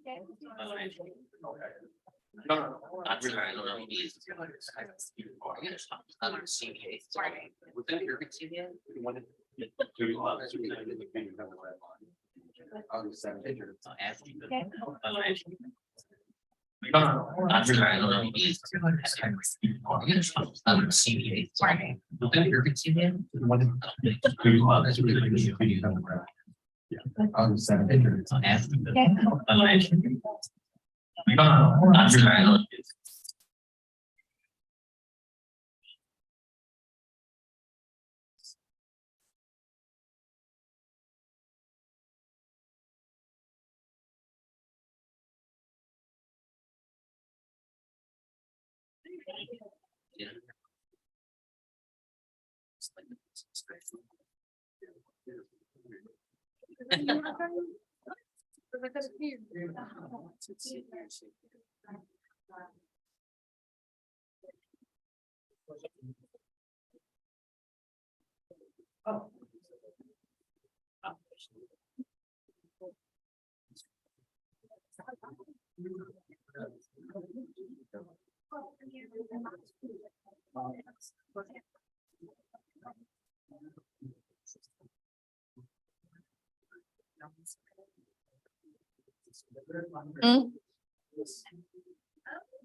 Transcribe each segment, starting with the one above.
No, I'm trying to know. I'm trying to know. I'm trying to.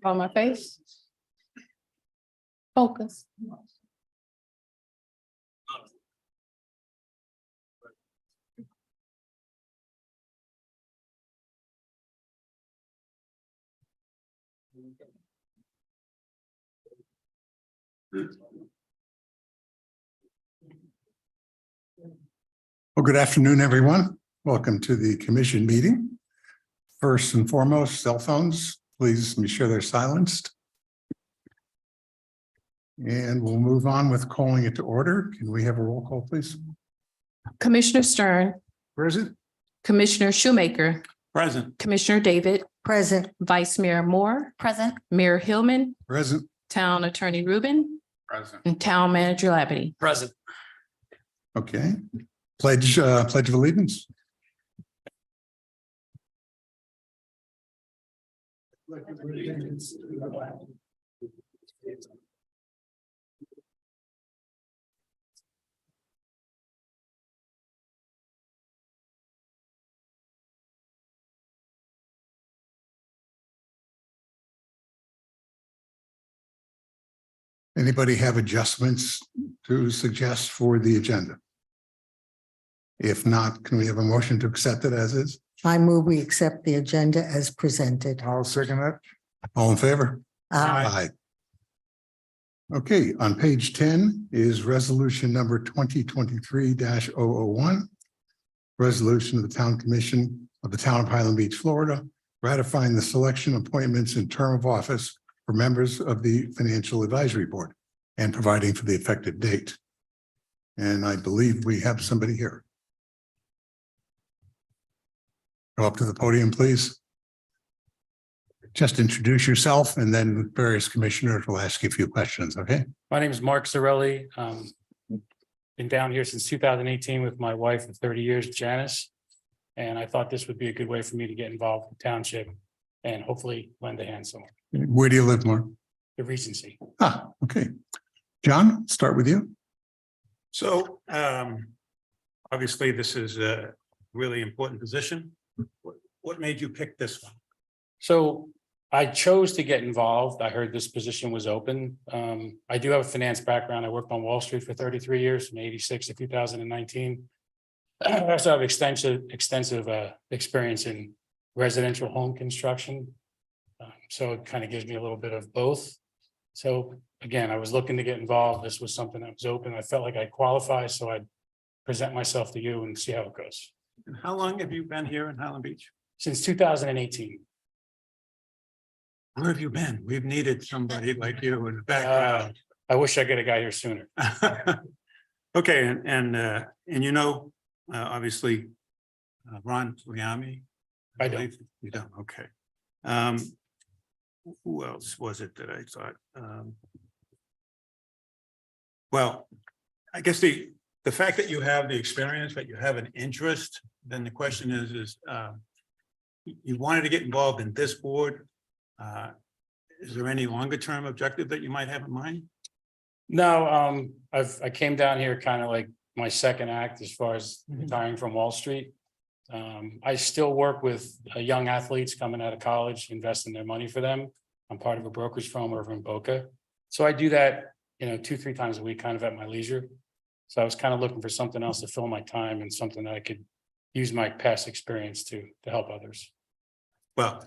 On my face. Focus. Well, good afternoon, everyone. Welcome to the commission meeting. First and foremost, cell phones, please be sure they're silenced. And we'll move on with calling it to order. Can we have a roll call, please? Commissioner Stern, Present. Commissioner Shoemaker, Present. Commissioner David, Present. Vice Mayor Moore, Present. Mayor Hillman, Present. Town Attorney Rubin, Present. and Town Manager Labadie. Present. Okay. Pledge of allegiance. Anybody have adjustments to suggest for the agenda? If not, can we have a motion to accept it as is? I move we accept the agenda as presented. I'll second that. All in favor? Aye. Okay, on page 10 is resolution number 2023-001. Resolution of the Town Commission of the Town of Highland Beach, Florida, ratifying the selection, appointments, and term of office for members of the Financial Advisory Board and providing for the effective date. And I believe we have somebody here. Go up to the podium, please. Just introduce yourself and then various commissioners will ask you a few questions, okay? My name is Mark Zarelli. Been down here since 2018 with my wife of 30 years, Janice. And I thought this would be a good way for me to get involved with the township and hopefully lend a hand somewhere. Where do you live, Mark? The Regency. Ah, okay. John, start with you. So obviously, this is a really important position. What made you pick this one? So I chose to get involved. I heard this position was open. I do have a finance background. I worked on Wall Street for 33 years, from 86 to 2019. I also have extensive experience in residential home construction. So it kind of gives me a little bit of both. So again, I was looking to get involved. This was something that was open. I felt like I qualify, so I'd present myself to you and see how it goes. And how long have you been here in Highland Beach? Since 2018. Where have you been? We've needed somebody like you in the background. I wish I could have got here sooner. Okay, and you know, obviously, Ron Liami. I don't. believe You don't, okay. Who else was it that I thought? Well, I guess the fact that you have the experience, that you have an interest, then the question is you wanted to get involved in this board. Is there any longer term objective that you might have in mind? No, I came down here kind of like my second act as far as retiring from Wall Street. I still work with young athletes coming out of college, investing their money for them. I'm part of a brokerage firm over in Boca. So I do that, 2-3 times a week, kind of at my leisure. So I was kind of looking for something else to fill my time and something that I could use my past experience to help others. Well,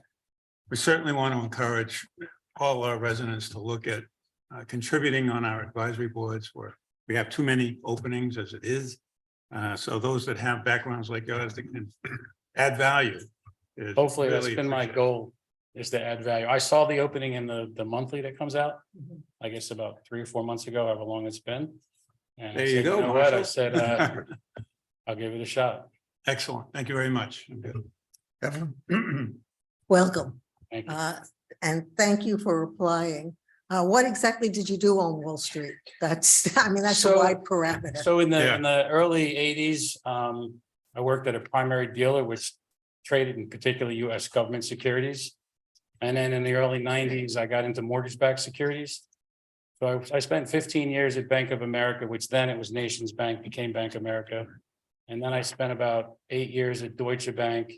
we certainly want to encourage all our residents to look at contributing on our advisory boards where we have too many openings as it is. So those that have backgrounds like yours that can add value. is Hopefully that's really been my appreciated. goal, is to add value. I saw the opening in the monthly that comes out, I guess about 3 or 4 months ago, however long it's been. And I There you said, go, know what? I Marshall. said, I'll give it a shot. Excellent. Thank you very much. Evelyn? Welcome, Thank you. and thank you for applying. What exactly did you do on Wall Street? That's a So- wide parameter. So in Yeah. the early 80s, I worked at a primary dealer which traded in particular US government securities. And then in the early 90s, I got into mortgage-backed securities. So I spent 15 years at Bank of America, which then it was Nations Bank, became Bank of America. And then I spent about 8 years at Deutsche Bank.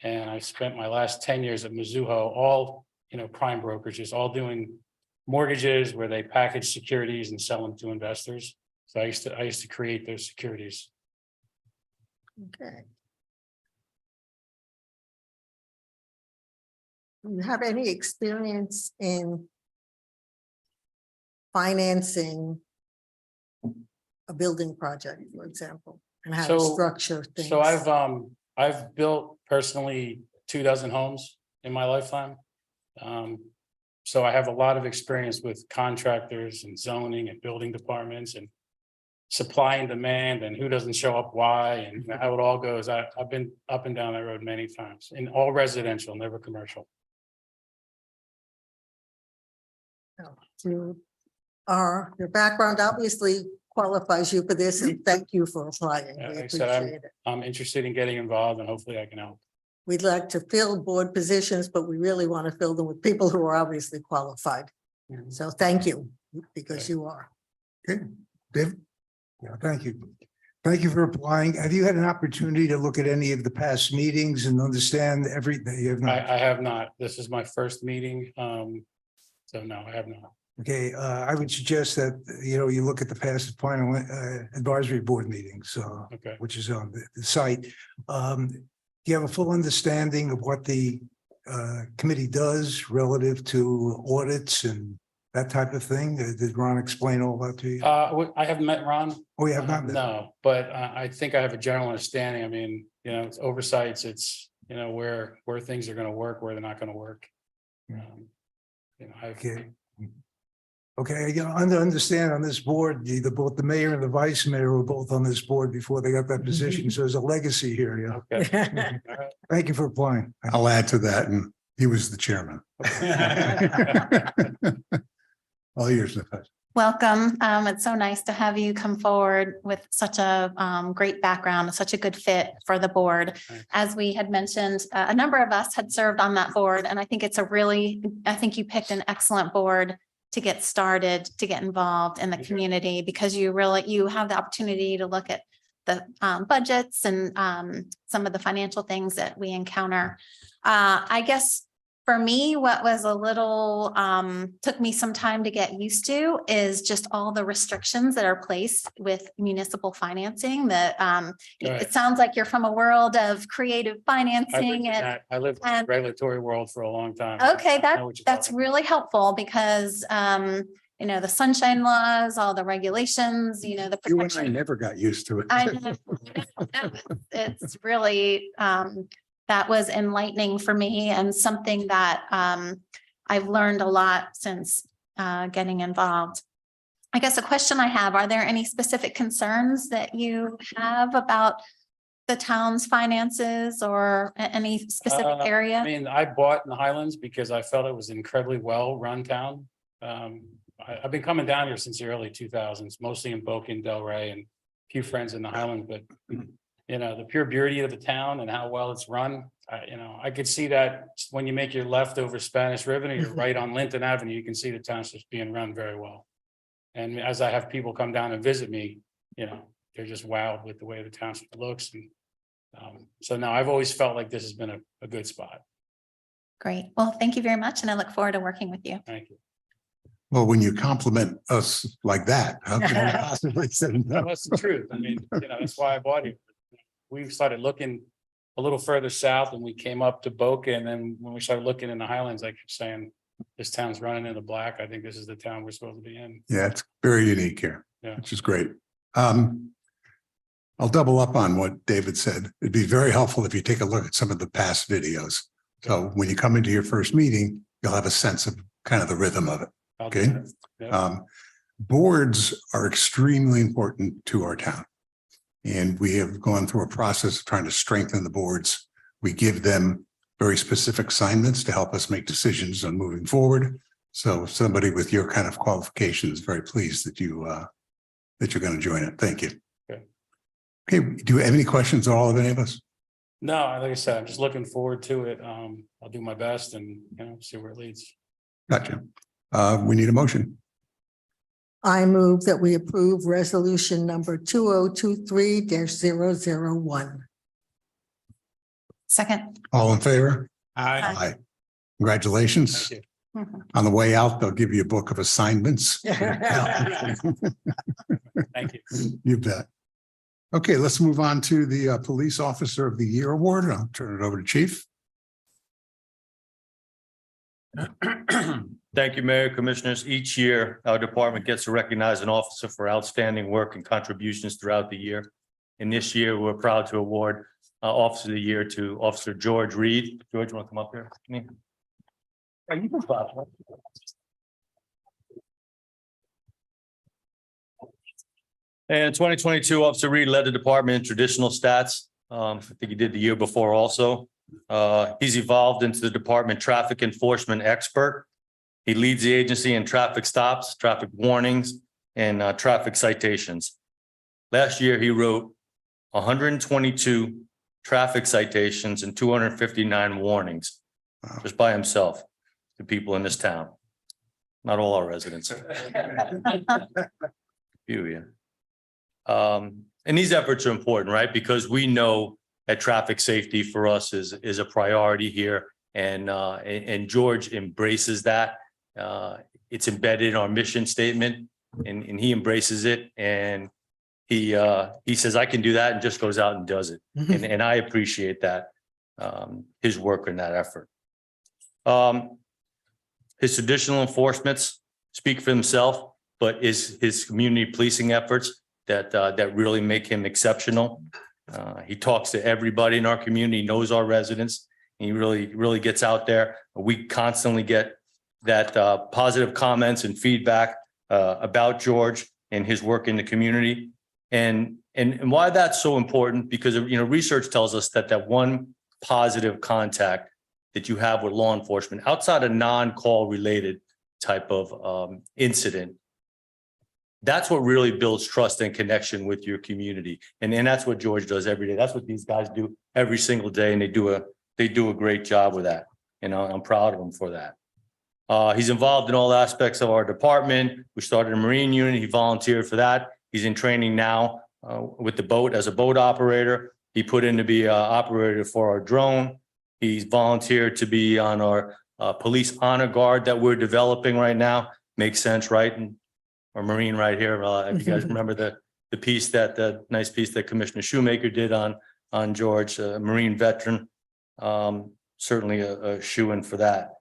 And I spent my last 10 years at Mizuho, all, prime brokerages, all doing mortgages where they package securities and sell them to investors. So I used to create those securities. Okay. Do you have any experience in financing a building project, for example, and how to So- structure things? So I've built personally 24 homes in my lifetime. So I have a lot of experience with contractors and zoning and building departments and supply and demand and who doesn't show up why and how it all goes. I've been up and down that road many times in all residential, never commercial. Your background obviously qualifies you for this, and thank you for applying. Yeah, We like I said, I'm- appreciate it. I'm interested in getting involved and hopefully I can help. We'd like to fill board positions, but we really want to fill them with people who are obviously qualified. Mhm. So thank you, because Okay. you are. Okay, Dave? Yeah, thank you. Thank you for applying. Have you had an opportunity to look at any of the past meetings and understand everything? You have not? I have not. This is my first meeting. So no, I have not. Okay, I would suggest that, you look at the past final advisory board meetings, Okay. which is on the site. Do you have a full understanding of what the committee does relative to audits and that type of thing? Did Ron explain all that to you? I haven't met Ron. Oh, you have not? met? No, but I think I have a general understanding. I mean, it's oversights, it's, where things are gonna work, where they're not gonna work. Okay. Okay, understand on this board, both the mayor and the vice mayor were both on this board before they got that position. So there's a legacy here, yeah. Okay. Thank you for applying. I'll add to that, and he was the chairman. All yours, Natasha. Welcome. It's so nice to have you come forward with such a great background, such a good fit for the board. Thanks. As we had mentioned, a number of us had served on that board, and I think I think you picked an excellent board to get started, to get involved in the community, because you have the opportunity to look at the budgets and some of the financial things that we encounter. I guess for me, what was a little, took me some time to get used to is just all the restrictions that are placed with municipal financing that Right. it sounds like you're from a world of creative financing and I lived in the and- regulatory world for a long time. okay, I know what you're that's talking really helpful because the sunshine laws, all the regulations, the You and I protection. never got used to it. I know. It's really, that was enlightening for me and something that I've learned a lot since getting involved. I guess a question I have, are there any specific concerns that you have about the town's finances or any specific I area? mean, I bought in the Highlands because I felt it was an incredibly well-run town. I've been coming down here since the early 2000s, mostly in Boca and Delray and a few friends in the Highlands, but the pure beauty of the town and how well it's run, I could see that when you make your left over Spanish River, you're right on Linton Avenue, you can see the township's being run very well. And as I have people come down and visit me, they're just wowed with the way the township looks. And so now I've always felt like this has been a good spot. Great. Well, thank you very much. And I look forward to working with you. Thank you. Well, when you compliment us like that, how can I possibly say no? That's the truth. I mean, that's why I bought it. We started looking a little further south and we came up to Boca. And then when we started looking in the Highlands, I kept saying, this town's running into black. I think this is the town we're supposed to be in. Yeah, it's very unique here, Yeah. which is great. I'll double up on what David said. It'd be very helpful if you take a look at some of the past videos. So when you come into your first meeting, you'll have a sense of kind of the rhythm of it. I'll do Okay. that. Yeah. Boards are extremely important to our town. And we have gone through a process of trying to strengthen the boards. We give them very specific assignments to help us make decisions on moving forward. So somebody with your kind of qualifications, very pleased that you're going to join it. Thank you. Okay. Okay, do you have any questions at all of any of us? No, like I said, I'm just looking forward to it. I'll do my best and, see where it leads. Gotcha. We need a motion. I move that we approve resolution number 2023-001. Second. All in favor? Aye. Aye. Congratulations. Thank you. Mhm. On the way out, they'll give you a book of assignments. Thank you. You bet. Okay, let's move on to the Police Officer of the Year Award. I'll turn it over to Chief. Thank you, Mayor, Commissioners. Each year, our department gets to recognize an officer for outstanding work and contributions throughout the year. And this year, we're proud to award Officer of the Year to Officer George Reed. George, you want to come up here? You can clap. And 2022, Officer Reed led the department in traditional stats. I think he did the year before also. He's evolved into the department traffic enforcement expert. He leads the agency in traffic stops, traffic warnings, and traffic citations. Last year, he wrote 122 traffic citations and 259 warnings just by himself to people in this town. Not all our residents. Few, yeah. And these efforts are important, right? Because we know that traffic safety for us is a priority here. And George embraces that. It's embedded in our mission statement and he embraces it. And he says, I can do that, and just goes out and does it. And I appreciate that, his work in that effort. His traditional enforcements speak for himself, but his community policing efforts that really make him exceptional. He talks to everybody in our community, knows our residents, and he really gets out there. We constantly get that positive comments and feedback about George and his work in the community. And why that's so important, because research tells us that one positive contact that you have with law enforcement outside a non-call related type of incident, that's what really builds trust and connection with your community. And that's what George does every day. That's what these guys do every single day. And they do a great job with that. And I'm proud of him for that. He's involved in all aspects of our department. We started a Marine unit. He volunteered for that. He's in training now with the boat as a boat operator. He put in to be an operator for our drone. He's volunteered to be on our police honor guard that we're developing right now. Makes sense, right? And our Marine right here. If you guys remember the nice piece that Commissioner Shoemaker did on George, a Marine veteran. Certainly a shoo-in for that.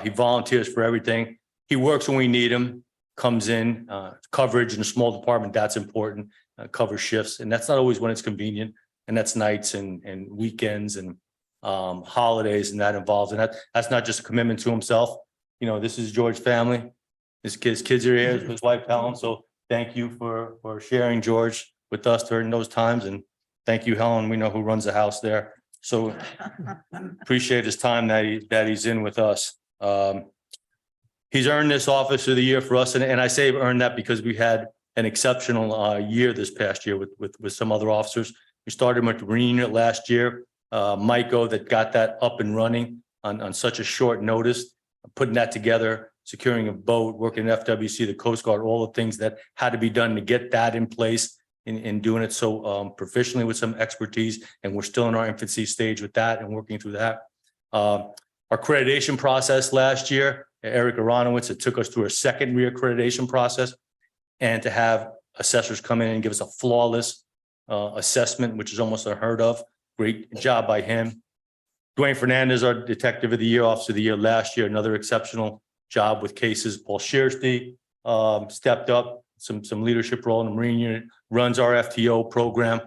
He volunteers for everything. He works when we need him, comes in, coverage in a small department, that's important, cover shifts. And that's not always when it's convenient. And that's nights and weekends and holidays and that involves. And that's not just a commitment to himself. This is George's family. His kids are here, his wife Helen. So thank you for sharing George with us during those times. And thank you, Helen. We know who runs the house there. So appreciate his time that he's in with us. He's earned this Officer of the Year for us. And I say earned that because we had an exceptional year this past year with some other officers. We started with the Marine unit last year. Maiko that got that up and running on such a short notice, putting that together, securing a boat, working at FWC, the Coast Guard, all the things that had to be done to get that in place in doing it so proficiently with some expertise. And we're still in our infancy stage with that and working through that. Our accreditation process last year, Eric Aronowitz, it took us through a second reaccreditation process, and to have assessors come in and give us a flawless assessment, which is almost unheard of. Great job by him. Dwayne Fernandez, our Detective of the Year, Officer of the Year last year, another exceptional job with cases. Paul Shearsty stepped up some leadership role in the Marine unit, runs our FTO program.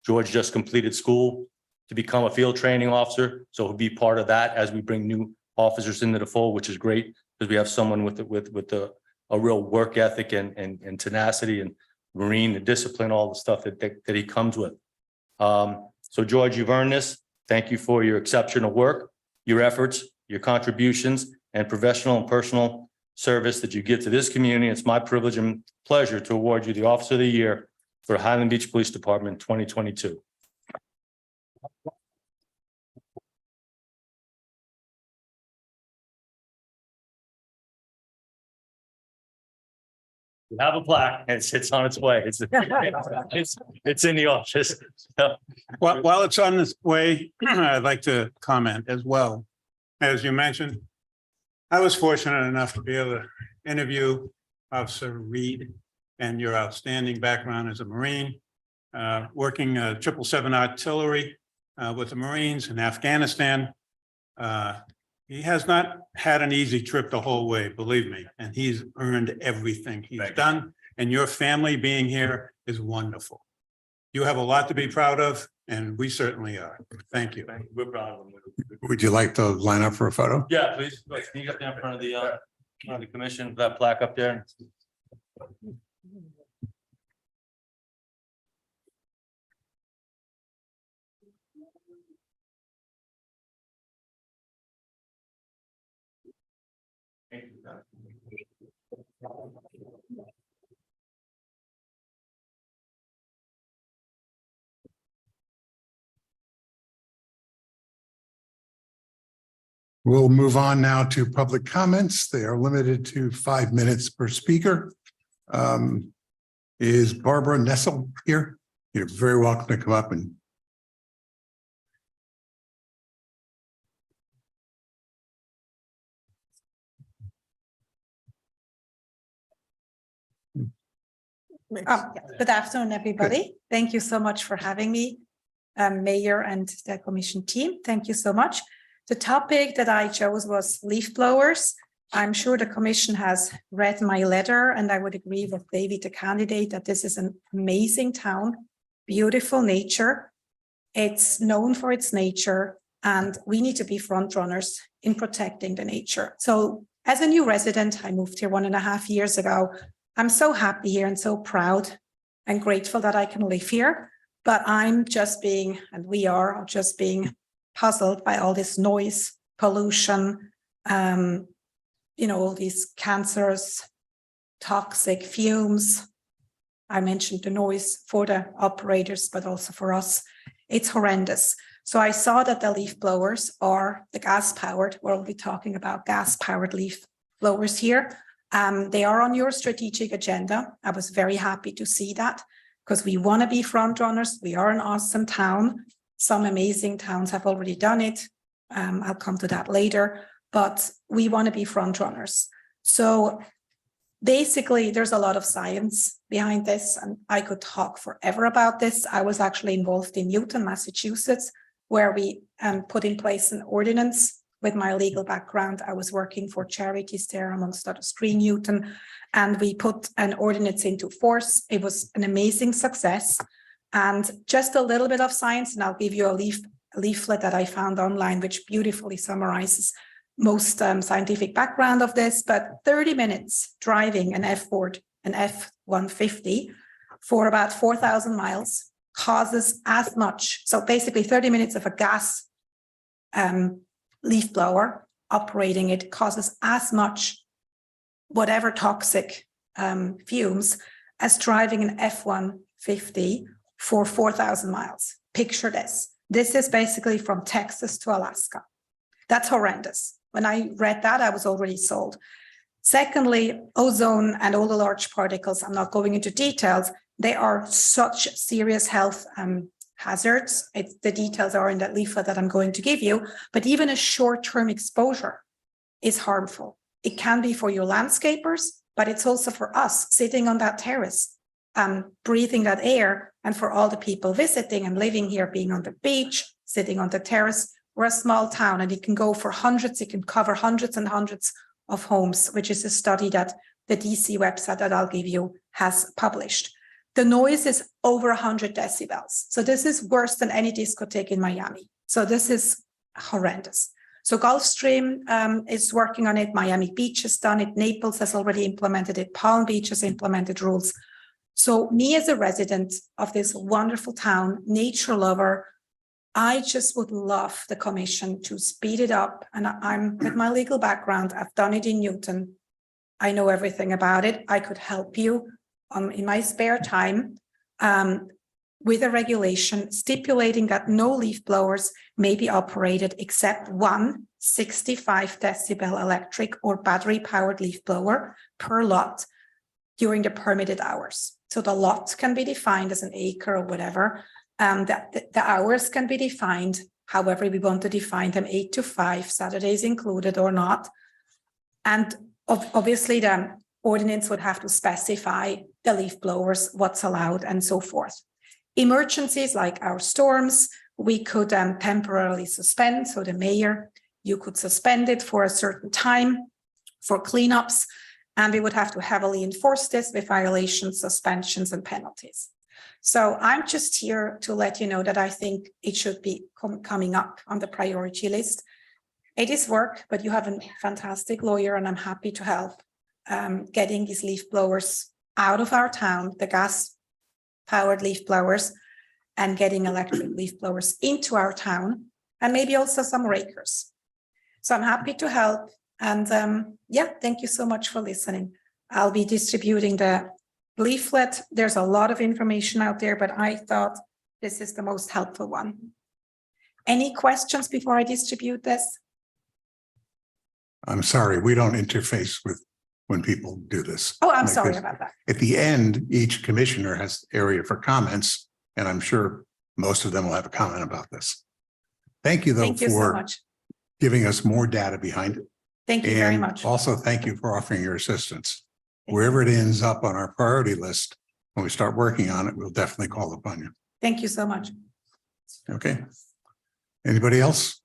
George just completed school to become a field training officer, so he'll be part of that as we bring new officers into the fold, which is great because we have someone with a real work ethic and tenacity and Marine, the discipline, all the stuff that he comes with. So George, you've earned this. Thank you for your exceptional work, your efforts, your contributions, and professional and personal service that you give to this community. It's my privilege and pleasure to award you the Officer of the Year for Highland Beach Police Department 2022. You have a plaque and it's on its way. It's in the office. While it's on this way, I'd like to comment as well. As you mentioned, I was fortunate enough to be able to interview Officer Reed and your outstanding background as a Marine, working 777 artillery with the Marines in Afghanistan. He has not had an easy trip the whole way, believe me, and he's earned everything he's done. And your family being here is wonderful. You have a lot to be proud of, and we certainly are. Thank you. We're proud of him. Would you like to line up for a photo? Yeah, please. Can you get there in front of the commission, that plaque up there? We'll move on now to public comments. They are limited to 5 minutes per speaker. Is Barbara Nessel here? You're very welcome to come up and. Good afternoon, everybody. Thank you so much for having me, Mayor and the commission team. Thank you so much. The topic that I chose was leaf blowers. I'm sure the commission has read my letter, and I would agree with David, the candidate, that this is an amazing town, beautiful nature. It's known for its nature, and we need to be front runners in protecting the nature. So as a new resident, I moved here 1.5 years ago. I'm so happy here and so proud and grateful that I can live here, but I'm just being, and we are just being puzzled by all this noise, pollution, all these cancerous, toxic fumes. I mentioned the noise for the operators, but also for us. It's horrendous. So I saw that the leaf blowers are the gas-powered. We'll be talking about gas-powered leaf blowers here. They are on your strategic agenda. I was very happy to see that because we want to be front runners. We are an awesome town. Some amazing towns have already done it. I'll come to that later, but we want to be front runners. So basically, there's a lot of science behind this, and I could talk forever about this. I was actually involved in Newton, Massachusetts, where we put in place an ordinance. With my legal background, I was working for charities there, amongst others, Green Newton, and we put an ordinance into force. It was an amazing success. And just a little bit of science, and I'll give you a leaflet that I found online, which beautifully summarizes most scientific background of this. But 30 minutes driving an F-Ford, an F-150 for about 4,000 miles causes as much. So basically 30 minutes of a gas leaf blower operating it causes as much whatever toxic fumes as driving an F-150 for 4,000 miles. Picture this. This is basically from Texas to Alaska. That's horrendous. When I read that, I was already sold. Secondly, ozone and all the large particles, I'm not going into details. They are such serious health hazards. The details are in that leaflet that I'm going to give you, but even a short-term exposure is harmful. It can be for your landscapers, but it's also for us sitting on that terrace, breathing that air, and for all the people visiting and living here, being on the beach, sitting on the terrace. We're a small town and it can go for hundreds, it can cover hundreds and hundreds of homes, which is a study that the DC website that I'll give you has published. The noise is over 100 decibels. So this is worse than any discotheque in Miami. So this is horrendous. So Gulfstream is working on it. Miami Beach has done it. Naples has already implemented it. Palm Beach has implemented rules. So me as a resident of this wonderful town, nature lover, I just would love the commission to speed it up. And I'm with my legal background, I've done it in Newton. I know everything about it. I could help you in my spare time with a regulation stipulating that no leaf blowers may be operated except one 65 decibel electric or battery powered leaf blower per lot during the permitted hours. So the lot can be defined as an acre or whatever. The hours can be defined however we want to define them, 8 to 5, Saturdays included or not. And obviously the ordinance would have to specify the leaf blowers, what's allowed and so forth. Emergencies like our storms, we could temporarily suspend. So the mayor, you could suspend it for a certain time for cleanups, and we would have to heavily enforce this with violations, suspensions, and penalties. So I'm just here to let you know that I think it should be coming up on the priority list. It is work, but you have a fantastic lawyer and I'm happy to help getting these leaf blowers out of our town, the gas powered leaf blowers, and getting electric leaf blowers into our town, and maybe also some rakers. So I'm happy to help. And yeah, thank you so much for listening. I'll be distributing the leaflet. There's a lot of information out there, but I thought this is the most helpful one. Any questions before I distribute this? I'm sorry, we don't interface with when people do this. Oh, I'm Like sorry this. about that. At the end, each commissioner has area for comments, and I'm sure most of them will have a comment about this. Thank you, though, Thank you so for much. giving us more data behind it. Thank you very And much. also, thank you for offering your assistance. Wherever it ends up on our priority list, when we start working on it, we'll definitely call upon you. Thank you so much. Okay. Anybody else?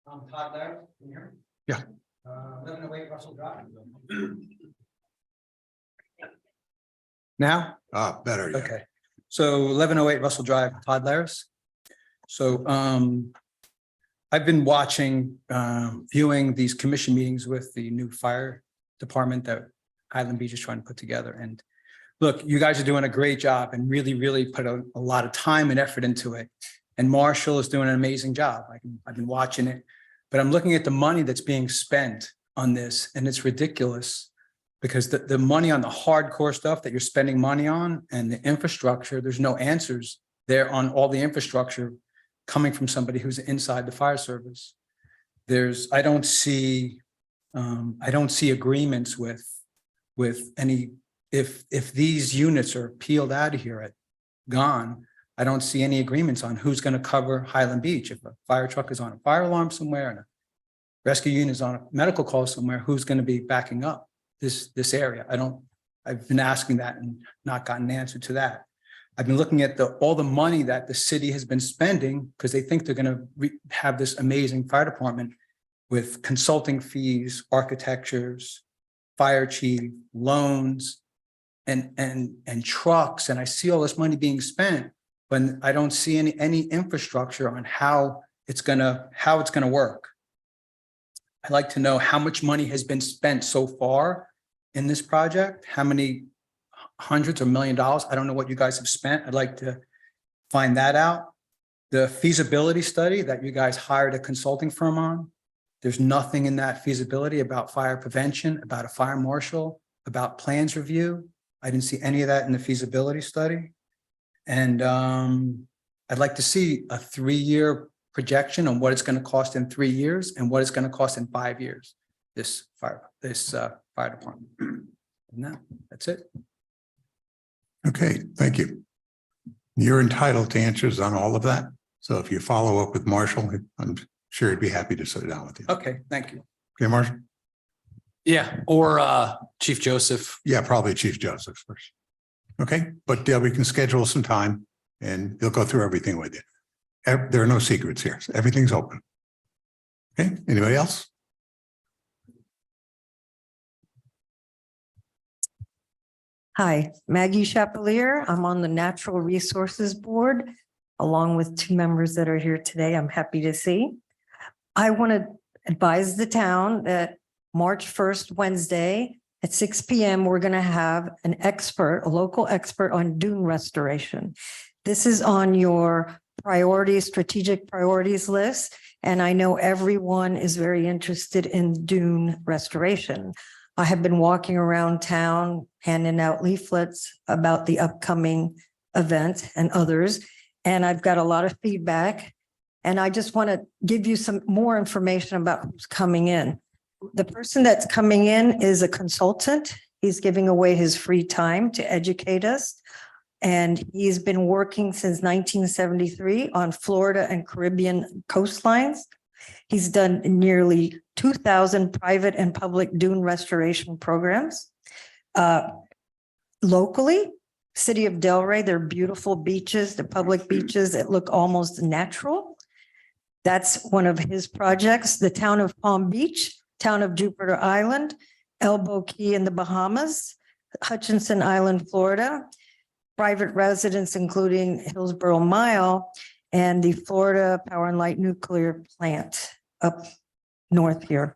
I'm Todd there. Can you hear me? Yeah. 1108 Russell Drive. Now? Better. Yeah. Okay, so 1108 Russell Drive, Todd Laris. So I've been watching, viewing these commission meetings with the new fire department that Highland Beach is trying to put together. And look, you guys are doing a great job and really put a lot of time and effort into it. And Marshall is doing an amazing job. I've been watching it, but I'm looking at the money that's being spent on this, and it's ridiculous because the money on the hardcore stuff that you're spending money on and the infrastructure, there's no answers there on all the infrastructure coming from somebody who's inside the fire service. I don't see agreements with any, if these units are peeled out of here, gone, I don't see any agreements on who's going to cover Highland Beach. If a fire truck is on a fire alarm somewhere and a rescue unit is on a medical call somewhere, who's going to be backing up this area? I've been asking that and not gotten an answer to that. I've been looking at all the money that the city has been spending because they think they're going to have this amazing fire department with consulting fees, architectures, fire chief, loans, and trucks. And I see all this money being spent, but I don't see any infrastructure on how it's gonna work. I'd like to know how much money has been spent so far in this project, how many hundreds or $1 million. I don't know what you guys have spent. I'd like to find that out. The feasibility study that you guys hired a consulting firm on, there's nothing in that feasibility about fire prevention, about a fire marshal, about plans review. I didn't see any of that in the feasibility study. And I'd like to see a 3-year projection on what it's going to cost in 3 years and what it's going to cost in 5 years. This fire department. No, that's it. Okay, thank you. You're entitled to answers on all of that. So if you follow up with Marshall, I'm sure he'd be happy to sit down with you. Okay, thank you. Okay, Marshall? Yeah, or Chief Joseph. Yeah, probably Chief Joseph first. Okay, but we can schedule some time and he'll go through everything with you. There are no secrets here. So everything's open. Okay, anybody else? Hi, Maggie Chapelier. I'm on the Natural Resources Board, along with 2 members that are here today. I'm happy to see. I want to advise the town that March 1st, Wednesday at 6 p.m., we're going to have an expert, a local expert on dune restoration. This is on your strategic priorities list, and I know everyone is very interested in dune restoration. I have been walking around town handing out leaflets about the upcoming event and others, and I've got a lot of feedback. And I just want to give you some more information about who's coming in. The person that's coming in is a consultant. He's giving away his free time to educate us. And he's been working since 1973 on Florida and Caribbean coastlines. He's done nearly 2,000 private and public dune restoration programs. Locally, City of Delray, they're beautiful beaches, the public beaches that look almost natural. That's one of his projects. The town of Palm Beach, town of Jupiter Island, Elbow Key in the Bahamas, Hutchinson Island, Florida, private residents, including Hillsborough Mile, and the Florida Power and Light Nuclear Plant up north here.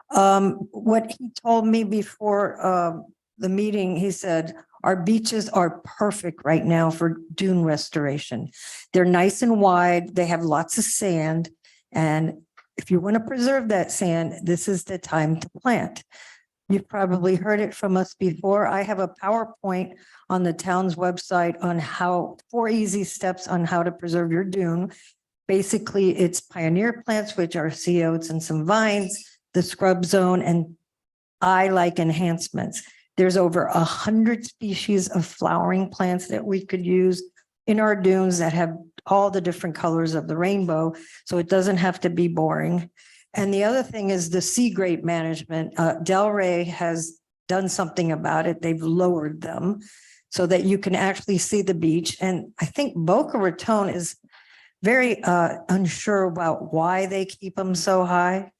What he told me before the meeting, he said, our beaches are perfect right now for dune restoration. They're nice and wide. They have lots of sand. And if you want to preserve that sand, this is the time to plant. You've probably heard it from us before. I have a PowerPoint on the town's website on 4 easy steps on how to preserve your dune. Basically, it's pioneer plants, which are sea oats and some vines, the scrub zone, and eye-like enhancements. There's over 100 species of flowering plants that we could use in our dunes that have all the different colors of the rainbow, so it doesn't have to be boring. And the other thing is the sea grape management. Delray has done something about it. They've lowered them so that you can actually see the beach. And I think Boca Raton is very unsure about why they keep them so high.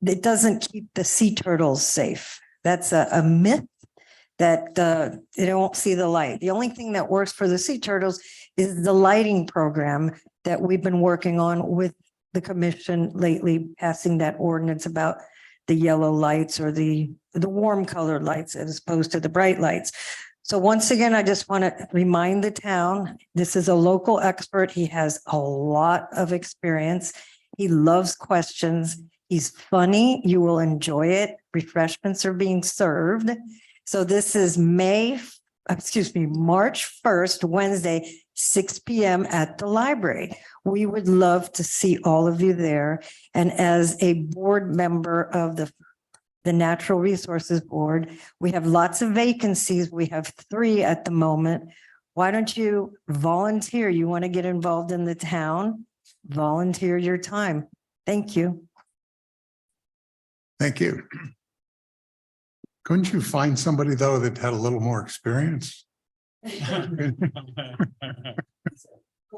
It doesn't keep the sea turtles safe. That's a myth that they don't see the light. The only thing that works for the sea turtles is the lighting program that we've been working on with the commission lately, passing that ordinance about the yellow lights or the warm colored lights as opposed to the bright lights. So once again, I just want to remind the town, this is a local expert. He has a lot of experience. He loves questions. He's funny. You will enjoy it. Refreshments are being served. So this is March 1st, Wednesday, 6 p.m. at the library. We would love to see all of you there. And as a board member of the Natural Resources Board, we have lots of vacancies. We have 3 at the moment. Why don't you volunteer? You want to get involved in the town? Volunteer your time. Thank you. Thank you. Couldn't you find somebody, though, that had a little more experience?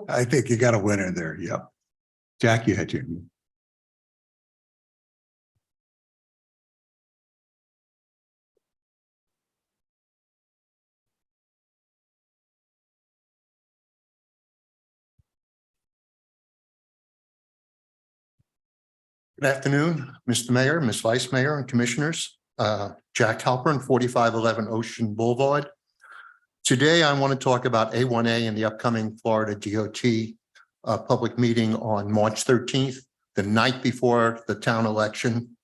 I think you got a winner there. Yep. Jack, you had your. Good afternoon, Mr. Mayor, Ms. Vice Mayor, and Commissioners. Jack Halpern, 4511 Ocean Boulevard. Today, I want to talk about A1A and the upcoming Florida DOT public meeting on March 13th, the night before the town election.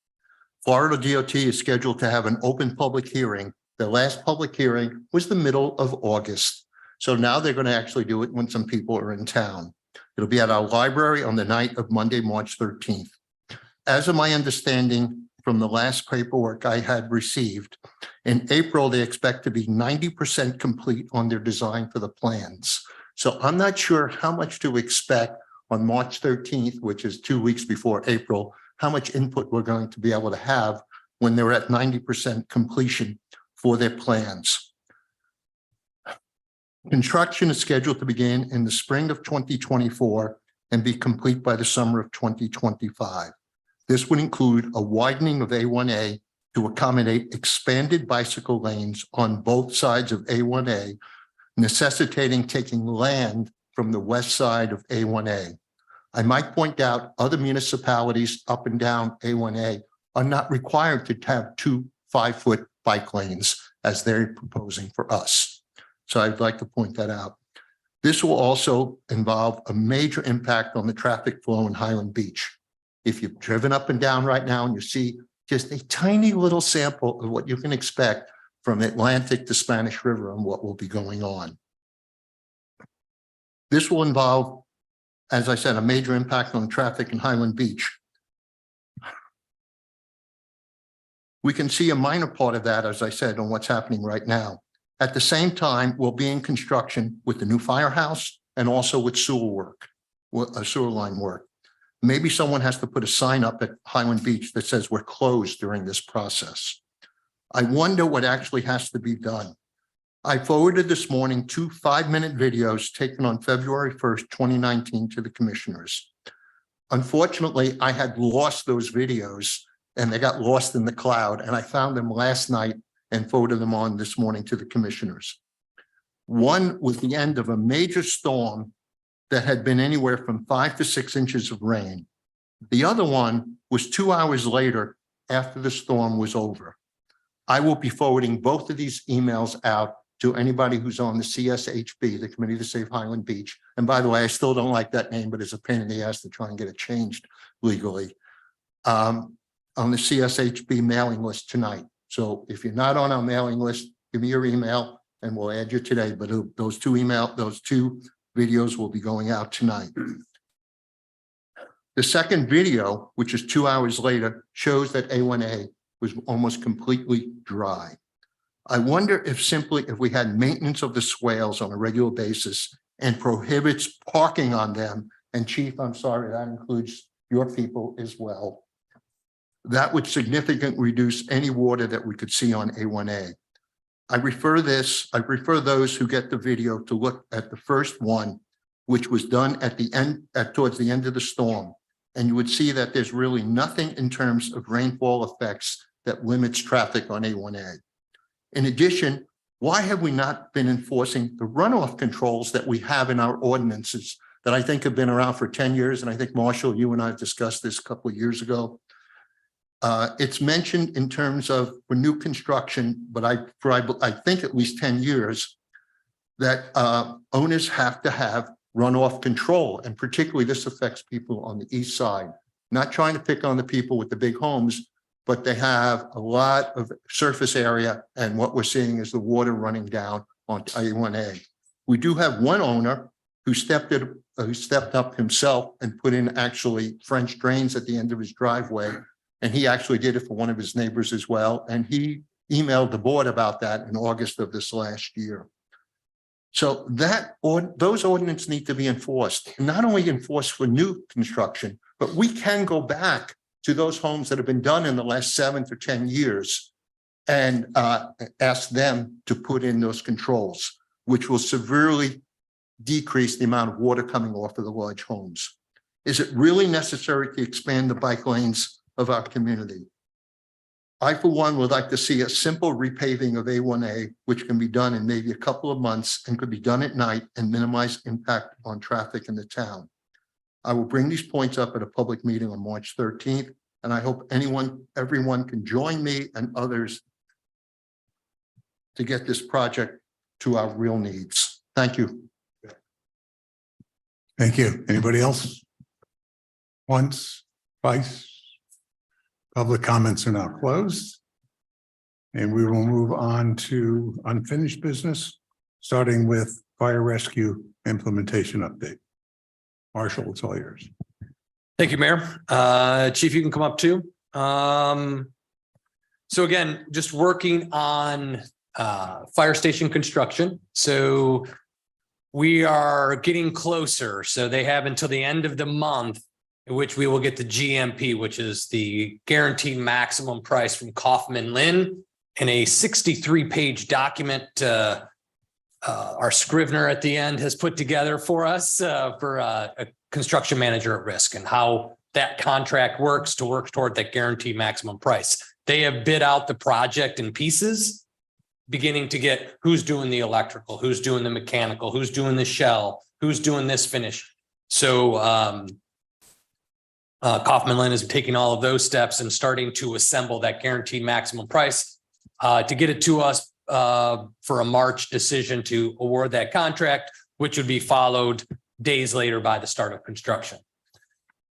Florida DOT is scheduled to have an open public hearing. The last public hearing was the middle of August. So now they're going to actually do it when some people are in town. It'll be at our library on the night of Monday, March 13th. As of my understanding from the last paperwork I had received, in April, they expect to be 90% complete on their design for the plans. So I'm not sure how much to expect on March 13th, which is 2 weeks before April, how much input we're going to be able to have when they're at 90% completion for their plans. Construction is scheduled to begin in the spring of 2024 and be complete by the summer of 2025. This would include a widening of A1A to accommodate expanded bicycle lanes on both sides of A1A, necessitating taking land from the west side of A1A. I might point out other municipalities up and down A1A are not required to have 2 5-foot bike lanes as they're proposing for us. So I'd like to point that out. This will also involve a major impact on the traffic flow in Highland Beach. If you've driven up and down right now and you see just a tiny little sample of what you can expect from Atlantic to Spanish River and what will be going on. This will involve, as I said, a major impact on traffic in Highland Beach. We can see a minor part of that, as I said, on what's happening right now. At the same time, we'll be in construction with the new firehouse and also with sewer line work. Maybe someone has to put a sign up at Highland Beach that says we're closed during this process. I wonder what actually has to be done. I forwarded this morning 2 5-minute videos taken on February 1st, 2019 to the commissioners. Unfortunately, I had lost those videos and they got lost in the cloud, and I found them last night and forwarded them on this morning to the commissioners. One was the end of a major storm that had been anywhere from 5 to 6 inches of rain. The other one was 2 hours later after the storm was over. I will be forwarding both of these emails out to anybody who's on the CSHB, the Committee to Save Highland Beach. And by the way, I still don't like that name, but it's a pain in the ass to try and get it changed legally. On the CSHB mailing list tonight. So if you're not on our mailing list, give me your email and we'll add you today. But those two videos will be going out tonight. The second video, which is 2 hours later, shows that A1A was almost completely dry. I wonder if we had maintenance of the swales on a regular basis and prohibits parking on them. And Chief, I'm sorry, that includes your people as well. That would significantly reduce any water that we could see on A1A. I refer those who get the video to look at the first one, which was done at the end, towards the end of the storm. And you would see that there's really nothing in terms of rainfall effects that limits traffic on A1A. In addition, why have we not been enforcing the runoff controls that we have in our ordinances that I think have been around for 10 years? And I think, Marshall, you and I have discussed this a couple of years ago. It's mentioned in terms of for new construction, but I think at least 10 years that owners have to have runoff control. And particularly this affects people on the east side. Not trying to pick on the people with the big homes, but they have a lot of surface area. And what we're seeing is the water running down on A1A. We do have one owner who stepped up himself and put in actually French drains at the end of his driveway. And he actually did it for one of his neighbors as well. And he emailed the board about that in August of this last year. So those ordinances need to be enforced, not only enforced for new construction, but we can go back to those homes that have been done in the last 7 to 10 years and ask them to put in those controls, which will severely decrease the amount of water coming off of the large homes. Is it really necessary to expand the bike lanes of our community? I, for one, would like to see a simple repaving of A1A, which can be done in maybe a couple of months and could be done at night and minimize impact on traffic in the town. I will bring these points up at a public meeting on March 13th, and I hope everyone can join me and others to get this project to our real needs. Thank you. Thank you. Anybody else? Once, twice? Public comments are now closed. And we will move on to unfinished business, starting with fire rescue implementation update. Marshall, it's all yours. Thank you, Mayor. Chief, you can come up too. So again, just working on fire station construction. So we are getting closer. So they have until the end of the month in which we will get the GMP, which is the guaranteed maximum price from Kaufman Lynn, in a 63-page document our Scrivener at the end has put together for us for a construction manager at risk and how that contract works to work toward that guaranteed maximum price. They have bid out the project in pieces, beginning to get who's doing the electrical, who's doing the mechanical, who's doing the shell, who's doing this finish. So Kaufman Lynn is taking all of those steps and starting to assemble that guaranteed maximum price to get it to us for a March decision to award that contract, which would be followed days later by the start of construction.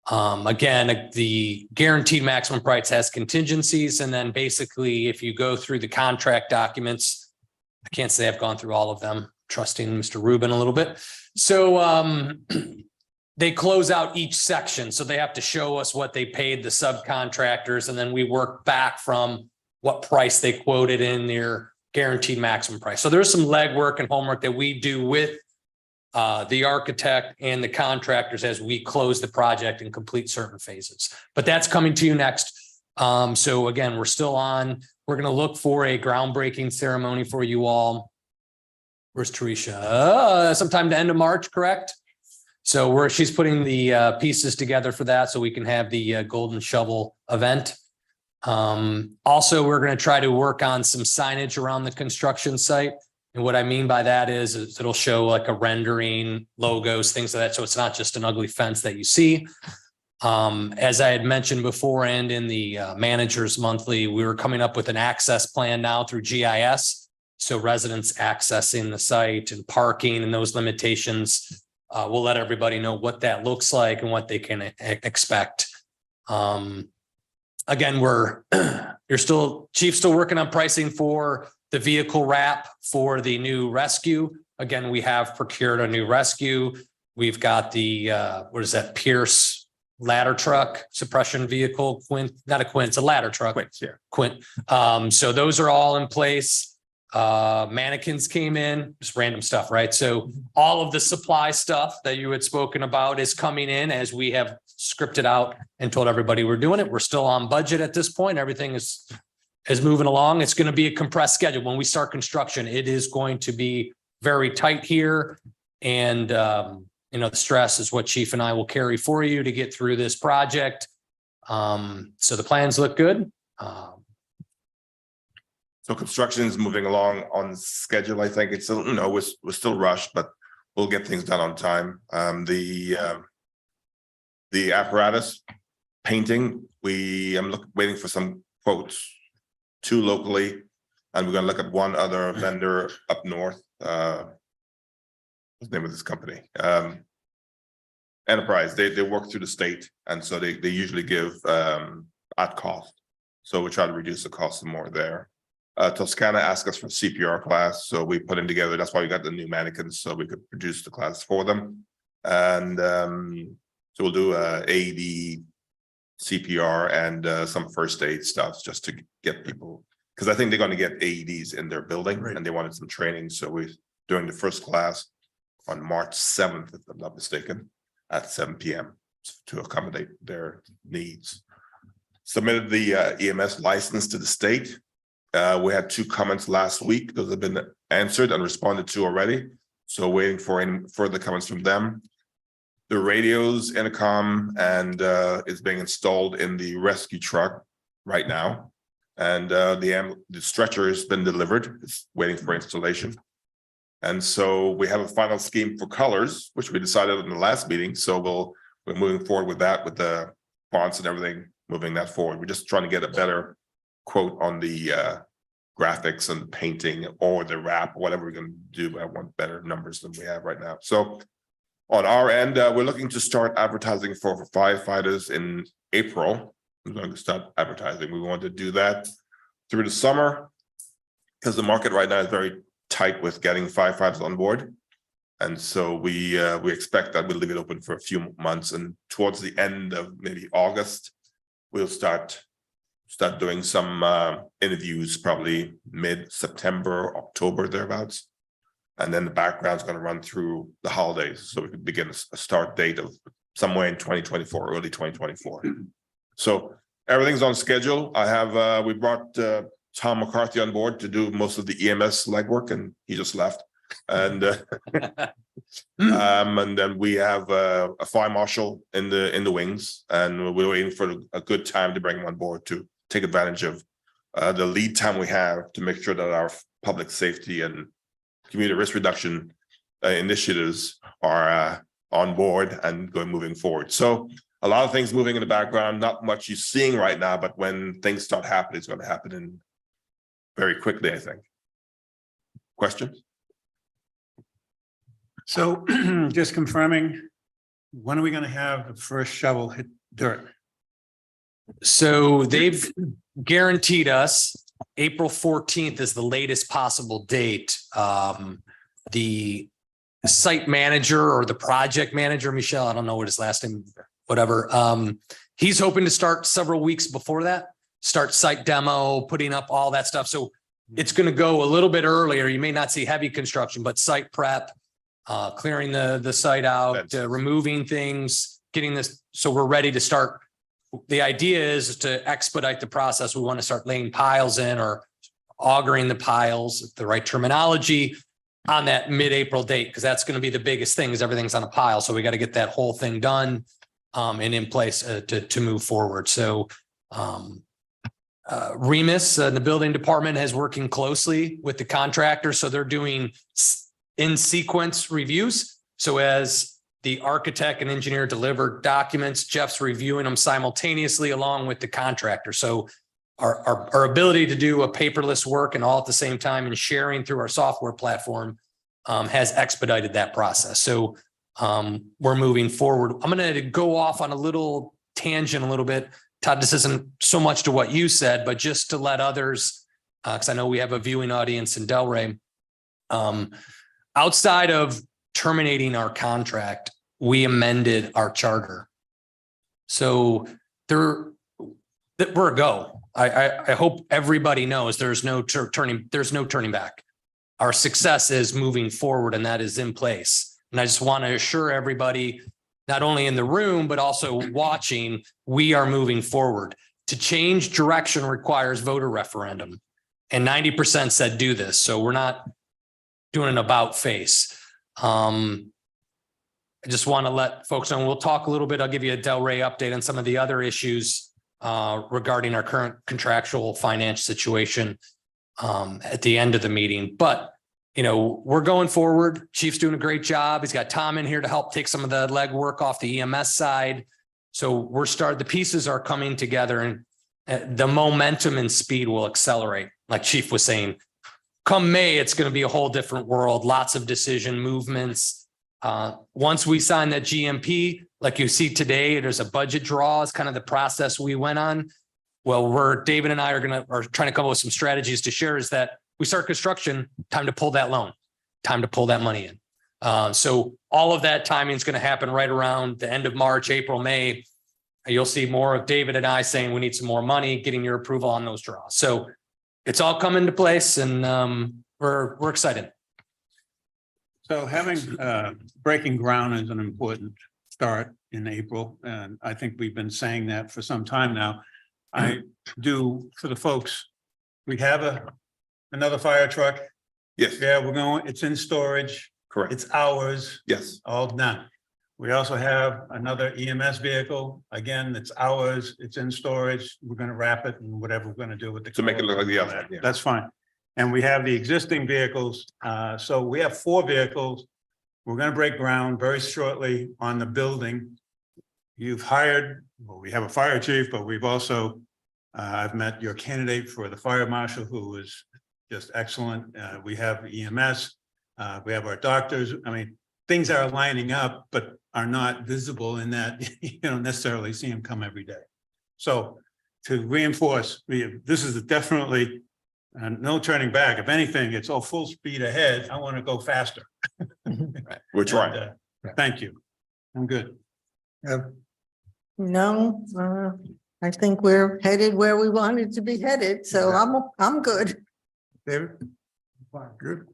Again, the guaranteed maximum price has contingencies. And then basically, if you go through the contract documents, I can't say I've gone through all of them, trusting Mr. Rubin a little bit. So they close out each section. So they have to show us what they paid the subcontractors. And then we work back from what price they quoted in their guaranteed maximum price. So there's some legwork and homework that we do with the architect and the contractors as we close the project and complete certain phases. But that's coming to you next. So again, we're still on. We're going to look for a groundbreaking ceremony for you all. Where's Teresa? Sometime the end of March, correct? So she's putting the pieces together for that so we can have the golden shovel event. Also, we're going to try to work on some signage around the construction site. And what I mean by that is it'll show like a rendering, logos, things like that. So it's not just an ugly fence that you see. As I had mentioned before, and in the manager's monthly, we were coming up with an access plan now through GIS. So residents accessing the site and parking and those limitations. We'll let everybody know what that looks like and what they can expect. Again, Chief's still working on pricing for the vehicle wrap for the new rescue. Again, we have procured a new rescue. We've got the, what is that, Pierce ladder truck suppression vehicle, not a Quint, it's a ladder truck. Quint. So those are all in place. Mannequins came in, just random stuff, right? So all of the supply stuff that you had spoken about is coming in as we have scripted out and told everybody we're doing it. We're still on budget at this point. Everything is moving along. It's going to be a compressed schedule. When we start construction, it is going to be very tight here. And, the stress is what Chief and I will carry for you to get through this project. So the plans look good. So construction is moving along on schedule. I think it's still, we're still rushed, but we'll get things done on time. The apparatus painting, I'm waiting for some quotes, 2 locally, and we're gonna look at 1 other vendor up north. What's the name of this company? Enterprise. They work through the state, and so they usually give at cost. So we try to reduce the cost some more there. Toscana asked us for CPR class, so we put them together. That's why we got the new mannequins, so we could produce the class for them. And so we'll do AED, CPR, and some first aid stuff just to get people, because I think they're going to get AEDs in their building, and they wanted some training. So we're doing the first class on March 7th, if I'm not mistaken, at 7 p.m. to accommodate their needs. Submitted the EMS license to the state. We had 2 comments last week. Those have been answered and responded to already. So waiting for any further comments from them. The radios, intercom, and is being installed in the rescue truck right now. And the stretcher has been delivered. It's waiting for installation. And so we have a final scheme for colors, which we decided in the last meeting. So we're moving forward with that, with the fonts and everything, moving that forward. We're just trying to get a better quote on the graphics and the painting or the wrap, whatever we're going to do. I want better numbers than we have right now. So On our end, we're looking to start advertising for firefighters in April. We're going to start advertising. We want to do that through the summer because the market right now is very tight with getting firefighters on board. And so we expect that we'll leave it open for a few months, and towards the end of maybe August, we'll start doing some interviews, probably mid-September, October, thereabouts. And then the background's going to run through the holidays, so we could begin a start date of somewhere in 2024, early 2024. So everything's on schedule. We brought Tom McCarthy on board to do most of the EMS legwork, and he just left. And and then we have a fire marshal in the wings, and we're waiting for a good time to bring him on board to take advantage of the lead time we have to make sure that our public safety and community risk reduction initiatives are on board and moving forward. So a lot of things moving in the background, not much you're seeing right now, but when things start happening, it's going to happen very quickly, I think. Questions? So just confirming, when are we going to have the first shovel hit dirt? So they've guaranteed us April 14th is the latest possible date. The site manager or the project manager, Michelle, I don't know what his last name, whatever. He's hoping to start several weeks before that, start site demo, putting up all that stuff. So it's going to go a little bit earlier. You may not see heavy construction, but site prep, clearing the site out, removing things, getting this. So we're ready to start. The idea is to expedite the process. We want to start laying piles in or augering the piles, the right terminology, on that mid-April date, because that's going to be the biggest thing is everything's on a pile. So we got to get that whole thing done and in place to move forward. So Remus, the building department, is working closely with the contractor. So they're doing in sequence reviews. So as the architect and engineer deliver documents, Jeff's reviewing them simultaneously along with the contractor. So our ability to do a paperless work and all at the same time and sharing through our software platform has expedited that process. So we're moving forward. I'm going to go off on a little tangent a little bit. Todd, this isn't so much to what you said, but just to let others, because I know we have a viewing audience in Delray. Outside of terminating our contract, we amended our charter. So we're a go. I hope everybody knows there's no turning back. Our success is moving forward, and that is in place. And I just want to assure everybody, not only in the room, but also watching, we are moving forward. To change direction requires voter referendum. And 90% said do this. So we're not doing an about face. I just want to let folks know, we'll talk a little bit. I'll give you a Delray update on some of the other issues regarding our current contractual finance situation at the end of the meeting. But, you know, we're going forward. Chief's doing a great job. He's got Tom in here to help take some of the legwork off the EMS side. So the pieces are coming together, and the momentum and speed will accelerate. Like Chief was saying, come May, it's going to be a whole different world. Lots of decision movements. Once we sign that GMP, like you see today, there's a budget draw is kind of the process we went on. Well, David and I are trying to come up with some strategies to share is that we start construction, time to pull that loan, time to pull that money in. So all of that timing is going to happen right around the end of March, April, May. You'll see more of David and I saying we need some more money, getting your approval on those draws. So it's all come into place, and we're excited. So having breaking ground is an important start in April, and I think we've been saying that for some time now. I do, for the folks, we have another fire truck. Yes. Yeah, it's in storage. Correct. It's ours. Yes. All done. We also have another EMS vehicle. Again, it's ours. It's in storage. We're going to wrap it and whatever we're going to do with the. To make it look like the other. Yeah. That's fine. And we have the existing vehicles. So we have 4 vehicles. We're going to break ground very shortly on the building. You've hired, well, we have a fire chief, but we've also, I've met your candidate for the fire marshal, who is just excellent. We have EMS. We have our doctors. I mean, things are lining up, but are not visible in that you don't necessarily see them come every day. So to reinforce, this is definitely no turning back. If anything, it's all full speed ahead. I want to go faster. We're trying. And, thank you. I'm good. No, I think we're headed where we wanted to be headed, so I'm good. David? Good.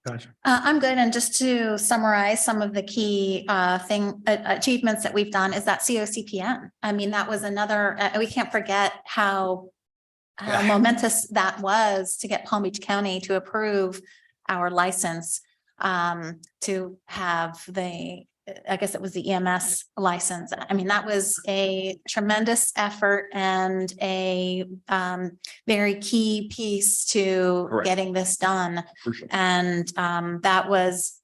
Gotcha. I'm good. And just to summarize some of the key achievements that we've done is that COCPN. I mean, that was another, we can't forget how momentous that was to get Palm Beach County to approve our license to have I guess it was the EMS license. I mean, that was a tremendous effort and a very key piece to Correct. getting this done. For sure. And that was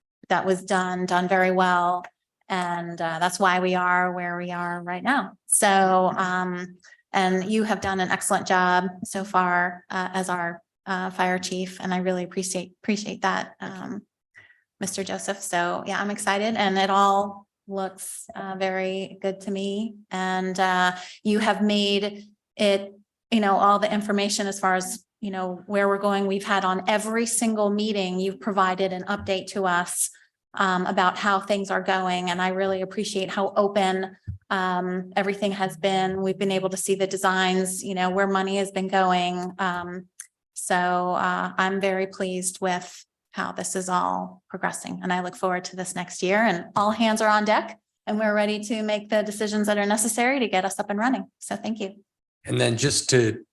done very well. And that's why we are where we are right now. So and you have done an excellent job so far as our fire chief, and I really appreciate that. Mr. Joseph. So yeah, I'm excited and it all looks very good to me. And you have made it, all the information as far as, where we're going. We've had on every single meeting, you've provided an update to us about how things are going. And I really appreciate how open everything has been. We've been able to see the designs, where money has been going. So I'm very pleased with how this is all progressing. And I look forward to this next year, and all hands are on deck and we're ready to make the decisions that are necessary to get us up and running. So thank you. And then just to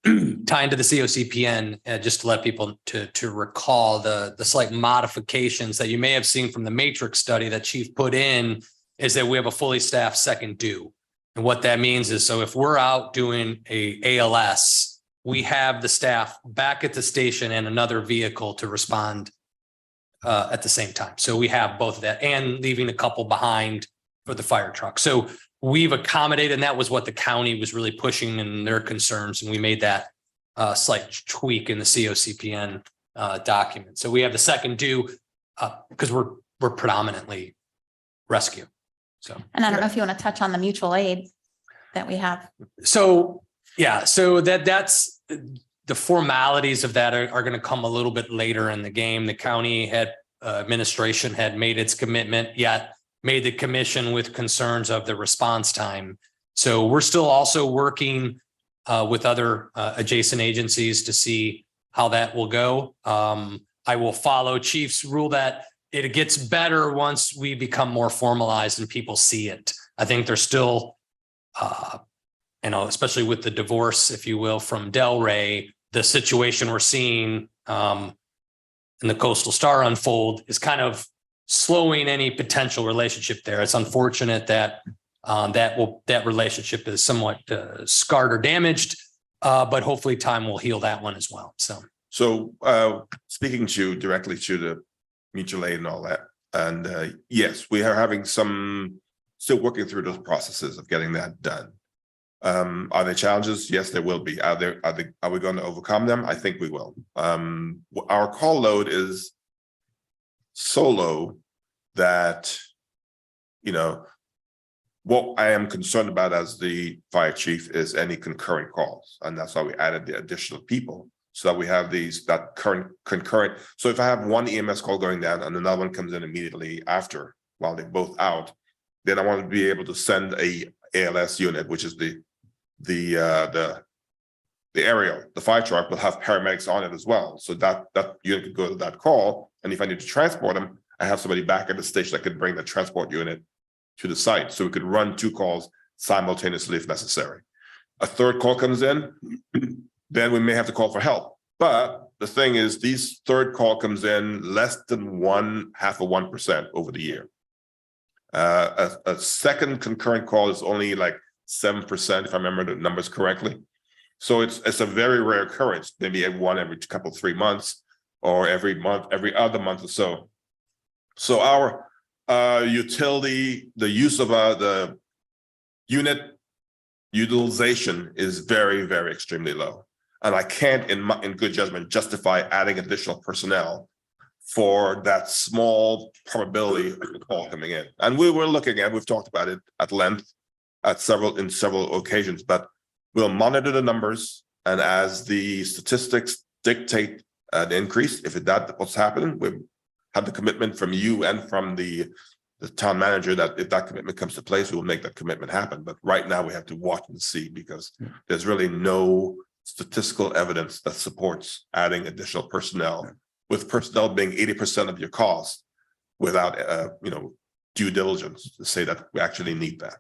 tie into the COCPN, just to let people to recall the slight modifications that you may have seen from the matrix study that Chief put in, is that we have a fully staffed second due. And what that means is, so if we're out doing a ALS, we have the staff back at the station and another vehicle to respond at the same time. So we have both of that and leaving a couple behind for the fire truck. So we've accommodated, and that was what the county was really pushing in their concerns. And we made that slight tweak in the COCPN document. So we have the second due because we're predominantly rescue. So, and I don't know if you want to touch on the mutual aid that we have. So, yeah, so that's the formalities of that are going to come a little bit later in the game. The county administration had made its commitment, yet made the commission with concerns of the response time. So we're still also working with other adjacent agencies to see how that will go. I will follow Chief's rule that it gets better once we become more formalized and people see it. I think there's still, especially with the divorce, if you will, from Delray, the situation we're seeing in the Coastal Star unfold is kind of slowing any potential relationship there. It's unfortunate that that relationship is somewhat scarred or damaged, but hopefully time will heal that one as well. So speaking directly to the mutual aid and all that, and yes, we are having still working through those processes of getting that done. Are there challenges? Yes, there will be. Are we going to overcome them? I think we will. Our call load is so low that, what I am concerned about as the fire chief is any concurrent calls. And that's why we added the additional people, so that we have that concurrent. So if I have one EMS call going down and another one comes in immediately after, while they're both out, then I want to be able to send a ALS unit, which is the aerial, the fire truck will have paramedics on it as well. So that unit could go to that call. And if I need to transport them, I have somebody back at the station that could bring the transport unit to the site. So we could run two calls simultaneously if necessary. A third call comes in, then we may have to call for help. But the thing is, these third call comes in less than 0.5% over the year. A second concurrent call is only like 7%, if I remember the numbers correctly. So it's a very rare occurrence, maybe one every couple, 3 months, or every month, every other month or so. So our utility, the use of the unit utilization is very, very extremely low. And I can't, in good judgment, justify adding additional personnel for that small probability of the call coming in. And we were looking at, we've talked about it at length in several occasions, but we'll monitor the numbers. And as the statistics dictate an increase, if that what's happening, we have the commitment from you and from the town manager that if that commitment comes to place, we will make that commitment happen. But right now we have to watch and see because there's really no statistical evidence that supports adding additional personnel, with personnel being 80% of your cost without, due diligence to say that we actually need that.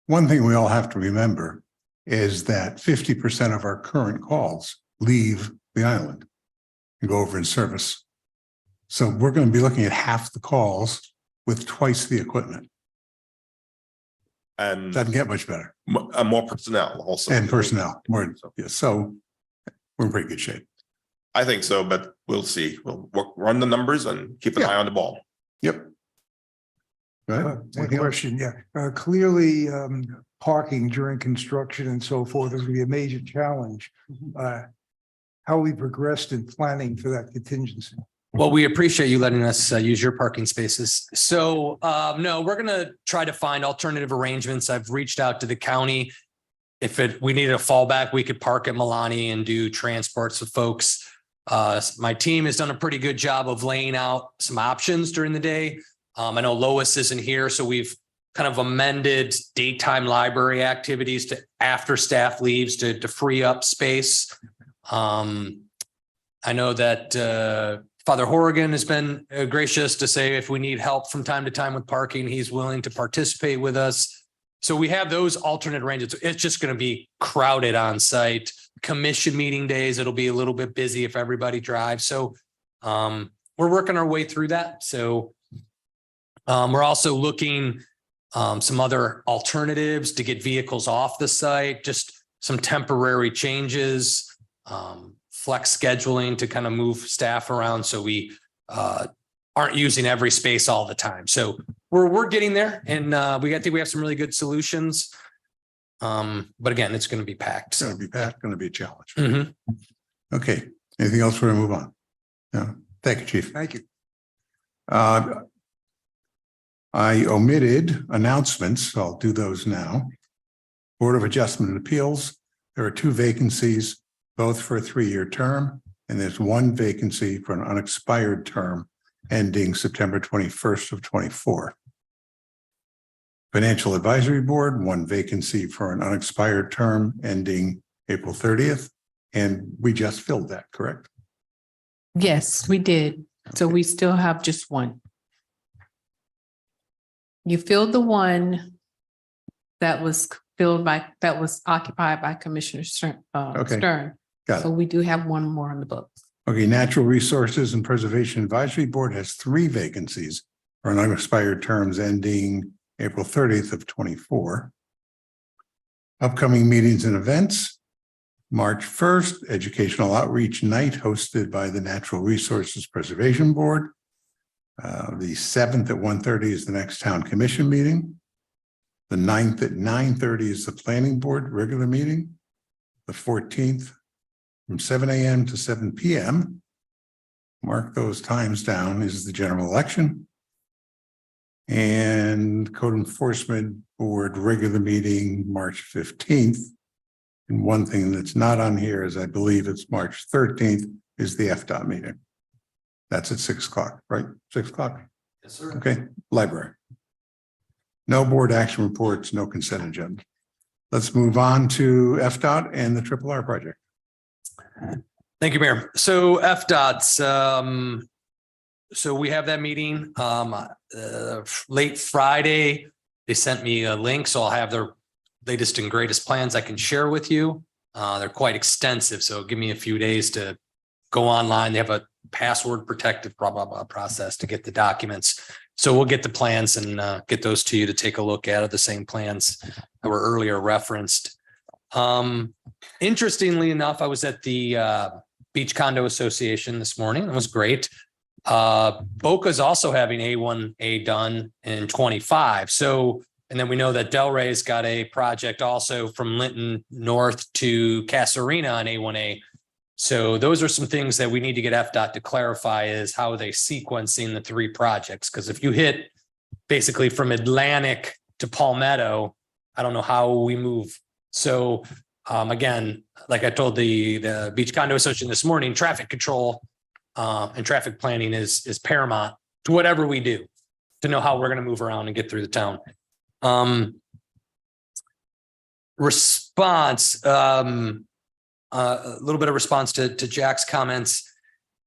One thing we all have to remember is that 50% of our current calls leave the island and go over in service. So we're going to be looking at half the calls with twice the equipment. And doesn't get much better. More personnel also. And personnel, more, yeah, so we're in pretty good shape. I think so, but we'll see. We'll run the numbers and keep an eye on the ball. Yep. Right. One question, clearly, parking during construction and so forth is gonna be a major challenge. How we progressed in planning for that contingency? Well, we appreciate you letting us use your parking spaces. So no, we're going to try to find alternative arrangements. I've reached out to the county. If we needed a fallback, we could park at Milani and do transports with folks. My team has done a pretty good job of laying out some options during the day. I know Lois isn't here, so we've kind of amended daytime library activities to after staff leaves to free up space. I know that Father Horrigan has been gracious to say if we need help from time to time with parking, he's willing to participate with us. So we have those alternate arrangements. It's just going to be crowded on site. Commission meeting days, it'll be a little bit busy if everybody drives. So we're working our way through that. So we're also looking some other alternatives to get vehicles off the site, just some temporary changes. Flex scheduling to kind of move staff around so we aren't using every space all the time. So we're getting there, and I think we have some really good solutions. But again, it's going to be packed. It's going to be packed, going to be a challenge. Mhm. Okay, anything else before we move on? No, thank you, Chief. Thank you. I omitted announcements, so I'll do those now. Board of Adjustment and Appeals, there are 2 vacancies, both for a 3-year term, and there's 1 vacancy for an unexpired term ending September 21st of 24. Financial Advisory Board, 1 vacancy for an unexpired term ending April 30th, and we just filled that, correct? Yes, we did. So we still have just 1. You filled the one that was occupied by Commissioner Stern. Stern. Got So it. we do have 1 more on the books. Okay, Natural Resources and Preservation Advisory Board has 3 vacancies for an unexpired terms ending April 30th of 24. Upcoming meetings and events. March 1st, Educational Outreach Night hosted by the Natural Resources Preservation Board. The 7th at 1:30 is the next Town Commission meeting. The 9th at 9:30 is the Planning Board regular meeting. The 14th from 7 a.m. to 7 p.m. Mark those times down, is the general election. And Code Enforcement Board regular meeting, March 15th. And one thing that's not on here is I believe it's March 13th is the FDOT meeting. That's at 6 o'clock, right? 6 o'clock? Yes, sir. Okay, library. No board action reports, no consent agenda. Let's move on to FDOT and the Triple R project. Thank you, Mayor. So FDOT's, so we have that meeting, late Friday. They sent me a link, so I'll have their latest and greatest plans I can share with you. They're quite extensive, so give me a few days to go online. They have a password protected process to get the documents. So we'll get the plans and get those to you to take a look at, the same plans that were earlier referenced. Interestingly enough, I was at the Beach Condo Association this morning. It was great. Boca's also having A1A done in 25. So, and then we know that Delray's got a project also from Linton North to Casuarina on A1A. So those are some things that we need to get FDOT to clarify is how are they sequencing the three projects? Because if you hit basically from Atlantic to Palmetto, I don't know how we move. So again, like I told the Beach Condo Association this morning, traffic control and traffic planning is paramount to whatever we do to know how we're going to move around and get through the town. Response, a little bit of response to Jack's comments.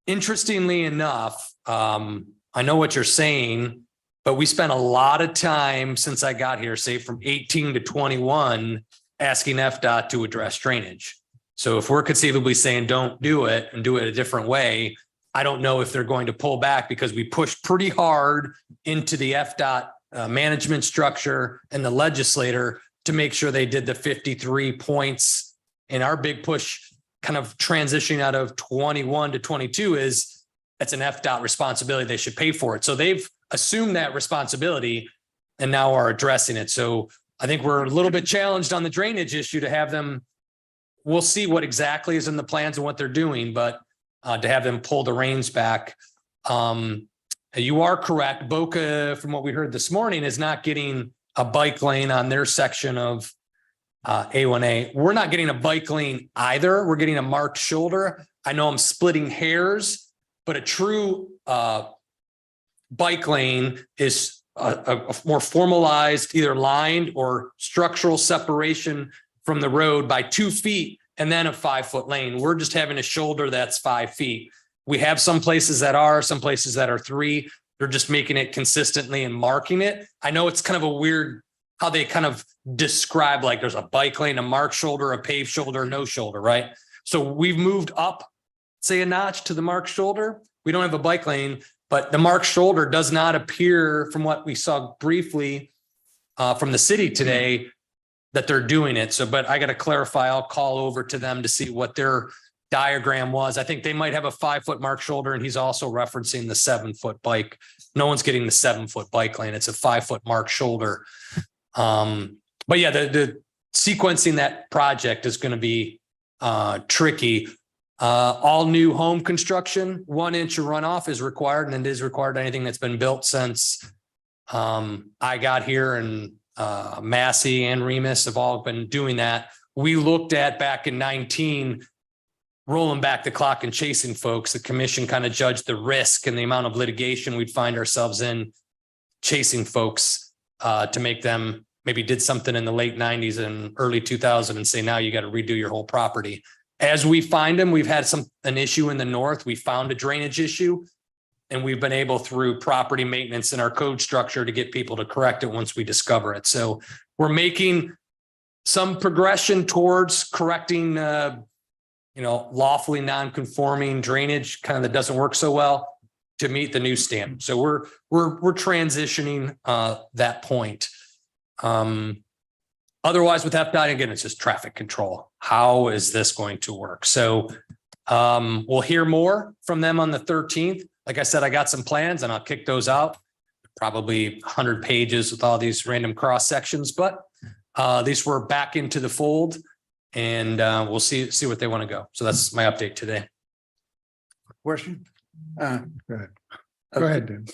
Interestingly enough, I know what you're saying, but we spent a lot of time since I got here, say from 18 to 21, asking FDOT to address drainage. So if we're conceivably saying don't do it and do it a different way, I don't know if they're going to pull back because we pushed pretty hard into the FDOT management structure and the legislator to make sure they did the 53 points. And our big push kind of transitioning out of 21 to 22 is it's an FDOT responsibility. They should pay for it. So they've assumed that responsibility and now are addressing it. So I think we're a little bit challenged on the drainage issue to have them. We'll see what exactly is in the plans and what they're doing, but to have them pull the reins back. You are correct. Boca, from what we heard this morning, is not getting a bike lane on their section of A1A. We're not getting a bike lane either. We're getting a marked shoulder. I know I'm splitting hairs, but a true bike lane is a more formalized, either lined or structural separation from the road by 2 feet and then a 5-foot lane. We're just having a shoulder that's 5 feet. We have some places that are, some places that are 3. They're just making it consistently and marking it. I know it's kind of a weird how they kind of describe, like there's a bike lane, a marked shoulder, a paved shoulder, no shoulder, right? So we've moved up, say a notch to the marked shoulder. We don't have a bike lane, but the marked shoulder does not appear from what we saw briefly from the city today that they're doing it. So, but I got to clarify, I'll call over to them to see what their diagram was. I think they might have a 5-foot marked shoulder and he's also referencing the 7-foot bike. No one's getting the 7-foot bike lane. It's a 5-foot marked shoulder. But yeah, the sequencing that project is going to be tricky. All new home construction, 1 inch of runoff is required, and it is required anything that's been built since I got here, and Massey and Remus have all been doing that. We looked at back in 19, rolling back the clock and chasing folks. The commission kind of judged the risk and the amount of litigation we'd find ourselves in chasing folks to make them maybe did something in the late 90s and early 2000 and say, now you got to redo your whole property. As we find them, we've had an issue in the north. We found a drainage issue and we've been able through property maintenance in our code structure to get people to correct it once we discover it. So we're making some progression towards correcting, lawfully non-conforming drainage kind of that doesn't work so well to meet the new standard. So we're transitioning that point. Otherwise with FDOT, again, it's just traffic control. How is this going to work? So we'll hear more from them on the 13th. Like I said, I got some plans and I'll kick those out. Probably 100 pages with all these random cross sections, but these were back into the fold and we'll see what they want to go. So that's my update today. Question? Go ahead. Go ahead, Dan.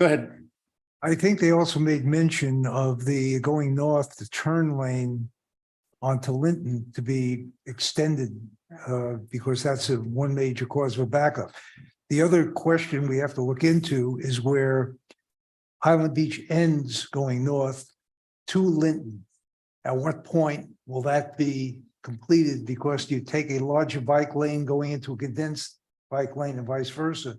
Go ahead. I think they also made mention of the going north, the turn lane onto Linton to be extended because that's one major cause of backup. The other question we have to look into is where Highland Beach ends going north to Linton. At what point will that be completed? Because you take a larger bike lane going into a condensed bike lane and vice versa.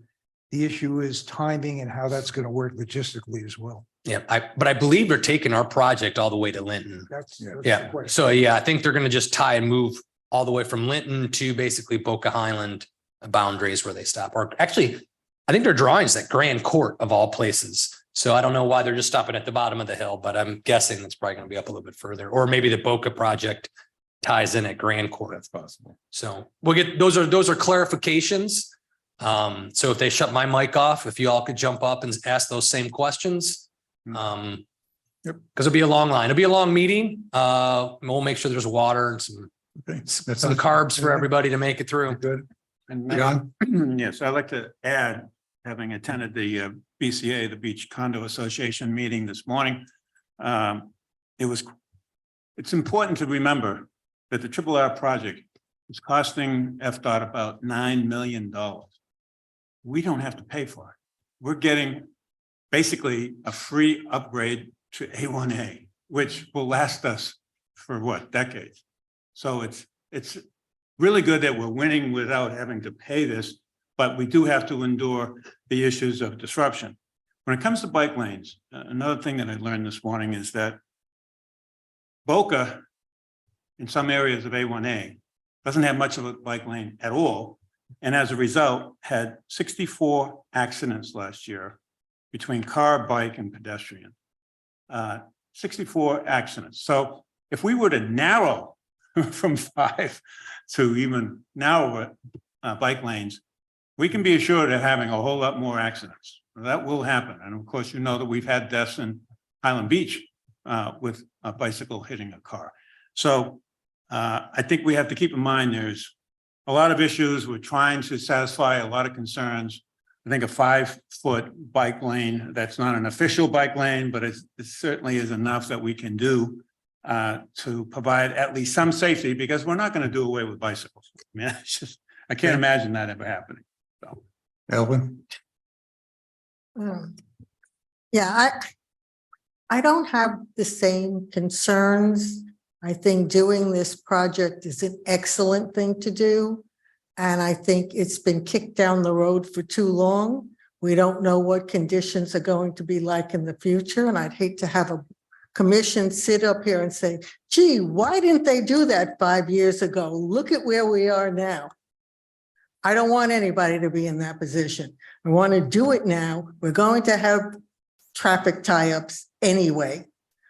The issue is timing and how that's going to work logistically as well. Yeah, but I believe they're taking our project all the way to Linton. That's yeah. So yeah, I think they're going to just tie and move all the way from Linton to basically Boca Highland boundaries where they stop. Or actually, I think their drawings at Grand Court of all places. So I don't know why they're just stopping at the bottom of the hill, but I'm guessing it's probably going to be up a little bit further. Or maybe the Boca project ties in at Grand Court. That's possible. So we'll get those are clarifications. So if they shut my mic off, if you all could jump up and ask those same questions. Because it'll be a long line. It'll be a long meeting. We'll make sure there's water and some carbs for everybody to make it through. Good. And John? yes, I'd like to add, having attended the BCA, the Beach Condo Association meeting this morning. It's important to remember that the Triple R project is costing FDOT about $9 million. We don't have to pay for it. We're getting basically a free upgrade to A1A, which will last us for what, decades? So it's really good that we're winning without having to pay this, but we do have to endure the issues of disruption. When it comes to bike lanes, another thing that I learned this morning is that Boca, in some areas of A1A, doesn't have much of a bike lane at all. And as a result, had 64 accidents last year between car, bike, and pedestrian. 64 accidents. So if we were to narrow from 5 to even narrower bike lanes, we can be assured of having a whole lot more accidents. That will happen. And of course, you know that we've had deaths in Highland Beach with a bicycle hitting a car. So I think we have to keep in mind there's a lot of issues. We're trying to satisfy a lot of concerns. I think a 5-foot bike lane, that's not an official bike lane, but it certainly is enough that we can do to provide at least some safety, because we're not going to do away with bicycles. I mean, it's just, I can't imagine that ever happening. So, Elvin? Yeah, I don't have the same concerns. I think doing this project is an excellent thing to do. And I think it's been kicked down the road for too long. We don't know what conditions are going to be like in the future. And I'd hate to have a commission sit up here and say, gee, why didn't they do that 5 years ago? Look at where we are now. I don't want anybody to be in that position. I want to do it now. We're going to have traffic tie-ups anyway.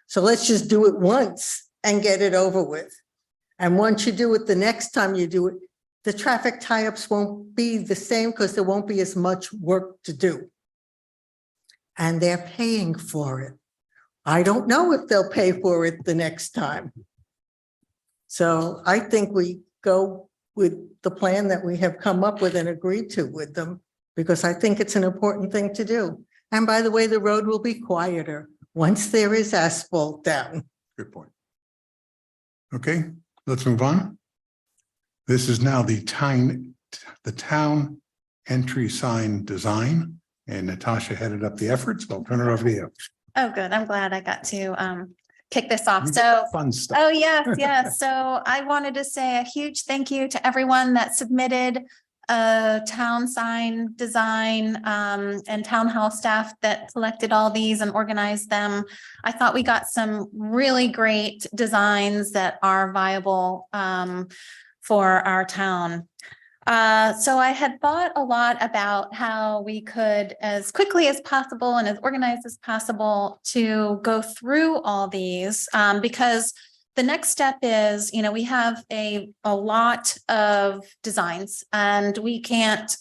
So let's just do it once and get it over with. And once you do it, the next time you do it, the traffic tie-ups won't be the same because there won't be as much work to do. And they're paying for it. I don't know if they'll pay for it the next time. So I think we go with the plan that we have come up with and agreed to with them, because I think it's an important thing to do. And by the way, the road will be quieter once there is asphalt down. Good point. Okay, let's move on. This is now the town entry sign design, and Natasha headed up the efforts. I'll turn it over to you. Oh, good. I'm glad I got to kick this off. So Fun stuff. oh, yes, yes. So I wanted to say a huge thank you to everyone that submitted a town sign design and town hall staff that selected all these and organized them. I thought we got some really great designs that are viable for our town. So I had thought a lot about how we could, as quickly as possible and as organized as possible, to go through all these, because the next step is, you know, we have a lot of designs and we can't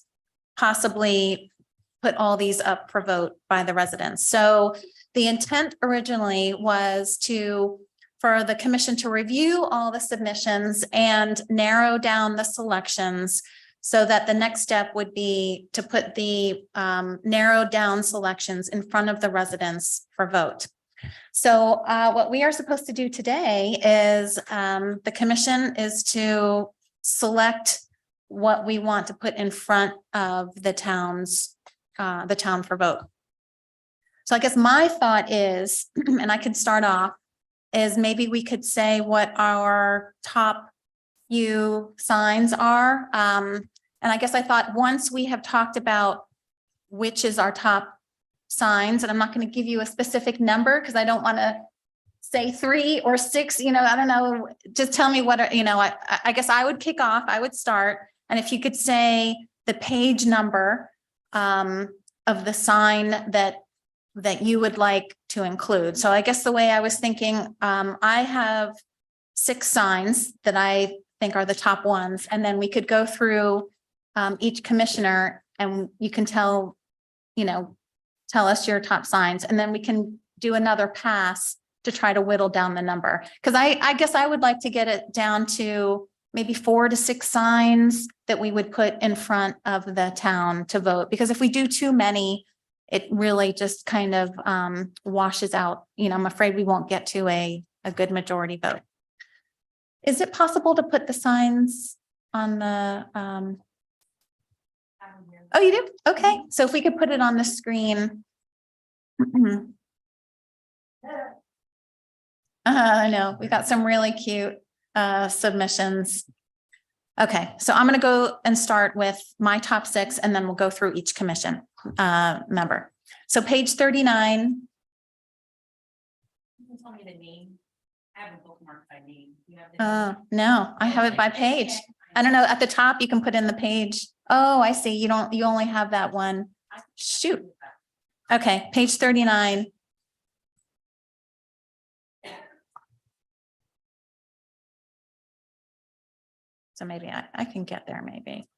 possibly put all these up for vote by the residents. So the intent originally was for the commission to review all the submissions and narrow down the selections, so that the next step would be to put the narrowed down selections in front of the residents for vote. So what we are supposed to do today is the commission is to select what we want to put in front of the town for vote. So I guess my thought is, and I could start off, is maybe we could say what our top few signs are. And I guess I thought once we have talked about which is our top signs, and I'm not going to give you a specific number because I don't want to say 3 or 6, you know, I don't know, just tell me what, you know, I guess I would kick off, I would start. And if you could say the page number of the sign that you would like to include. So I guess the way I was thinking, I have 6 signs that I think are the top ones. And then we could go through each commissioner and you can tell us your top signs. And then we can do another pass to try to whittle down the number. Because I guess I would like to get it down to maybe 4 to 6 signs that we would put in front of the town to vote. Because if we do too many, it really just kind of washes out. You know, I'm afraid we won't get to a good majority vote. Is it possible to put the signs on the? Oh, you do? Okay, so if we could put it on the screen. I know, we got some really cute submissions. Okay, so I'm gonna go and start with my top 6, and then we'll go through each commission member. So page 39. Tell me the name. I have a bookmark by name. No, I have it by page. I don't know, at the top, you can put in the page. Oh, I see, you only have that one. Shoot. Okay, page 39. So maybe I can get there, maybe.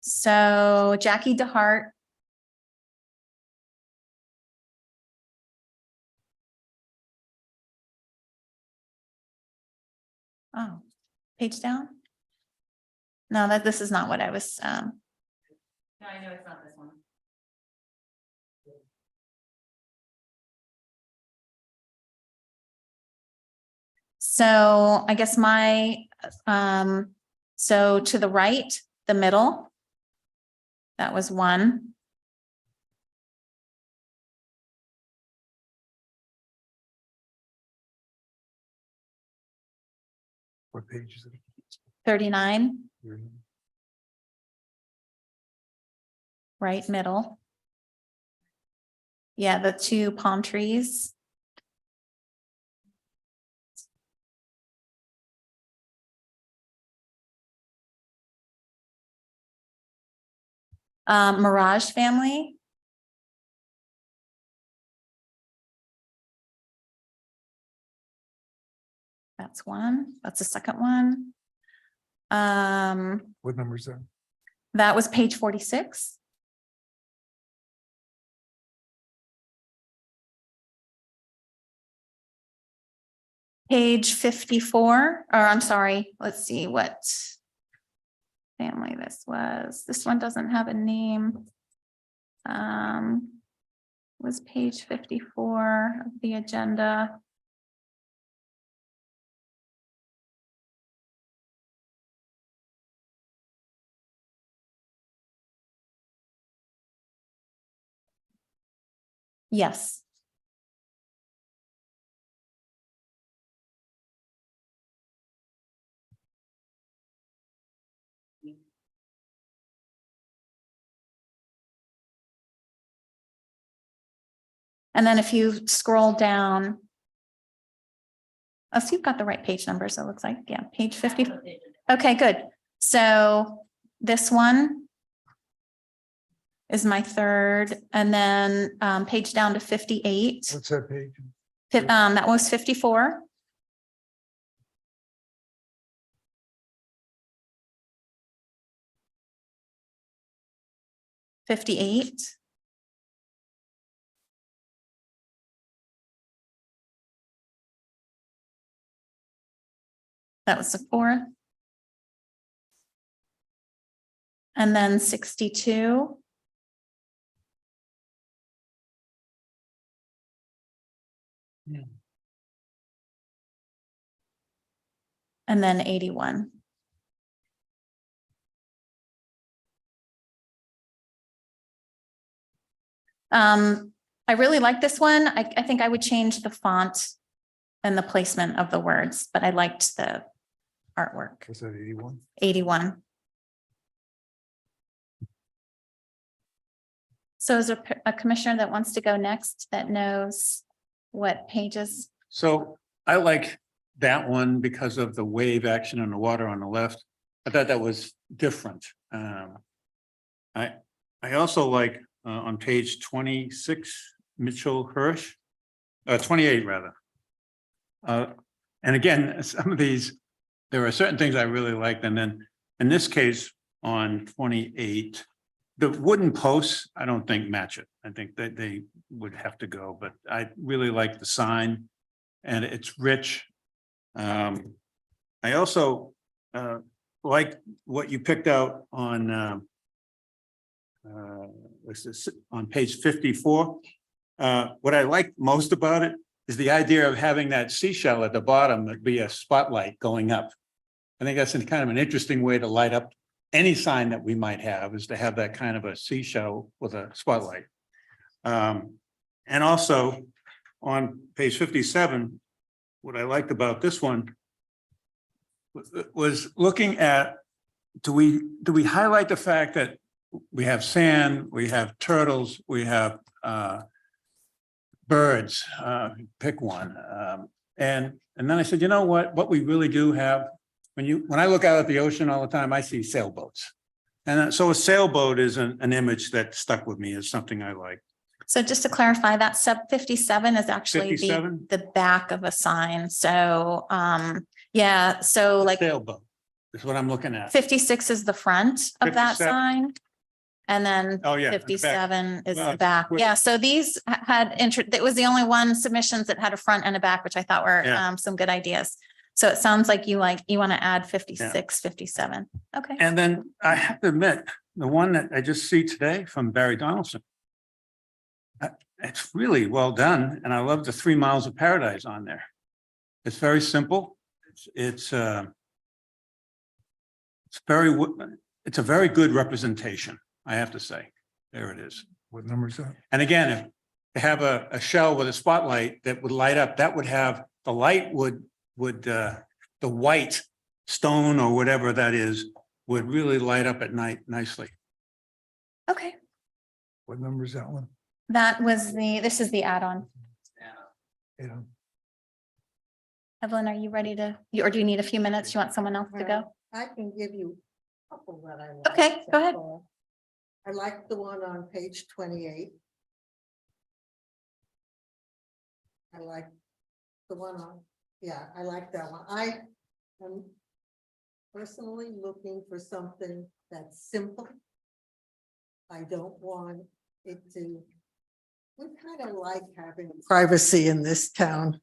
So Jackie DeHart. Oh, page down? No, this is not what I was, No, I know it's not this one. So I guess so to the right, the middle. That was 1. What page is it? 39, right middle. Yeah, the 2 palm trees. Mirage family. That's 1. That's the second one. What number is that? That was page 46. Page 54, or I'm sorry, let's see what family this was. This one doesn't have a name. Was page 54 of the agenda. Yes. And then if you scroll down. Oh, so you've got the right page numbers, it looks like. Yeah, page 50. Okay, good. So this one is my 3rd, and then page down to 58. What's that page? That was 54. $58. That was the 4th. And then 62. And then 81. I really like this one. I think I would change the font and the placement of the words, but I liked the artwork. Was that 81? 81. So is there a commissioner that wants to go next that knows what pages? So I like that one because of the wave action on the water on the left. I thought that was different. I also like on page 26, Mitchell Hirsch, 28 rather. And again, some of these, there are certain things I really liked. And then in this case on 28, the wooden posts, I don't think match it. I think that they would have to go, but I really like the sign and it's rich. I also like what you picked out on what's this, on page 54. What I like most about it is the idea of having that seashell at the bottom that'd be a spotlight going up. I think that's kind of an interesting way to light up any sign that we might have, is to have that kind of a seashell with a spotlight. And also on page 57, what I liked about this one was looking at, do we highlight the fact that we have sand, we have turtles, we have birds, pick one. And then I said, you know what we really do have, when I look out at the ocean all the time, I see sailboats. And so a sailboat is an image that stuck with me as something I like. So just to clarify, that sub 57 is actually 57? the back of a sign. So, yeah, so like Sailboat is what I'm looking at. 56 is the front of that 57. sign. And then Oh, yeah, the back. 57 is Well, the back. quick. Yeah, so these had, it was the only one submissions that had a front and a back, which I thought were Yeah. some good ideas. So it sounds like you want to add 56, 57. Okay. And then I have to admit, the one that I just see today from Barry Donaldson, it's really well done. And I love the 3 miles of paradise on there. It's very simple. It's a very good representation, I have to say. There it is. What number is that? And again, if to have a shell with a spotlight that would light up, that would have, the light would the white stone or whatever that is, would really light up at night nicely. Okay. What number is that one? That was this is the add-on. Yeah. Evelyn, are you ready to, or do you need a few minutes? You want someone else to go? I can give you a couple that I like. Okay, go ahead. I like the one on page 28. I like the one on, yeah, I like that one. I am personally looking for something that's simple. I don't want it to, we kind of like having privacy in this town.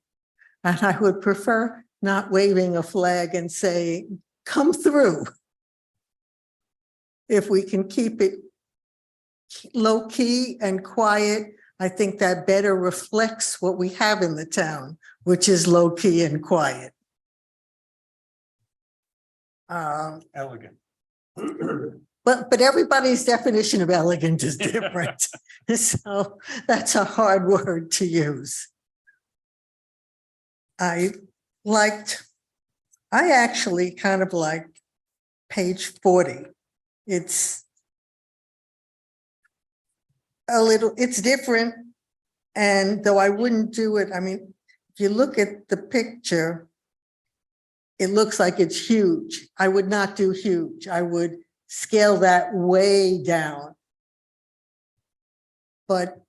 And I would prefer not waving a flag and saying, come through. If we can keep it low key and quiet, I think that better reflects what we have in the town, which is low key and quiet. Elegant. But everybody's definition of elegant is different. So that's a hard word to use. I actually kind of liked page 40. It's a little, it's different. And though I wouldn't do it, I mean, if you look at the picture, it looks like it's huge. I would not do huge. I would scale that way down. But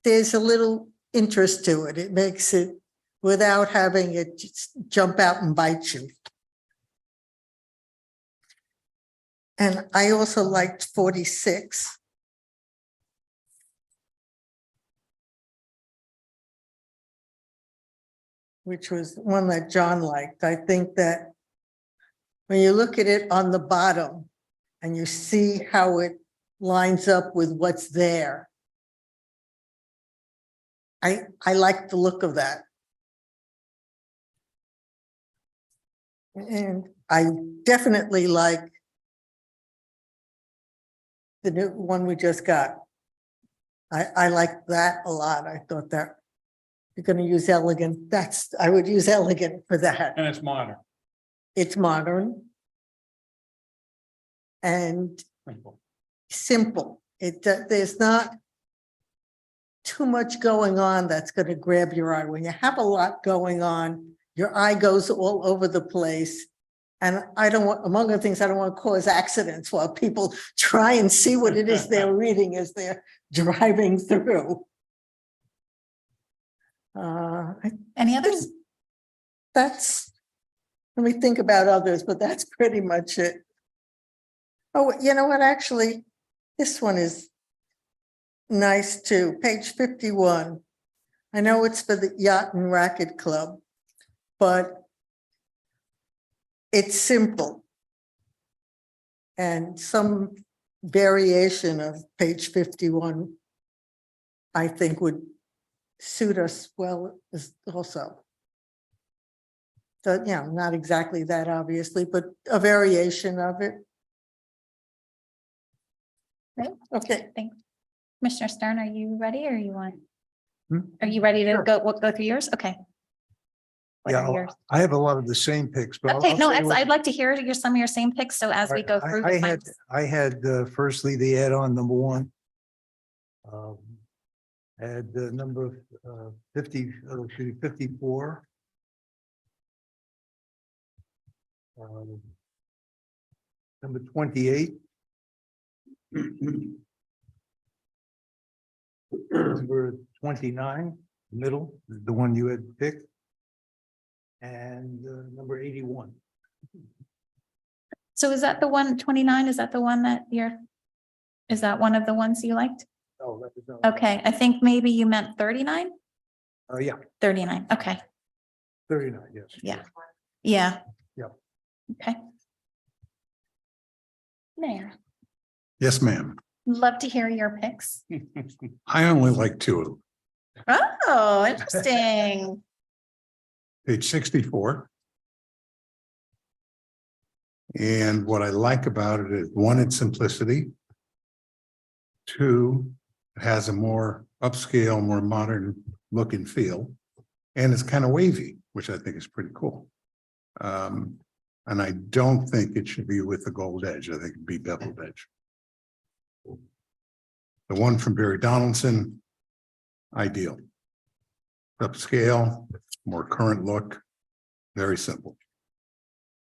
there's a little interest to it. It makes it without having it just jump out and bite you. And I also liked 46. Which was one that John liked. I think that when you look at it on the bottom and you see how it lines up with what's there, I like the look of that. And I definitely like the new one we just got. I like that a lot. I thought that you're going to use elegant. I would use elegant for that. And it's modern. It's modern and simple. There's not too much going on that's going to grab your eye. When you have a lot going on, your eye goes all over the place. And I don't want, among other things, I don't want to cause accidents while people try and see what it is they're reading as they're driving through. Any others? Let me think about others, but that's pretty much it. Oh, you know what? Actually, this one is nice too. Page 51. I know it's for the Yacht and Racket Club, but it's simple. And some variation of page 51, I think would suit us well as also. So, yeah, not exactly that obviously, but a variation of it. Great. Okay. Thanks. Commissioner Stern, are you ready or you want? Hmm? Are you ready to go through yours? Okay. What are Yeah, yours? I have a lot of the same picks, but. Okay, I'll no, tell you what- I'd like to hear some of your same picks. So as we go through. the finals. I had firstly the add-on number one. Had the number 54. Number 28. Number 29, middle, the one you had picked. And number 81. So is that the one 29? Is that the one that is that one of the ones you liked? Oh, that was. Okay, I think maybe you meant 39? Yeah, 39, okay, 39, yes. yeah, yeah. Yep. Okay. Mayor, Yes, ma'am. love to hear your picks. I only like two of them. Oh, interesting. Page 64. And what I like about it is, one, its simplicity. Two, it has a more upscale, more modern look and feel. And it's kind of wavy, which I think is pretty cool. And I don't think it should be with the gold edge. I think it'd be beveled edge. The one from Barry Donaldson, ideal. Upscale, more current look, very simple.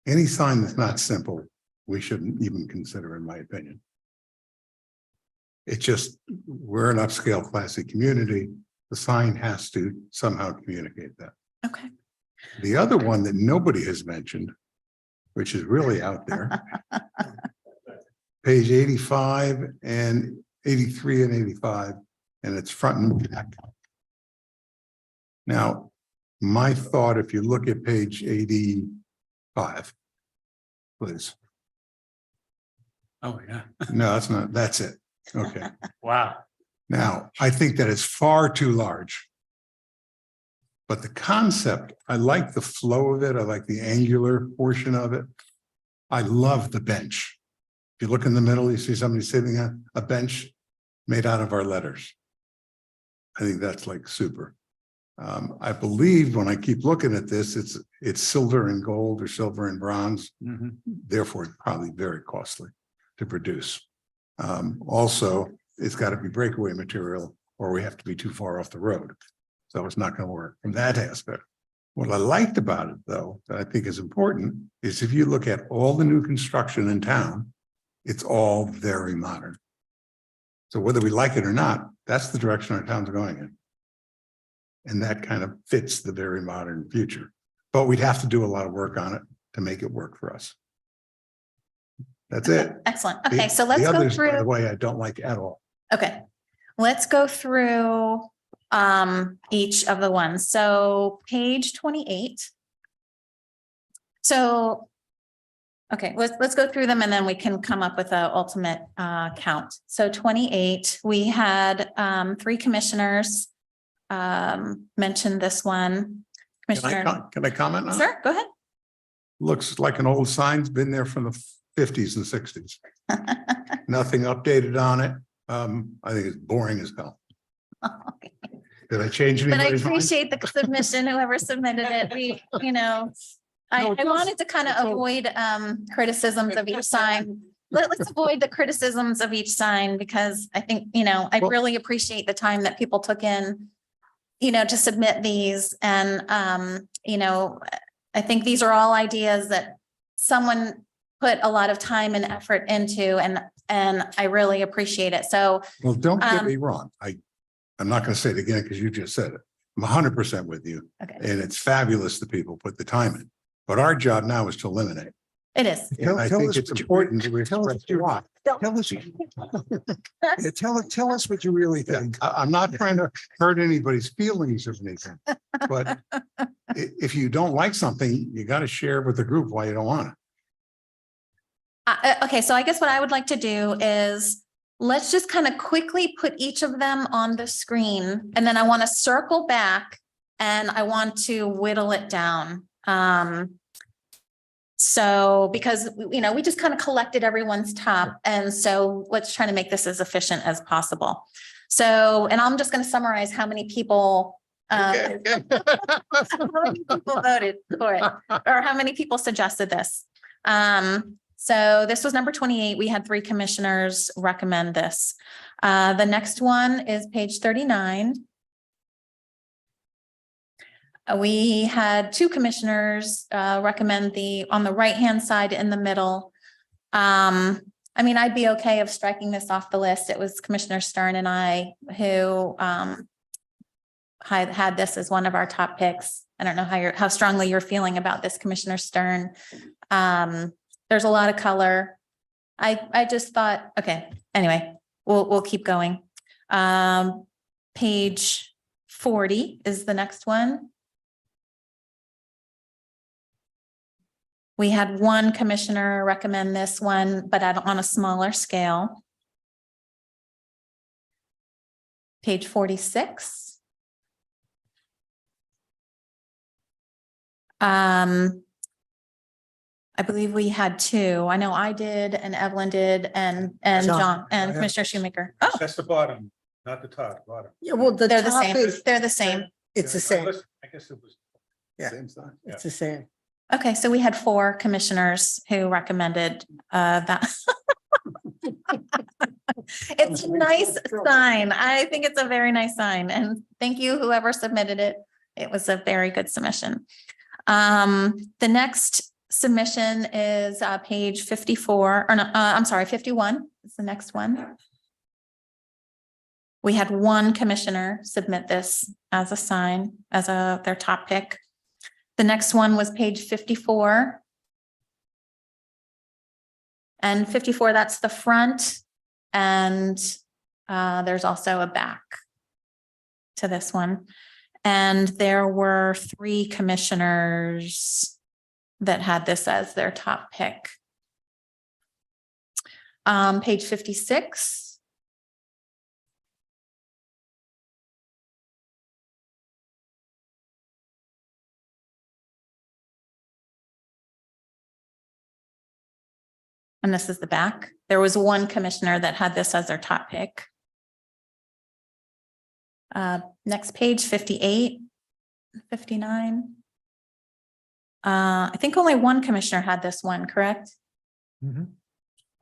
Any sign that's not simple, we shouldn't even consider, in my opinion. It's just, we're an upscale classic community. The sign has to somehow communicate that. Okay. The other one that nobody has mentioned, which is really out there, page 85 and 83 and 85, and it's front and back. Now, my thought, if you look at page 85, please. Oh, yeah. No, that's not, that's it. Okay. Wow. Now, I think that is far too large. But the concept, I like the flow of it. I like the angular portion of it. I love the bench. If you look in the middle, you see somebody sitting on a bench made out of our letters. I think that's like super. I believe when I keep looking at this, it's silver and gold or silver and bronze. Therefore, it's probably very costly to produce. Also, it's got to be breakaway material or we have to be too far off the road. So it's not going to work from that aspect. What I liked about it, though, that I think is important, is if you look at all the new construction in town, it's all very modern. So whether we like it or not, that's the direction our town's going in. And that kind of fits the very modern future. But we'd have to do a lot of work on it to make it work for us. That's it. Excellent. Okay, so The let's go others, by the through. way, I don't like at all. Okay, let's go through each of the ones. So page 28. So, okay, let's go through them and then we can come up with an ultimate count. So 28, we had 3 commissioners mention this one. Commissioner, Can I comment on it? sir, go ahead. Looks like an old sign's been there from the 50s and 60s. Nothing updated on it. I think it's boring as hell. Did I change But I anybody's mind? appreciate the submission, whoever submitted it. We, I wanted to kind of avoid criticisms of each sign. Let's avoid the criticisms of each sign because I think, I really appreciate the time that people took in, to submit these. And, I think these are all ideas that someone put a lot of time and effort into, and I really appreciate it. So, Well, don't get me wrong. I'm not going to say it again because you just said it. I'm 100% with you. okay, And it's fabulous that people put the time in. But our job now is to eliminate. it is. And I Tell think us it's what you- important to tell us express why. Tell us. Yeah, tell us what you really think. I'm not trying to hurt anybody's feelings or anything, but if you don't like something, you got to share with the group why you don't want it. Okay, so I guess what I would like to do is let's just kind of quickly put each of them on the screen, and then I want to circle back and I want to whittle it down. So because, you know, we just kind of collected everyone's top, and so let's try to make this as efficient as possible. So, and I'm just going to summarize how many people how many people voted for it, or how many people suggested this. So this was number 28. We had 3 commissioners recommend this. The next one is page 39. We had 2 commissioners recommend on the right-hand side in the middle. I mean, I'd be okay of striking this off the list. It was Commissioner Stern and I who had this as one of our top picks. I don't know how strongly you're feeling about this, Commissioner Stern. There's a lot of color. I just thought, okay, anyway, we'll keep going. Page 40 is the next one. We had 1 commissioner recommend this one, but on a smaller scale. Page 46. I believe we had 2. I know I did, and Evelyn did, and John and Commissioner Shoemaker. Oh, That's the bottom, not the top, bottom. Yeah, well, the they're the top same. is, They're the same. it's the same. I guess it was. Yeah. Same sign. It's the same. Okay, so we had 4 commissioners who recommended that. It's a nice sign. I think it's a very nice sign, and thank you, whoever submitted it. It was a very good submission. The next submission is page 54, or no, I'm sorry, 51 is the next one. We had 1 commissioner submit this as a sign, as their top pick. The next one was page 54. And 54, that's the front. And there's also a back to this one. And there were 3 commissioners that had this as their top pick. Page 56. And this is the back. There was 1 commissioner that had this as their top pick. Next page, 58, 59. I think only 1 commissioner had this one, correct?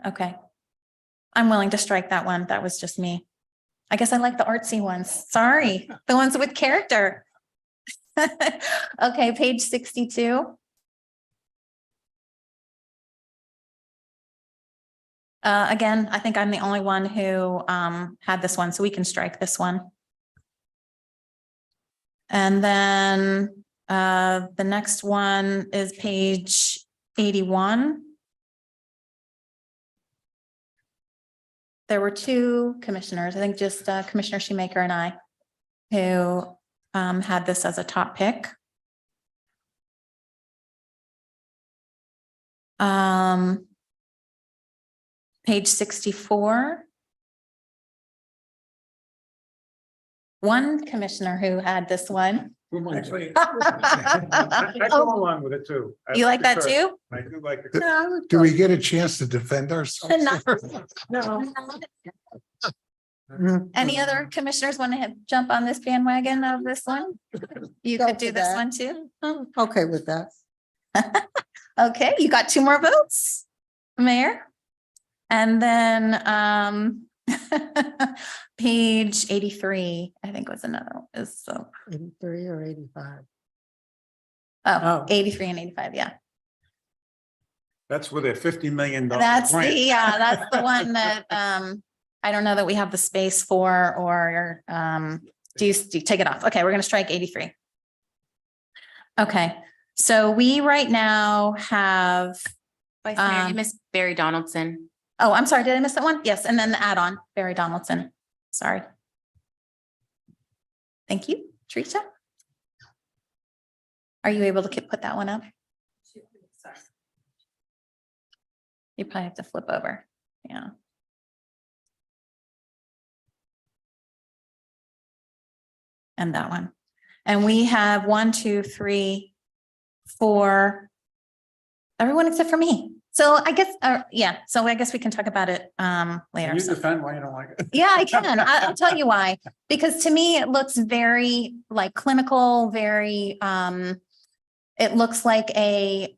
Okay. I'm willing to strike that one. That was just me. I guess I like the artsy ones. Sorry, the ones with character. Okay, page 62. Again, I think I'm the only one who had this one, so we can strike this one. And then the next one is page 81. There were 2 commissioners, I think just Commissioner Shoemaker and I, who had this as a top pick. Page 64. 1 commissioner who had this one. Actually, I go along with it too. You like that too? I do like it. Do we get a chance to defend ourselves? No. Any other commissioners want to jump on this bandwagon of this one? You Go could do for this that. one too. I'm okay with that. Okay, you got 2 more votes, Mayor. And then page 83, I think was another, is so, 83 or 85. oh, 83 and 85, yeah. That's with a $50 million. That's grant. that's the one that I don't know that we have the space for, or do you take it off? Okay, we're gonna strike 83. Okay, so we right now have Vice Mayor, you missed Barry Donaldson. oh, I'm sorry, did I miss that one? Yes, and then the add-on, Barry Donaldson. Sorry. Thank you, Teresa. Are you able to put that one up? You probably have to flip over. Yeah. And that one. And we have 1, 2, 3, 4. Everyone except for me. So I guess, yeah, so I guess we can talk about it later. You So- defend why you don't like it. Yeah, I can. I'll tell you why. Because to me, it looks very like clinical, very, it looks like a,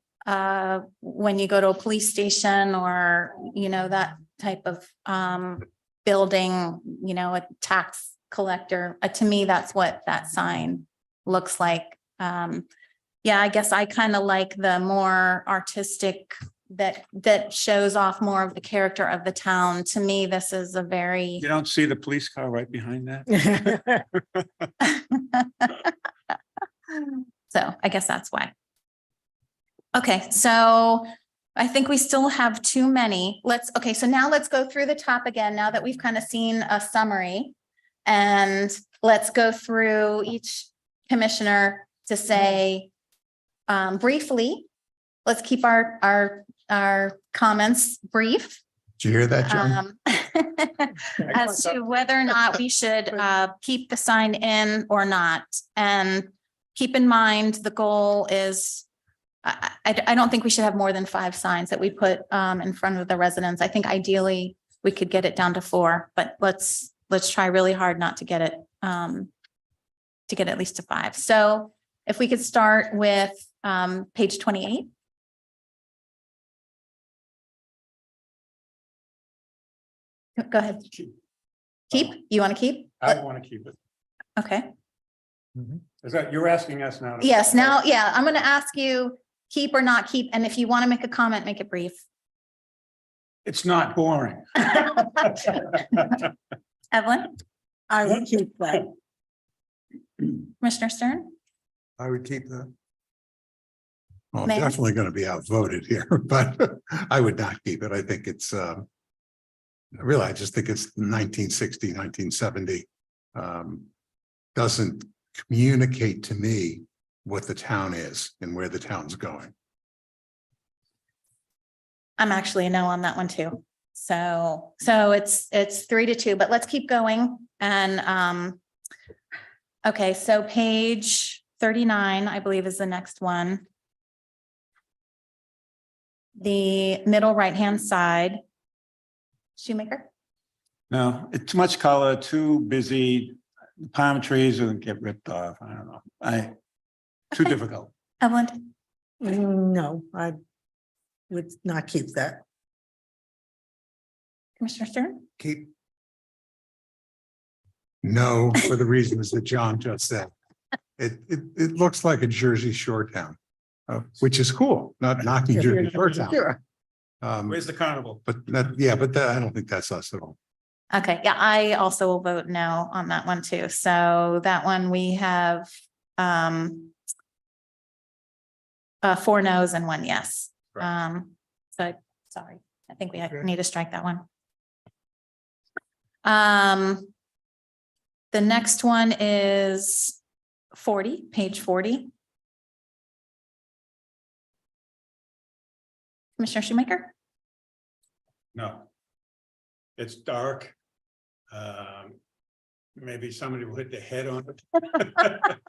when you go to a police station or, you know, that type of, building, you know, a tax collector. To me, that's what that sign looks like. Yeah, I guess I kind of like the more artistic that shows off more of the character of the town. To me, this is a very. You don't see the police car right behind that? So I guess that's why. Okay, so I think we still have too many. Okay, so now let's go through the top again, now that we've kind of seen a summary. And let's go through each commissioner to say briefly, let's keep our comments brief. Did you hear that, John? As to whether or not we should keep the sign in or not. And keep in mind, the goal is, I don't think we should have more than 5 signs that we put in front of the residents. I think ideally we could get it down to 4, but let's try really hard not to get it at least to 5. So if we could start with page 28. Go ahead. Keep? You want to keep? I want to keep it. Okay. Is that, you're asking us now? Yes, now, yeah, I'm going to ask you keep or not keep. And if you want to make a comment, make it brief. It's not boring. Evelyn? I would keep that. Commissioner Stern? I would keep that. Well, I'm Mayor? definitely going to be outvoted here, but I would not keep it. I think it's, really, I just think it's 1960, 1970. Doesn't communicate to me what the town is and where the town's going. I'm actually a no on that one too. So it's 3-2, but let's keep going. And okay, so page 39, I believe, is the next one. The middle right-hand side. Shoemaker? No, it's too much color, too busy. Palm trees will get ripped off. I don't know. Too difficult. Evelyn? No, I would not keep that. Commissioner Stern? Keep. No, for the reasons that John just said. It looks like a Jersey Shore town, which is cool, not knocking Jersey Shore town. Sure. Where's the carnival? But I don't think that's us at all. Okay, yeah, I also will vote no on that one too. So that one we have 4 no's and 1 yes. So sorry, I think we need to strike that one. The next one is 40, page 40. Commissioner Shoemaker? No. It's dark. Maybe somebody will hit their head on it.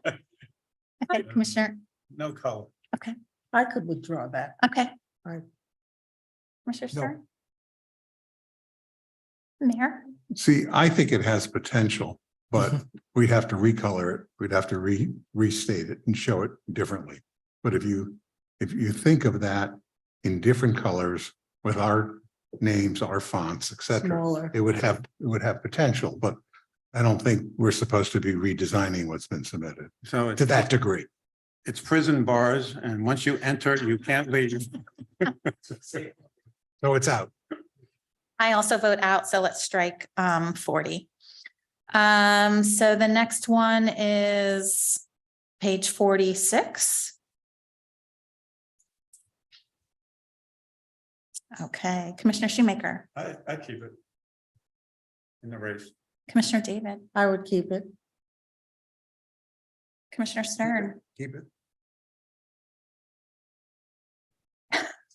Okay, Commissioner. No color. Okay, I could withdraw that. okay. Right. Commissioner No. Stern? Mayor? See, I think it has potential, but we'd have to recolor it. We'd have to restate it and show it differently. But if you think of that in different colors with our names, our fonts, et cetera, Smaller. it would have potential, but I don't think we're supposed to be redesigning what's been submitted So to that degree. it's prison bars, and once you enter, you can't leave. So it's out. I also vote out, so let's strike 40. So the next one is page 46. Okay, Commissioner Shoemaker, I keep it in the race. Commissioner David, I would keep it. Commissioner Stern, Keep it.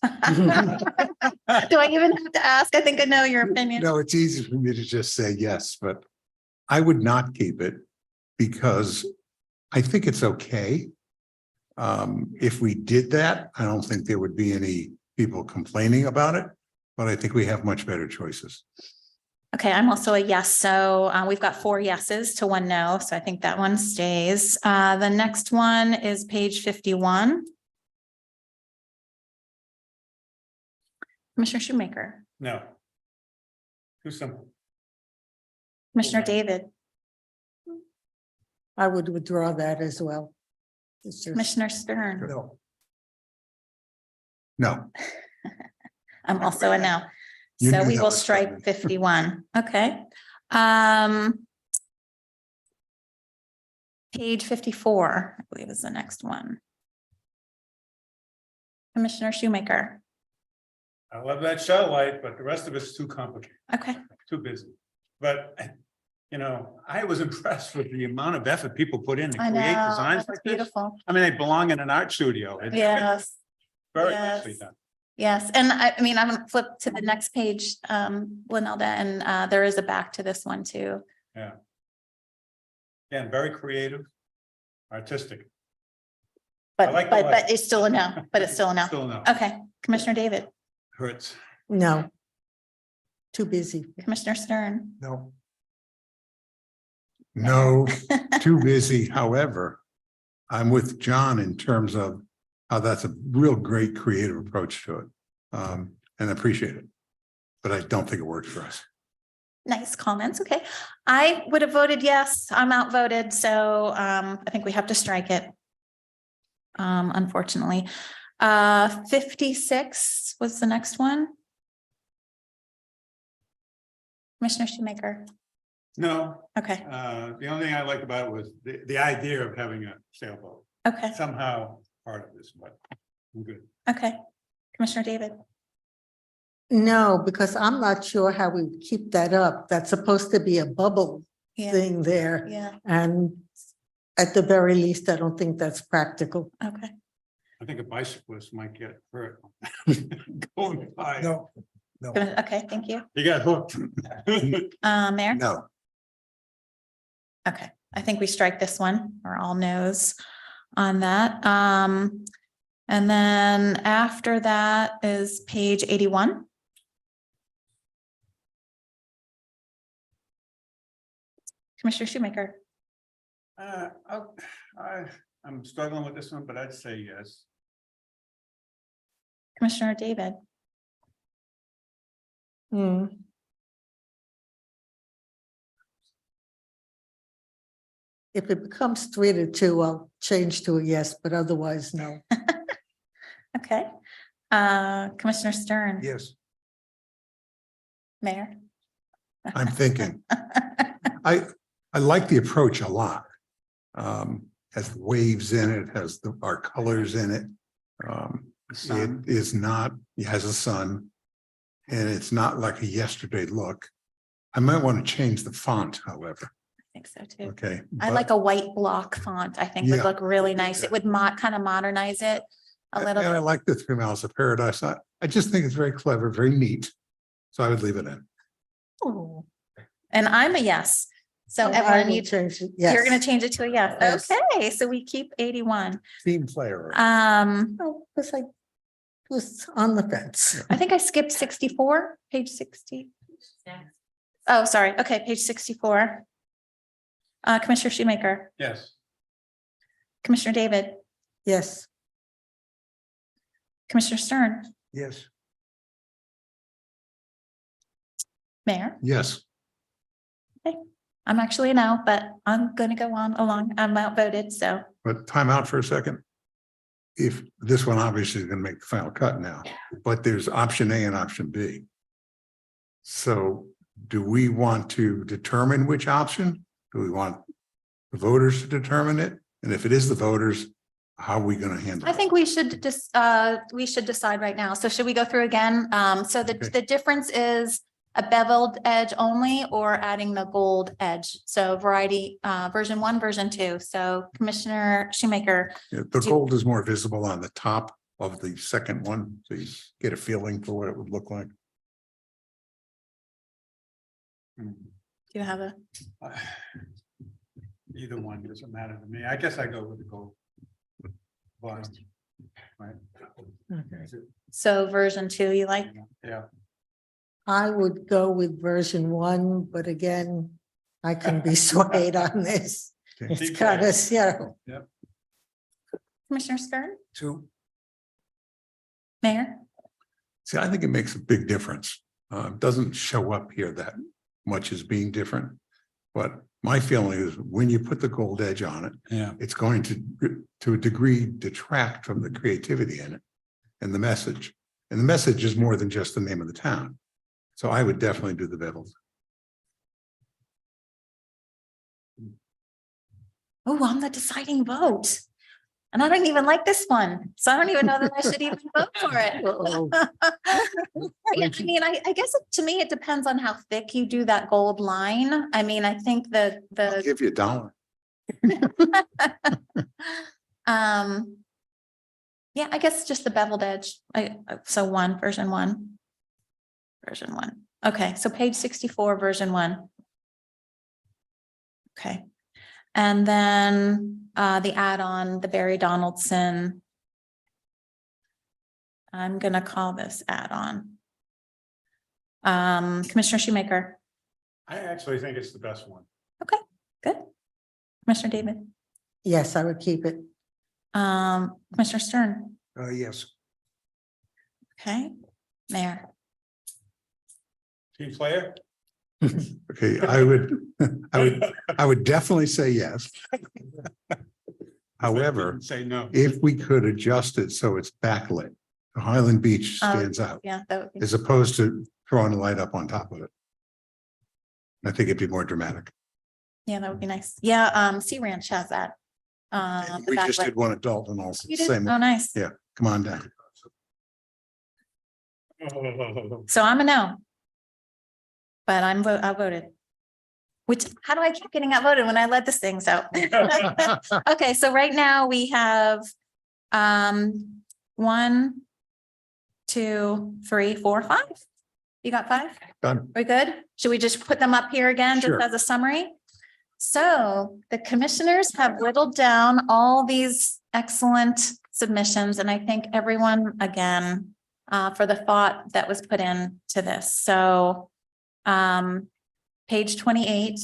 Do I even have to ask? I think I know your opinion. No, it's easy for me to just say yes, but I would not keep it because I think it's okay. If we did that, I don't think there would be any people complaining about it, but I think we have much better choices. Okay, I'm also a yes. So we've got 4 yeses to 1 no. So I think that one stays. The next one is page 51. Commissioner Shoemaker, No. Too simple. Commissioner David, I would withdraw that as well. It's just- Commissioner Stern. No. No, I'm also a no. You So knew we that will was strike coming. 51. Okay. Page 54, I believe is the next one. Commissioner Shoemaker. I love that shell light, but the rest of it's too complicated, Okay. too busy. But, you know, I was impressed with the amount of effort people put in to I create know, designs that's like this. beautiful. I mean, they belong in an art studio. It's Yes. Very yes. nicely done. Yes, and I mean, I'm gonna flip to the next page, Linelda, and there is a back to this one too. Yeah. Again, very creative, artistic. But, like the but light. it's still a no, but it's still a no. Still no. Okay, Commissioner David, Hurts. No. Too busy. Commissioner Stern. No. no, too busy. However, I'm with John in terms of how that's a real great creative approach to it. And I appreciate it. But I don't think it works for us. Nice comments. Okay. I would have voted yes. I'm outvoted, so I think we have to strike it. Unfortunately. 56 was the next one. Commissioner Shoemaker. No, Okay, the only thing I liked about it was the idea of having a sailboat. okay, Somehow part of this, but I'm good. okay. Commissioner David. No, because I'm not sure how we would keep that up. That's supposed to be a bubble Yeah, thing there. yeah, And at the very least, I don't think that's practical. okay. I think a bicyclist might get hurt. Going by. No. No. Okay, thank you. You got hooked. Mayor? No, Okay, I think we strike this one, or all no's on that. And then after that is page 81. Commissioner Shoemaker. I'm struggling with this one, but I'd say yes. Commissioner David. Hmm. If it becomes 3-2, I'll change to a yes, but otherwise, no. Okay. Commissioner Stern. Yes. Mayor. I'm thinking. I like the approach a lot. Has waves in it, has our colors in it. It is not, it has a sun. And it's not like a yesterday look. I might want to change the font, however. I think so too. Okay. I but- like a white block font. I think would Yeah. look really nice. It would kind of modernize it a little And I bit. like the 3 Miles of Paradise. I just think it's very clever, very neat. So I would leave it in. Ooh. And I'm a yes. So I Evelyn, will you, change it. you're Yes. gonna change it to a yes. Yes. Okay, so we keep 81. Team player. Oh, it was like, it was on the fence. I think I skipped 64, page 60. Oh, sorry. Okay, page 64. Commissioner Shoemaker, Yes. Commissioner David, Yes. Commissioner Stern, Yes. Mayor. Yes, I'm actually a no, but I'm gonna go on along. I'm outvoted, so. but time out for a second. If this one obviously is going to make the final cut now, but there's option A and option B. So do we want to determine which option? Do we want the voters to determine it? And if it is the voters, how are we going to handle I it? think we should decide right now. So should we go through again? So the Okay. the difference is a beveled edge only or adding the gold edge. So variety, version 1, version 2. So Commissioner Shoemaker, Yeah, the gold is more visible on the top of the second one, so you get a feeling for what it would look like. Do you have a? Either one doesn't matter to me. I guess I go with the gold. Bottom. Right. So version 2, you like? Yeah. I would go with version 1, but again, I can be swayed on this. Okay. It's kind of, Commissioner Stern, 2. Mayor? See, I think it makes a big difference. It doesn't show up here that much as being different. But my feeling is when you put the gold edge on it, Yeah. it's going to a degree, detract from the creativity in it and the message. And the message is more than just the name of the town. So I would definitely do the bevels. Oh, I'm the deciding vote. And I don't even like this one. So I don't even know that I should even vote for it. Yeah, I mean, I guess to me, it depends on how thick you do that gold line. I mean, I think I'll the, give you $1. yeah, I guess just the beveled edge. So version 1. Version 1. Okay, so page 64, version 1. Okay. And then the add-on, the Barry Donaldson. I'm gonna call this add-on. Commissioner Shoemaker. I actually think it's the best one. Okay, good. Commissioner David. yes, I would keep it. Commissioner Stern. Yes. Okay, Mayor. Team player? Okay, I would definitely say yes. However, Say no. if we could adjust it so it's backlit, the Highland Beach stands out Yeah, that would be. as opposed to throwing a light up on top of it. I think it'd be more dramatic. Yeah, that would be nice. Yeah, Sea Ranch has that. the We just backlit. did one at Dalton also. You did? Same. Oh, nice. Yeah, come on down. So I'm a no. But I voted. Which, how do I keep getting outvoted when I let this thing out? Okay, so right now we have 1, 2, 3, 4, 5. You got 5? Done. We good? Should we just put them up here again, just Sure. as a summary? So the commissioners have whittled down all these excellent submissions, and I thank everyone again for the thought that was put into this. So page 28,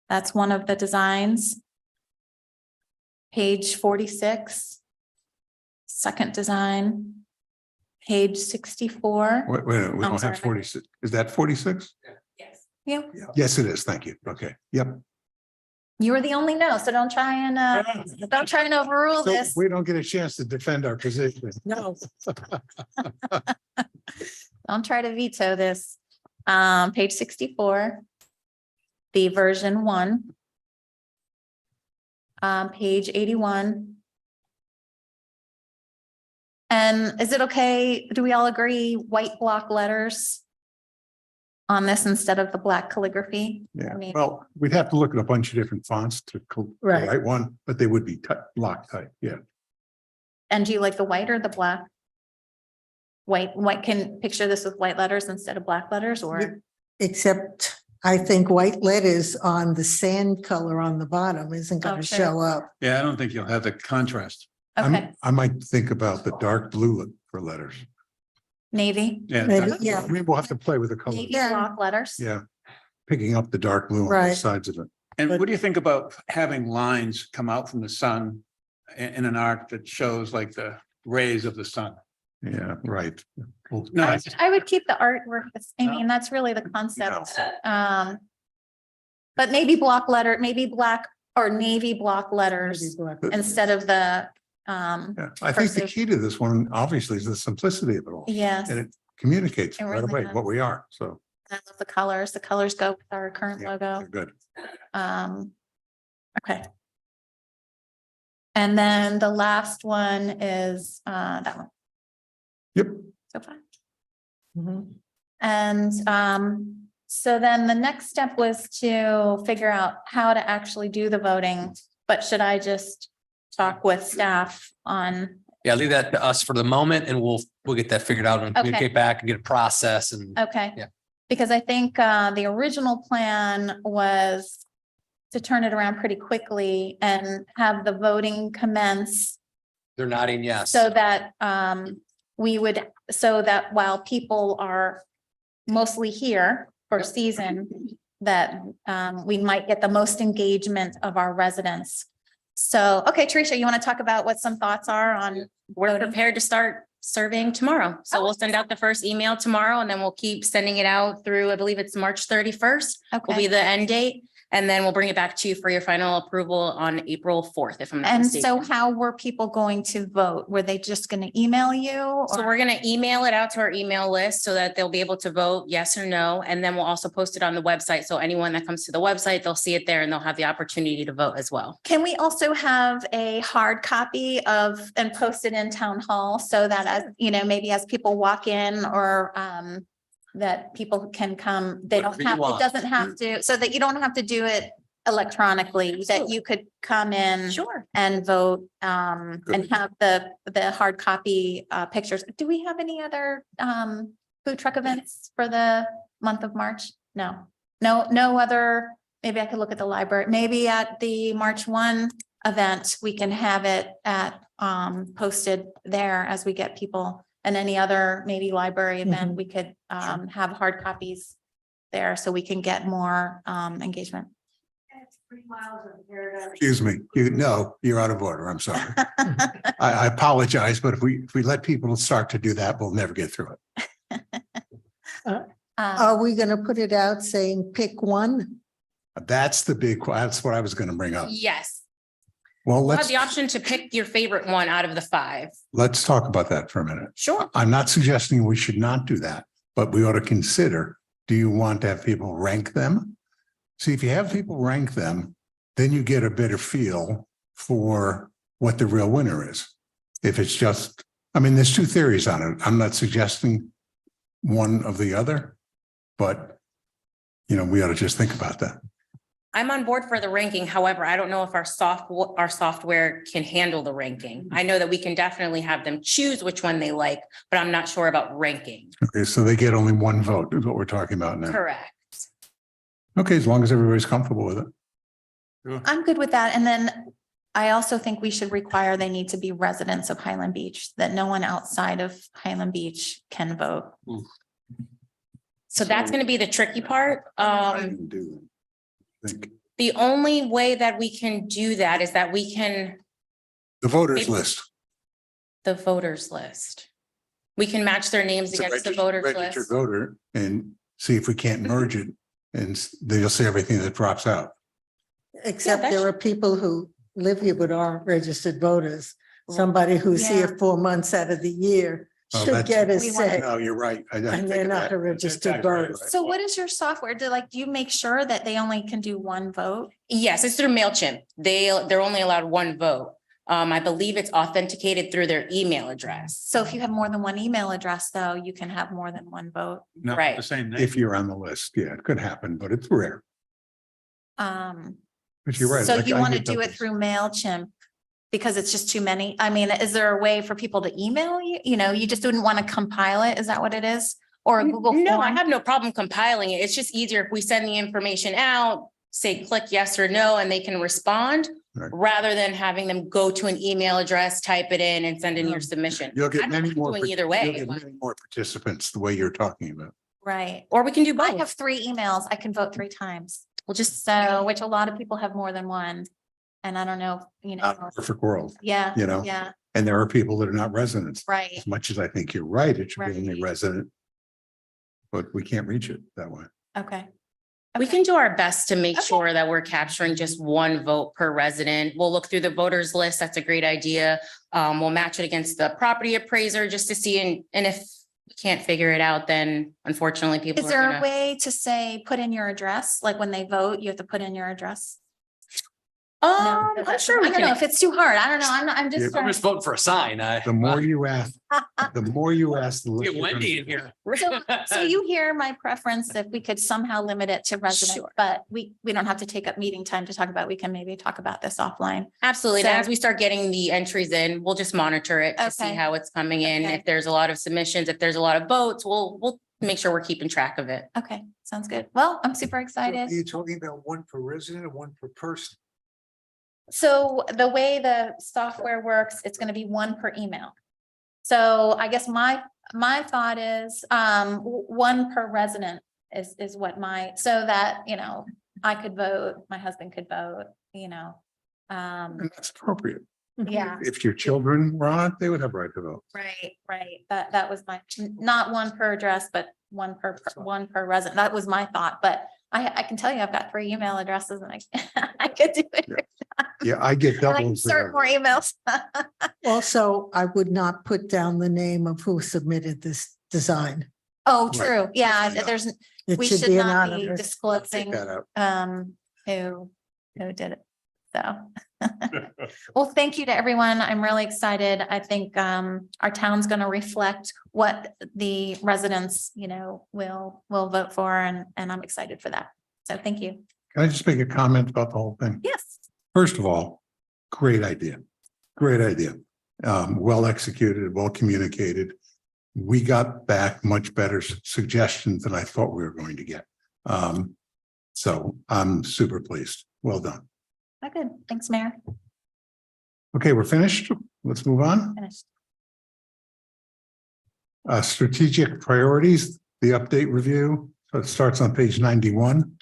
that's one of the designs. Page 46, second design. Page 64. Wait, we I'm don't sorry. have 46. Is that 46? Yes. Yeah, Yes, it is. Thank you. Okay. Yep. you were the only no, so don't try and overrule So this. we don't get a chance to defend our position. No. Don't try to veto this. Page 64. The version 1. Page 81. And is it okay? Do we all agree white block letters on this instead of the black calligraphy? Yeah, I mean- well, we'd have to look at a bunch of different fonts to the Right. right one, but they would be block type. Yeah. And do you like the white or the black? White can picture this with white letters instead of black letters, or? Except I think white letters on the sand color on the bottom isn't Oh, going to sure. show up. Yeah, I don't think you'll have the contrast. Okay, I might think about the dark blue for letters. navy, Yeah. Maybe, I yeah, mean, we'll have to play with the colors. navy Yeah. block letters. Yeah. Picking up the dark blue on Right. both sides of it. And what do you think about having lines come out from the sun in an arc that shows like the rays of the sun? Yeah, right. Well, No, I would keep the artwork. I mean, that's really the concept. But maybe block letter, maybe black or navy block letters instead of the, Yeah, I think the cursive. key to this one, obviously, is the simplicity of it all. yes. And it communicates It right really away does. what we are. So, I love the colors. The colors go with our current yeah, logo. they're good. Okay. And then the last one is that one. Yep. So far. Mhm. And so then the next step was to figure out how to actually do the voting. But should I just talk with staff on Yeah, leave that to us for the moment and we'll get that figured out and Okay. communicate back and get a process and Okay. Yeah. Because I think the original plan was to turn it around pretty quickly and have the voting commence they're nodding yes. so that so that while people are mostly here for season, that we might get the most engagement of our residents. So, okay, Teresa, you want to talk about what some thoughts are on? We're prepared to start surveying tomorrow. So we'll send out the first email tomorrow and then we'll keep sending it out through, I believe it's March 31st will be Okay. the end date. And then we'll bring it back to you for your final approval on April 4th, if I'm not And mistaken. so how were people going to vote? Were they just going to email you? So or- we're gonna email it out to our email list so that they'll be able to vote yes or no. And then we'll also post it on the website. So anyone that comes to the website, they'll see it there and they'll have the opportunity to vote as well. Can we also have a hard copy of and post it in town hall so that as, maybe as people walk in or that people can come, they don't Whatever you have, it want. doesn't have to, so that you don't have to do it electronically, that you could come in Sure. and vote and have the hard copy pictures. Do we have any other food truck events for the month of March? No other, maybe I could look at the library, maybe at the March 1 event, we can have it at posted there as we get people, and any other maybe library event, we could have hard copies there so we can get more engagement. Excuse me, no, you're out of order. I'm sorry. I apologize, but if we let people start to do that, we'll never get through it. Are we going to put it out saying pick one? That's that's what I was going to bring up. Yes. Well, We'll have the option to pick your favorite one out of the 5. let's talk about that for a minute. Sure. I'm not suggesting we should not do that, but we ought to consider, do you want to have people rank them? See, if you have people rank them, then you get a better feel for what the real winner is. If it's just, there's 2 theories on it. I'm not suggesting one of the other, but we ought to just think about that. I'm on board for the ranking. However, I don't know if our software can handle the ranking. I know that we can definitely have them choose which one they like, but I'm not sure about ranking. Okay, so they get only 1 vote is what we're talking about now. Correct. Okay, as long as everybody's comfortable with it. I'm good with that. And then I also think we should require they need to be residents of Highland Beach, that no one outside of Highland Beach can vote. So that's going to be the tricky part. Think. The only way that we can do that is that we can, The voters Maybe- list. the voters list. We can match their names It's a against the registered- voters registered list. voter and see if we can't merge it and they'll see everything that drops out. Except that's- there are people who live here but aren't registered voters. Somebody who's Yeah. here 4 months out of the year Oh, should that's- get a We want- say, No, you're right. I didn't and think they're of not that. a registered exactly right. voter. So what is your software? Do you make sure that they only can do 1 vote? Yes, it's through MailChimp. They're only allowed 1 vote. I believe it's authenticated through their email address. So if you have more than 1 email address, though, you can have more than 1 vote. Not Right. the same name. If you're on the list, yeah, it could happen, but it's rare. Um, But you're right. So like, you I want to get do it those. through MailChimp because it's just too many? Is there a way for people to email you? You just didn't want to compile it? Is that what it is? Or a Google No, I form? have no problem compiling it. It's just easier if we send the information out, say click yes or no, and they can respond Right. rather than having them go to an email address, type it in and send in your submission. You'll I get don't many mind more. doing either You'll way, get but- many more participants the way you're talking about. Right. or we can do I both. have 3 emails. I can vote 3 times. Well, just so, which a lot of people have more than 1. And I don't know, Not a perfect world. yeah. you know, Yeah, And there are people that are not residents. right. As much as I think you're right, it should be only Right. resident. But we can't reach it that way. Okay. We can do our best to make Okay. sure that we're capturing just 1 vote per resident. We'll look through the voters list. That's a great idea. We'll match it against the property appraiser just to see, and if we can't figure it out, then unfortunately people Is are there a gonna. way to say, put in your address? Like when they vote, you have to put in your address? I'm sure we can. If it's too hard, I don't know. I'm Yeah. just I'm trying. just voting for a sign. The more you ask, the more you ask. the less Get you're gonna Wendy in here. So you hear my preference if we could somehow limit it to residents, Sure. but we don't have to take up meeting time to talk about. We can maybe talk about this offline. Absolutely. So- And as we start getting the entries in, we'll just monitor it to see Okay. how it's coming in. Okay. If there's a lot of submissions, if there's a lot of votes, we'll make sure we're keeping track of it. Okay, sounds good. Well, I'm super Are excited. you talking about one per resident or one per person? So the way the software works, it's gonna be one per email. So I guess my thought is, one per resident is what so that, I could vote, my husband could vote, And that's appropriate. yeah. If your children were on it, they would have right to vote. Right. That was not one per address, but one per resident. That was my thought, but I can tell you, I've got 3 email addresses and I could do it. Yeah, I get And I can doubles. start more emails. Also, I would not put down the name of who submitted this design. Oh, Right. true. Yeah, Yeah. there's, It we should should be not be anonymous. disclosing Take that out. who did it. So. Well, thank you to everyone. I'm really excited. I think our town's going to reflect what the residents, will vote for, and I'm excited for that. So thank you. Can I just make a comment about the whole thing? Yes. First of all, great idea. Great idea. Well executed, well communicated. We got back much better suggestions than I thought we were going to get. So I'm super pleased. Well done. Good. Thanks, Mayor. Okay, we're finished. Let's move on. Finished. Strategic priorities, the update review. So it starts on page 91.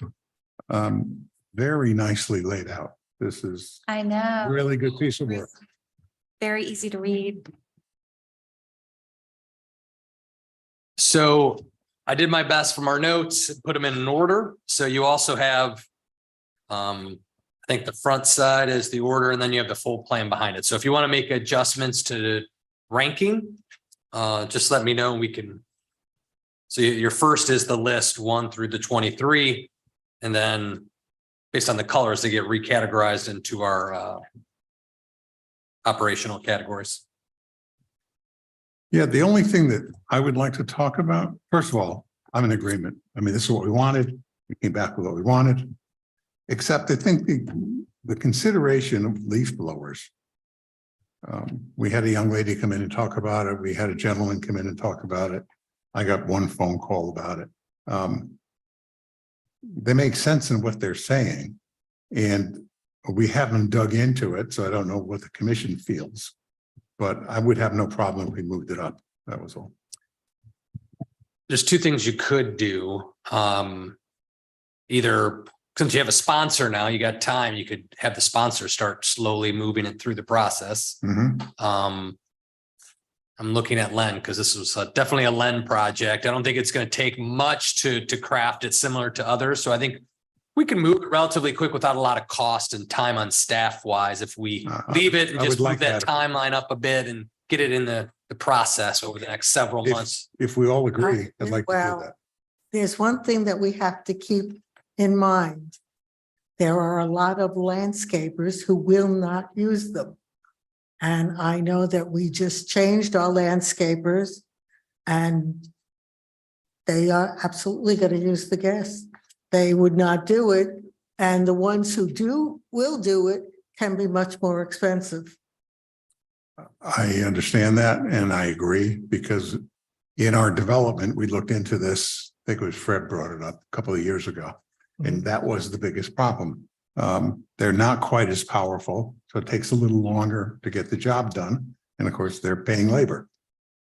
Very nicely laid out. This is I know. a really good piece of work. Very easy to read. So I did my best from our notes, put them in an order. So you also have, I think the front side is the order, and then you have the full plan behind it. So if you want to make adjustments to ranking, just let me know and we can. So your first is the list 1 through the 23, and then based on the colors, they get recategorized into our operational categories. Yeah, the only thing that I would like to talk about, first of all, I'm in agreement. I mean, this is what we wanted. We came back with what we wanted. Except I think the consideration of leaf blowers. We had a young lady come in and talk about it. We had a gentleman come in and talk about it. I got one phone call about it. They make sense in what they're saying. And we haven't dug into it, so I don't know what the commission feels. But I would have no problem if we moved it up. That was all. There's 2 things you could do. Either, since you have a sponsor now, you got time, you could have the sponsor start slowly moving it through the process. Mhm. I'm looking at Len because this was definitely a Len project. I don't think it's going to take much to craft it similar to others. So I think we can move it relatively quick without a lot of cost and time on staff wise. If we leave it and I just would move like that that. timeline up a bit and get it in the process over the next several months. If we all agree, I'd like to do Well, that. there's one thing that we have to keep in mind. There are a lot of landscapers who will not use them. And I know that we just changed our landscapers and they are absolutely going to use the gas. They would not do it. And the ones who will do it can be much more expensive. I understand that and I agree because in our development, we looked into this. I think it was Fred brought it up a couple of years ago. And that was the biggest problem. They're not quite as powerful, so it takes a little longer to get the job done. And of course, they're paying labor.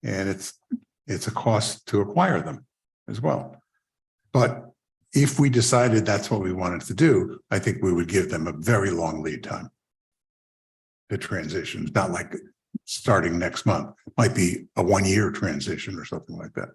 And it's a cost to acquire them as well. But if we decided that's what we wanted to do, I think we would give them a very long lead time. The transition, it's not like starting next month, it might be a 1-year transition or something like that.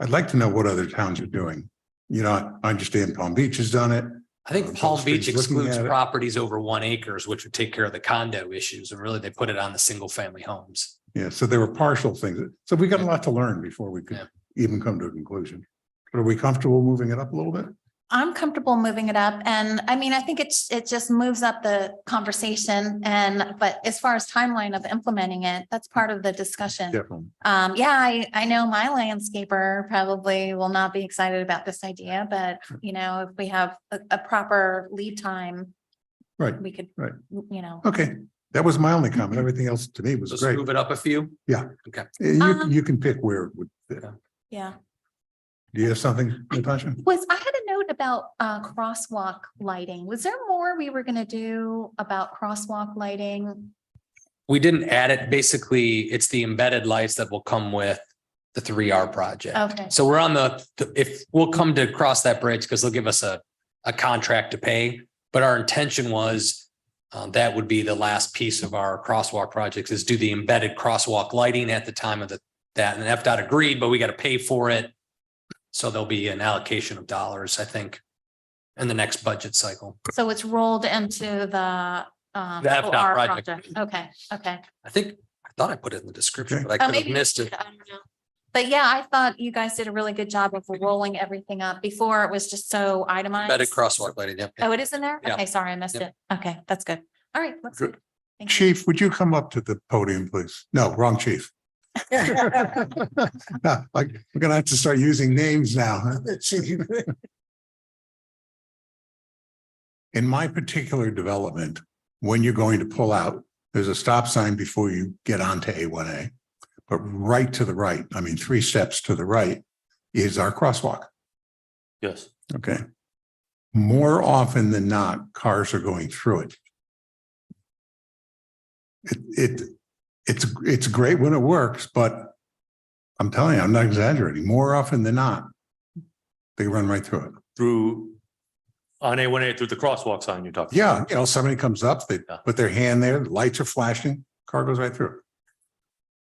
I'd like to know what other towns are doing. You know, I understand Palm Beach has done it. I think Palm Beach Gulfstream's looking excludes at it. properties over 1 acre, which would take care of the condo issues. And really, they put it on the single family homes. Yeah, so there were partial things. So we got a lot to learn before we could Yeah. even come to a conclusion. But are we comfortable moving it up a little bit? I'm comfortable moving it up. And I mean, I think it just moves up the conversation but as far as timeline of implementing it, that's part of the discussion. Definitely. Yeah, I know my landscaper probably will not be excited about this idea, but if we have a proper lead time, Right. we could, Right. Okay. That was my only comment. Everything else to me was Just great. move it up a few. Yeah. Okay. You can pick where it would fit. Yeah. Do you have something, Natasha? I had a note about crosswalk lighting. Was there more we were gonna do about crosswalk lighting? We didn't add it. Basically, it's the embedded lights that will come with the 3R project. Okay. So we're on if we'll come to cross that bridge because they'll give us a contract to pay. But our intention was that would be the last piece of our crosswalk projects is do the embedded crosswalk lighting at the time of that. And FDOT agreed, but we got to pay for it. So there'll be an allocation of dollars, I think, in the next budget cycle. So it's rolled into the FDOT OR project. Okay. I thought I put it in the description, but I Oh, could have maybe you missed did, it. I don't know. But yeah, I thought you guys did a really good job of rolling everything up. Before it was just so itemized. Embedded crosswalk lighting, yep. Oh, it is in there? Yeah. Okay, sorry, I missed it. Yep. Okay, that's good. All right, let's. Good. Thank you. Chief, would you come up to the podium, please? No, wrong chief. We're gonna have to start using names now. In my particular development, when you're going to pull out, there's a stop sign before you get onto A1A. But right to the right, 3 steps to the right is our crosswalk. Yes. Okay. More often than not, cars are going through it. It's great when it works, but I'm telling you, I'm not exaggerating. More often than not, they run right through it. On A1A through the crosswalk sign you're talking. Yeah, somebody comes up, they put their hand there, the lights are flashing, car goes right through.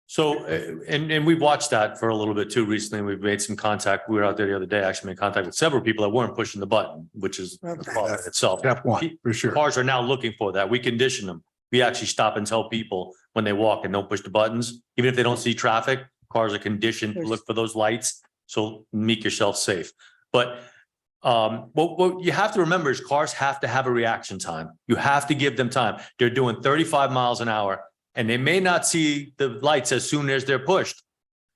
So, and we've watched that for a little bit too recently. We've made some contact. We were out there the other day, actually made contact with several people that weren't pushing the button, which is the problem itself. Step one, for sure. Cars are now looking for that. We condition them. We actually stop and tell people when they walk and don't push the buttons, even if they don't see traffic, cars are conditioned to look for those lights. So make yourself safe. But what you have to remember is cars have to have a reaction time. You have to give them time. They're doing 35 miles an hour and they may not see the lights as soon as they're pushed.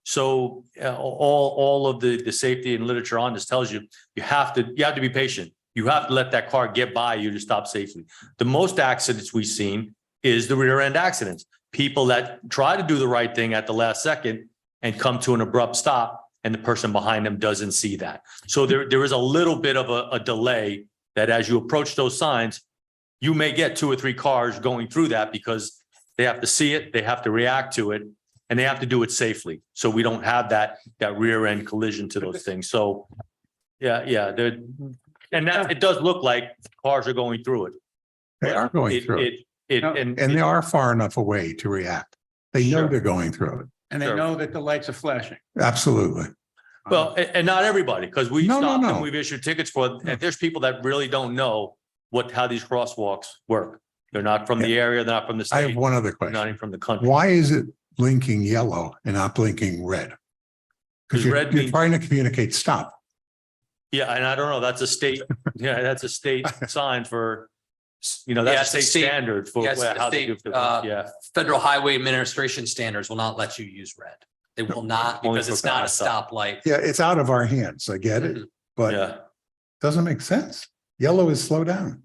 So all of the safety and literature on this tells you, you have to be patient. You have to let that car get by you to stop safely. The most accidents we've seen is the rear end accidents. People that try to do the right thing at the last second and come to an abrupt stop and the person behind them doesn't see that. So there is a little bit of a delay that as you approach those signs, you may get 2 or 3 cars going through that because they have to see it, they have to react to it, and they have to do it safely. So we don't have that rear end collision to those things. So yeah, and that it does look like cars are going through it. They are going through it. And they are far enough away to react. They know they're going through it. And they know that the lights are flashing. Absolutely. Well, and not everybody, because we No, stopped no. and we've issued tickets for, and there's people that really don't know how these crosswalks work. They're not from the area, they're not from the I state. have one other They're question. not even from the country. Why is it blinking yellow and not blinking red? Because you're red you're means- trying to communicate stop. Yeah, and I don't know, that's a state, that's a state sign for, Yeah, that's it's a a state standard for Yes, how they do. Yeah. Federal Highway Administration standards will not let you use red. They will not Only because for it's not a fast stop. stoplight. Yeah, it's out of our hands. I get it, but it Yeah. doesn't make sense. Yellow is slow down.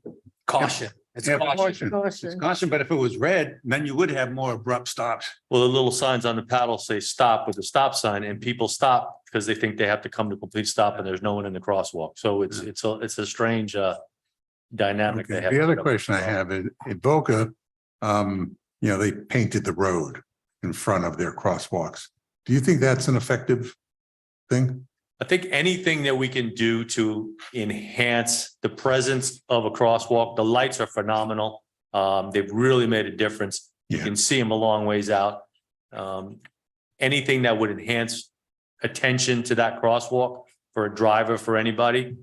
Caution. It's Yeah, caution. It's caution, but if it was red, then you would have more abrupt stops. Well, the little signs on the paddle say stop with the stop sign and people stop because they think they have to come to complete stop and there's no one in the crosswalk. So it's a strange dynamic. Okay, they have the to other put up question I with. have is in Boca, they painted the road in front of their crosswalks. Do you think that's an effective thing? I think anything that we can do to enhance the presence of a crosswalk, the lights are phenomenal. They've really made a difference. You Yeah. can see them a long ways out. Anything that would enhance attention to that crosswalk for a driver, for anybody,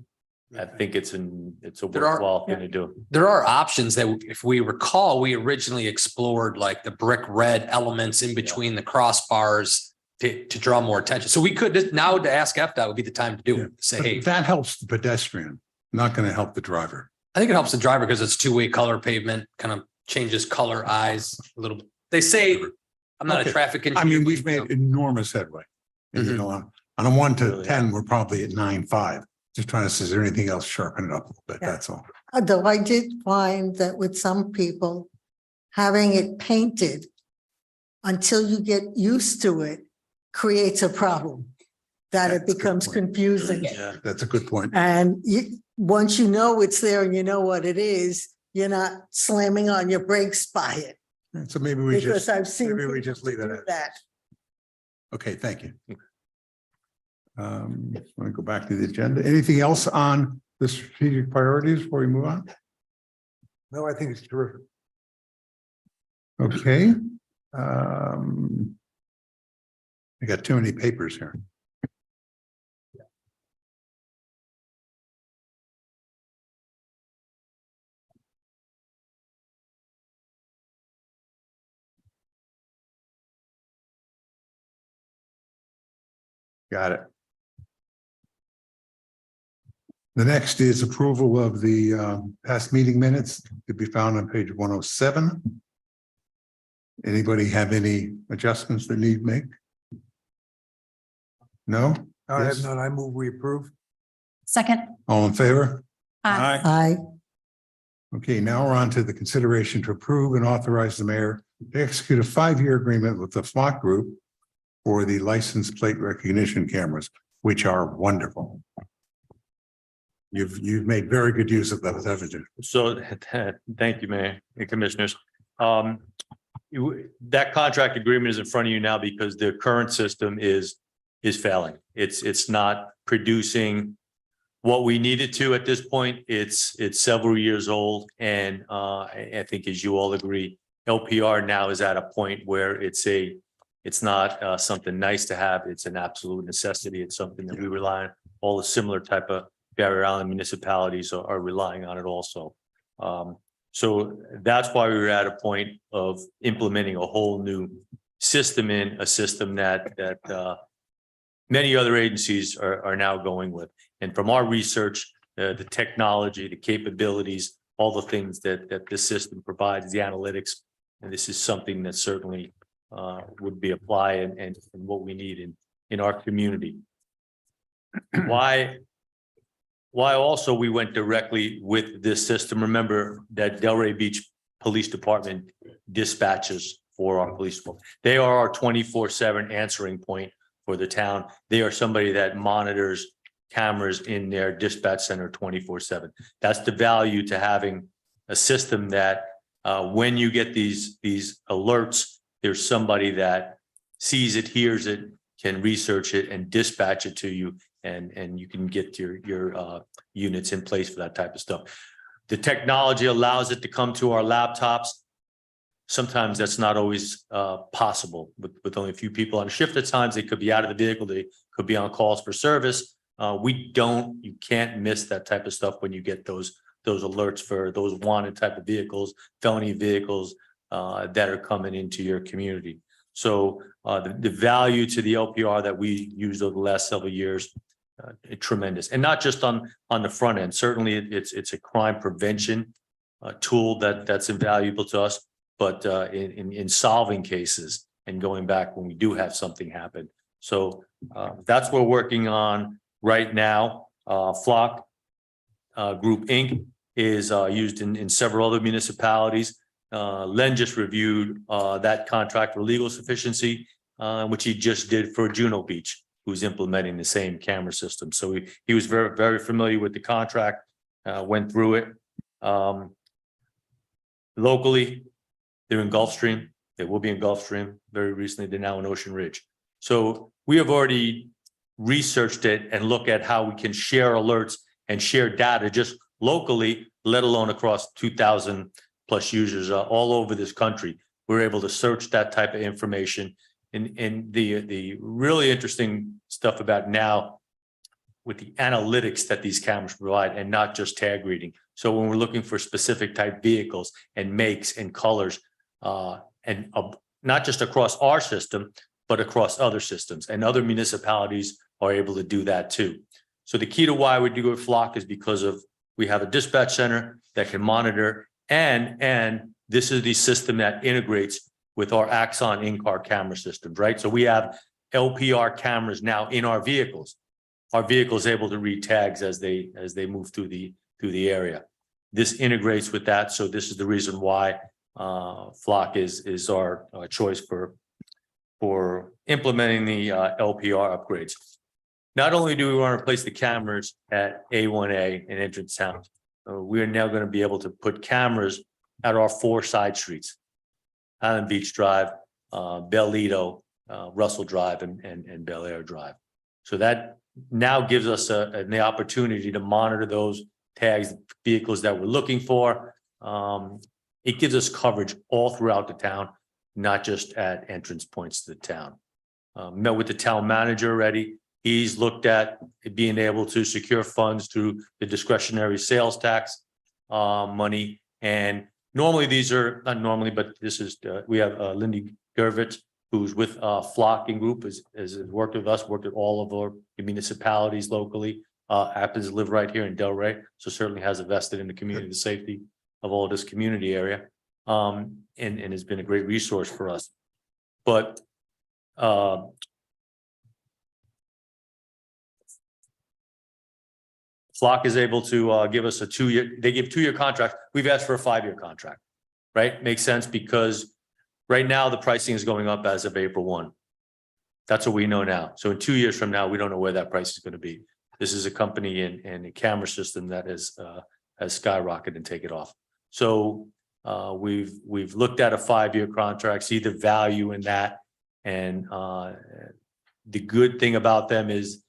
I think it's a There are- worthwhile thing to do. There are options that if we recall, we originally explored like the brick red elements in between the crossbars to draw more attention. So we could now to ask FDOT would be the time to do it. Say, But hey, that helps the pedestrian. not going to help the driver. I think it helps the driver because it's two-way color pavement, kind of changes color eyes a little. They say, I'm not Okay. a traffic I engineer. mean, we've made enormous headway. And, you know, on a 1 to 10, we're probably at 9.5. Just trying to see, is there anything else sharpen it up a little bit? Yeah. That's all. Though I did find that with some people, having it painted until you get used to it creates a problem, that it That's a good becomes point. confusing. Yeah, that's a good point. And once you know it's there and you know what it is, you're not slamming on your brakes by it. So maybe we Because just, I've seen maybe we people just leave it do at. that. Okay, thank you. Want to go back to the agenda. Anything else on the strategic priorities before we move on? No, I think it's terrific. Okay. I got too many papers here. Got it. The next is approval of the past meeting minutes to be found on page 107. Anybody have any adjustments that need make? No? I have Yes? none. I move we approve. Second. All in favor? Aye. I, Okay, now we're on to the consideration to approve and authorize the mayor to execute a 5-year agreement with the Flock Group for the license plate recognition cameras, which are wonderful. You've made very good use of those, haven't you? So thank you, Mayor and Commissioners. That contract agreement is in front of you now because the current system is failing. It's not producing what we needed to at this point. It's several years old, and I think, as you all agree, LPR now is at a point where it's not something nice to have. It's an absolute necessity. It's something that we rely on. All the similar type of Barrier Island municipalities are relying on it also. So that's why we were at a point of implementing a whole new system a system that many other agencies are now going with. And from our research, the technology, the capabilities, all the things that this system provides, the analytics, and this is something that certainly would be applied and what we need in our community. Why also we went directly with this system. Remember that Delray Beach Police Department dispatches for our police department. They are our 24/7 answering point for the town. They are somebody that monitors cameras in their dispatch center 24/7. That's the value to having a system that when you get these alerts, there's somebody that sees it, hears it, can research it and dispatch it to you. And you can get your units in place for that type of stuff. The technology allows it to come to our laptops. Sometimes that's not always possible with only a few people on shift. At times they could be out of the vehicle, they could be on calls for service. You can't miss that type of stuff when you get those alerts for those wanted type of vehicles, felony vehicles that are coming into your community. So the value to the LPR that we used over the last several years, tremendous, and not just on the front end. Certainly, it's a crime prevention tool that's invaluable to us, but in solving cases and going back when we do have something happen. So that's what we're working on right now. Flock Group Inc. is used in several other municipalities. Len just reviewed that contract for legal sufficiency, which he just did for Juno Beach, who's implementing the same camera system. So he was very, very familiar with the contract, went through it. Locally, they're in Gulfstream. They will be in Gulfstream. Very recently, they're now in Ocean Ridge. So we have already researched it and look at how we can share alerts and share data just locally, let alone across 2,000 plus users all over this country. We're able to search that type of information. And the really interesting stuff about now with the analytics that these cameras provide and not just tag reading. So when we're looking for specific type vehicles and makes and colors, and not just across our system, but across other systems, and other municipalities are able to do that too. So the key to why we do with Flock is because of We have a dispatch center that can monitor and this is the system that integrates with our Axon in-car camera systems, right? So we have LPR cameras now in our vehicles. Our vehicle is able to read tags as they move through the area. This integrates with that. So this is the reason why Flock is our choice for implementing the LPR upgrades. Not only do we want to replace the cameras at A1A and Entrance Town, we are now going to be able to put cameras at our 4 side streets: Highland Beach Drive, Bellito, Russell Drive, and Bel Air Drive. So that now gives us the opportunity to monitor those tags, vehicles that we're looking for. It gives us coverage all throughout the town, not just at entrance points to the town. Met with the town manager already. He's looked at being able to secure funds through the discretionary sales tax money. And normally these are not normally, but this is we have Lindy Gervitz, who's with Flock and Group, has worked with us, worked at all of our municipalities locally. Happens to live right here in Delray, so certainly has a vested in the community, the safety of all of this community area, and has been a great resource for us. But Flock is able to give us a 2-year, they give 2-year contract. We've asked for a 5-year contract, right? Makes sense because right now the pricing is going up as of April 1. That's what we know now. So in 2 years from now, we don't know where that price is going to be. This is a company and a camera system that has skyrocketed and take it off. So we've looked at a 5-year contract, see the value in that. And the good thing about them is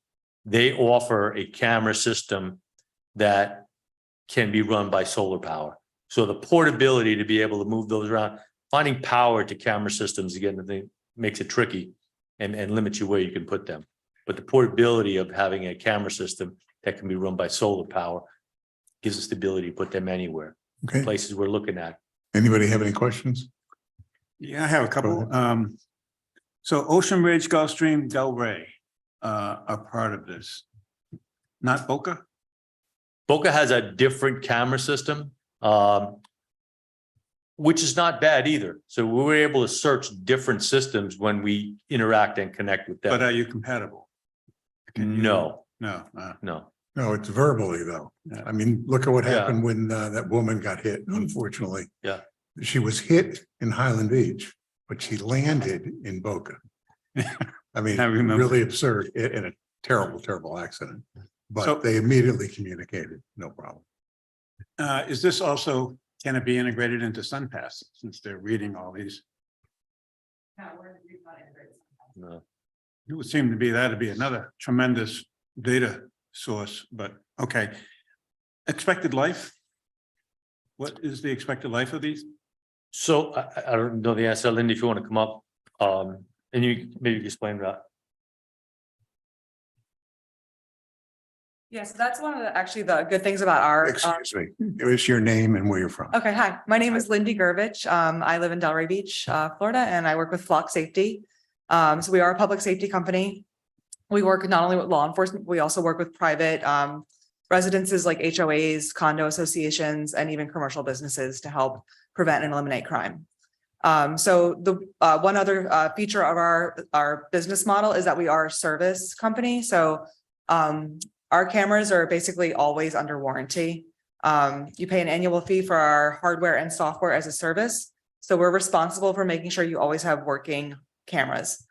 they offer a camera system that can be run by solar power. So the portability to be able to move those around, finding power to camera systems, again, the thing makes it tricky and limits you where you can put them. But the portability of having a camera system that can be run by solar power gives us the ability to put them anywhere. Okay. Places we're looking at. Anybody have any questions? Yeah, I have a couple. So Ocean Ridge, Gulfstream, Delray are part of this, not Boca? Boca has a different camera system, which is not bad either. So we were able to search different systems when we interact and connect with them. But are you compatible? No, No. no. No, it's verbally though. Yeah. I mean, look at what Yeah. happened when that woman got hit, unfortunately. Yeah. She was hit in Highland Beach, but she landed in Boca. I mean, I remember. really absurd in a terrible, terrible accident. So- But they immediately communicated, no problem. Is this also, can it be integrated into SunPass since they're reading all these? No. It would seem to be that'd be another tremendous data source, but okay. Expected life? What is the expected life of these? So I don't know the answer, Lindy, if you want to come up, and you maybe explain that. Yeah, so that's one of the, actually the good things about our. Excuse me, it was your name and where you're from. Okay, hi, my name is Lindy Gervich. I live in Delray Beach, Florida, and I work with Flock Safety. So we are a public safety company. We work not only with law enforcement, we also work with private residences like HOAs, condo associations, and even commercial businesses to help prevent and eliminate crime. So the one other feature of our business model is that we are a service company. So our cameras are basically always under warranty. You pay an annual fee for our hardware and software as a service. So we're responsible for making sure you always have working cameras.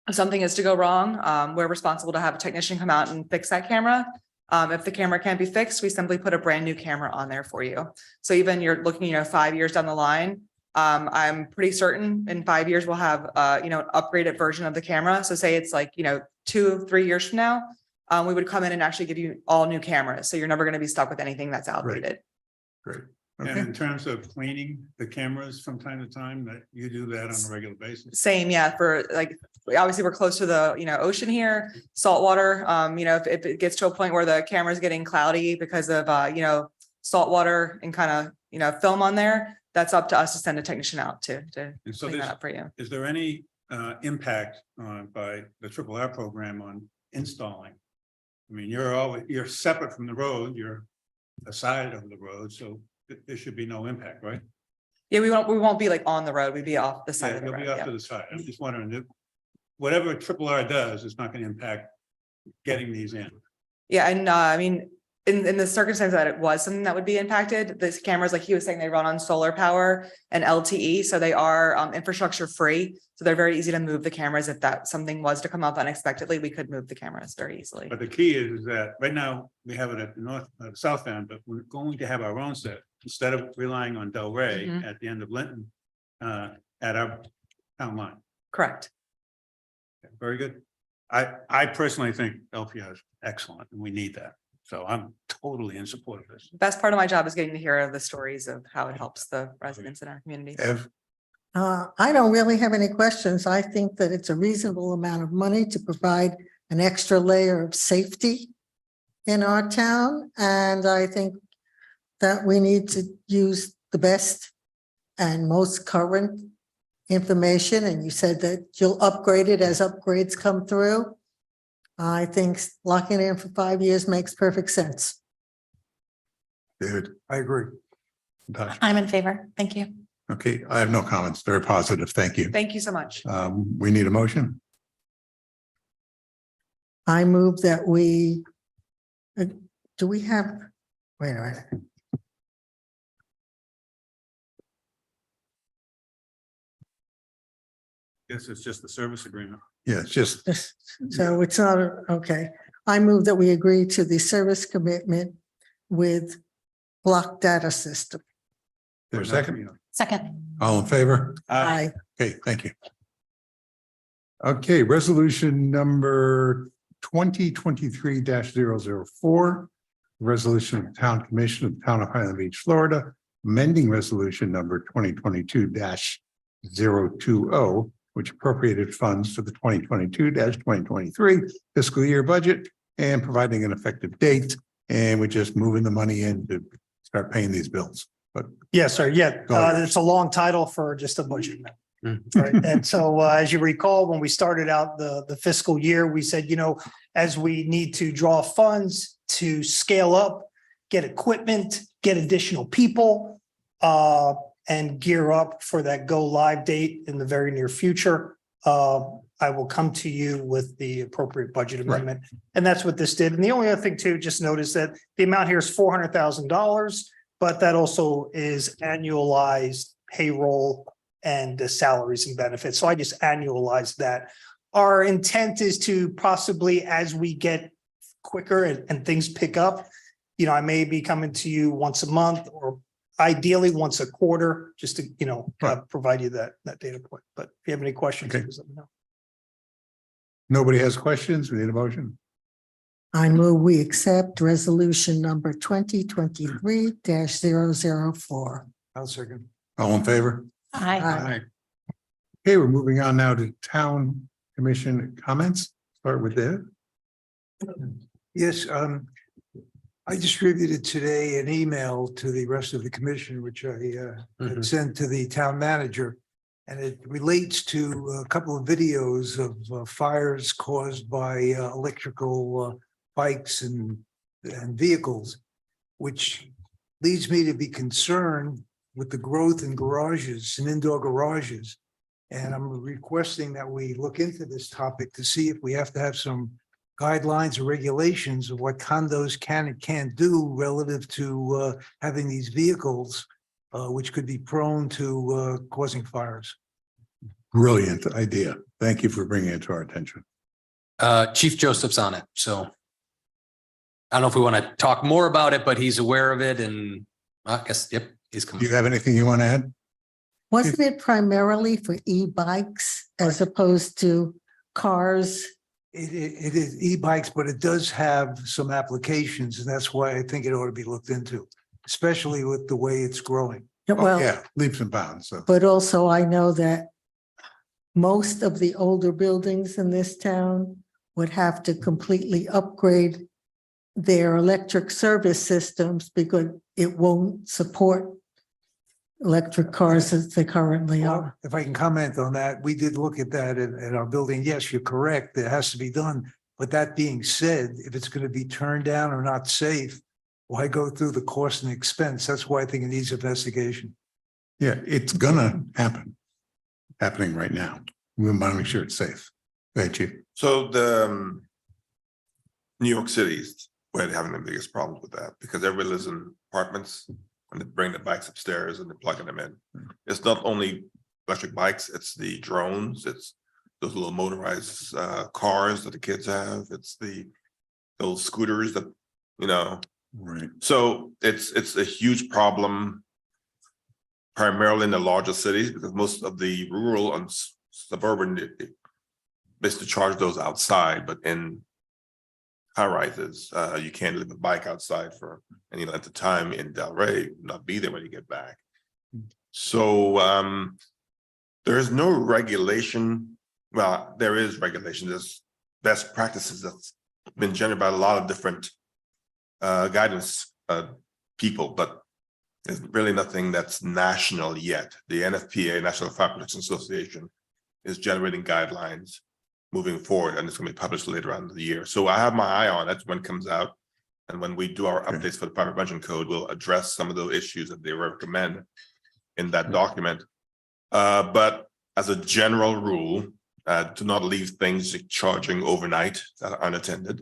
If something is to go wrong, we're responsible to have a technician come out and fix that camera. If the camera can't be fixed, we simply put a brand new camera on there for you. So even you're looking, 5 years down the line, I'm pretty certain in 5 years we'll have, an upgraded version of the camera. So say it's like, 2-3 years from now, we would come in and actually give you all new cameras. So you're never going to be stuck with anything that's outdated. Great. And Okay. in terms of cleaning the cameras from time to time, that you do that on a regular basis? Same, yeah, for like, obviously we're close to the, ocean here, saltwater. If it gets to a point where the camera is getting cloudy because of, saltwater and kind of, film on there, that's up to us to send a technician out to And so clean that this, up for you. is there any impact by the Triple R program on installing? I mean, you're separate from the road, you're the side of the road, so there should be no impact, right? Yeah, we won't be like on the road. We'd be off the side Yeah, of the it'll be road. off yeah. to the side. I'm just wondering if whatever Triple R does is not gonna impact getting these in. Yeah, and I mean, in the circumstance that it was something that would be impacted, these cameras, like he was saying, they run on solar power and LTE, so they are infrastructure free. So they're very easy to move the cameras. If that something was to come up unexpectedly, we could move the cameras very easily. But the key is that right now, we have it at the north, south end, but we're going to have our own set. Instead of relying on Delray Mhm. at the end of Linton, at our town line. Correct. Very good. I personally think LPR is excellent and we need that. So I'm totally in support of this. Best part of my job is getting to hear the stories of how it helps the residents in our community. Ev, I don't really have any questions. I think that it's a reasonable amount of money to provide an extra layer of safety in our town. And I think that we need to use the best and most current information. And you said that you'll upgrade it as upgrades come through. I think locking it in for 5 years makes perfect sense. David, I agree. Natasha? I'm in favor. Thank you. Okay, I have no comments. Very positive. Thank you. Thank you so much. We need a motion. I move that we, do we have, wait a minute. Guess it's just the service agreement. Yeah, it's just, So it's not, okay. I move that we agree to the service commitment with Block Data System. there's a second. Second. All in favor? Aye. Okay, thank you. Okay, resolution number 2023-004. Resolution of the Town Commission of the Town of Highland Beach, Florida, amending resolution number 2022-020, which appropriated funds for the 2022-2023 fiscal year budget and providing an effective date. And we're just moving the money in to start paying these bills. But Yes, sir. Yeah, Go ahead. it's a long title for just a budget amendment. Mm. Right. And so as you recall, when we started out the fiscal year, we said, as we need to draw funds to scale up, get equipment, get additional people, and gear up for that go live date in the very near future. I will come to you with the appropriate budget amendment. And that's what this did. And the only other thing too, just notice that the amount here is $400,000, but that also is annualized payroll and the salaries and benefits. So I just annualized that. Our intent is to possibly, as we get quicker and things pick up, I may be coming to you once a month or ideally once a quarter, just to, provide you that data point. But if you have any questions, Okay. please let me know. nobody has questions. We need a motion. I move we accept resolution number 2023-004. I'll second. All in favor? Aye. Aye. Okay, we're moving on now to Town Commission comments. Start with Dave. Yes, I distributed today an email to the rest of the commission, which I had sent to the town manager. And it relates to a couple of videos of fires caused by electrical bikes and vehicles, which leads me to be concerned with the growth in garages and indoor garages. And I'm requesting that we look into this topic to see if we have to have some guidelines or regulations of what condos can and can't do relative to having these vehicles, which could be prone to causing fires. Brilliant idea. Thank you for bringing it to our attention. Chief Joseph's on it, so. I don't know if we want to talk more about it, but he's aware of it and I guess, yep, he's Do coming. you have anything you want to add? Wasn't it primarily for e-bikes as opposed to cars? It is e-bikes, but it does have some applications, and that's why I think it ought to be looked into, especially with the way it's growing. Oh, Well, yeah, leaps and bounds. So but also I know that most of the older buildings in this town would have to completely upgrade their electric service systems because it won't support electric cars as they currently Well, are. if I can comment on that, we did look at that at our building. Yes, you're correct. It has to be done. But that being said, if it's going to be turned down or not safe, why go through the cost and expense? That's why I think it needs investigation. Yeah, it's gonna happen. Happening right now. We want to make sure it's safe. Go ahead, Chief. So the New York City's where they're having the biggest problems with that because everybody lives in apartments and they bring the bikes upstairs and they're plugging them in. It's not only electric bikes, it's the drones, it's those little motorized cars that the kids have, it's those scooters that, you know. Right. So it's a huge problem primarily in the larger cities because most of the rural and suburban basically charge those outside, but in high rises, you can't leave a bike outside for any length of time in Delray, not be there when you get back. So there's no regulation. Well, there is regulation. There's best practices that's been generated by a lot of different guidance people, but there's really nothing that's national yet. The NFPA, National Fire Protection Association, is generating guidelines moving forward, and it's going to be published later on in the year. So I have my eye on it when it comes out. And when we do our updates for the Fire Prevention Code, we'll address some of those issues that they recommend in that document. But as a general rule, do not leave things charging overnight that are unattended.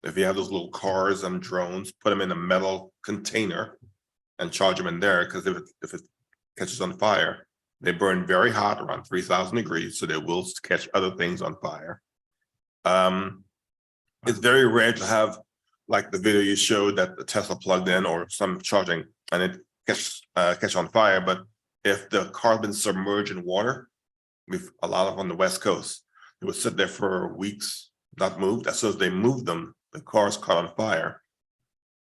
If you have those little cars and drones, put them in a metal container and charge them in there, because if it catches on fire, they burn very hot, around 3,000 degrees, so they will catch other things on fire. It's very rare to have, like the video you showed, that the Tesla plugged in or some charging and it catch on fire. But if the car's been submerged in water, we've a lot of on the West Coast, it would sit there for weeks, not moved. As soon as they move them, the car's caught on fire.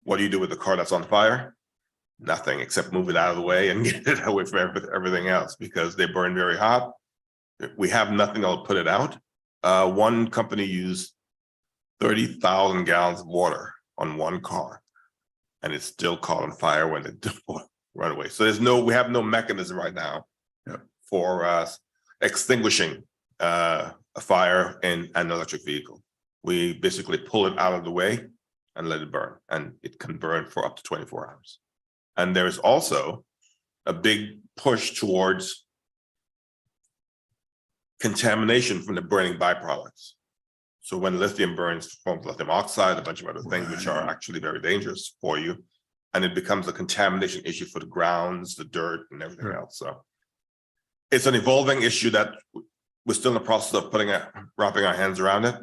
What do you do with the car that's on fire? Nothing except move it out of the way and get it away from everything else because they burn very hot. We have nothing that'll put it out. One company used 30,000 gallons of water on one car, and it's still caught on fire when it run away. So we have no mechanism right now for extinguishing a fire in an electric vehicle. We basically pull it out of the way and let it burn, and it can burn for up to 24 hours. And there's also a big push towards contamination from the burning byproducts. So when lithium burns, forms lithium oxide, a bunch of other things which are actually very dangerous for you, and it becomes a contamination issue for the grounds, the dirt, and everything else. So it's an evolving issue that we're still in the process of wrapping our hands around it.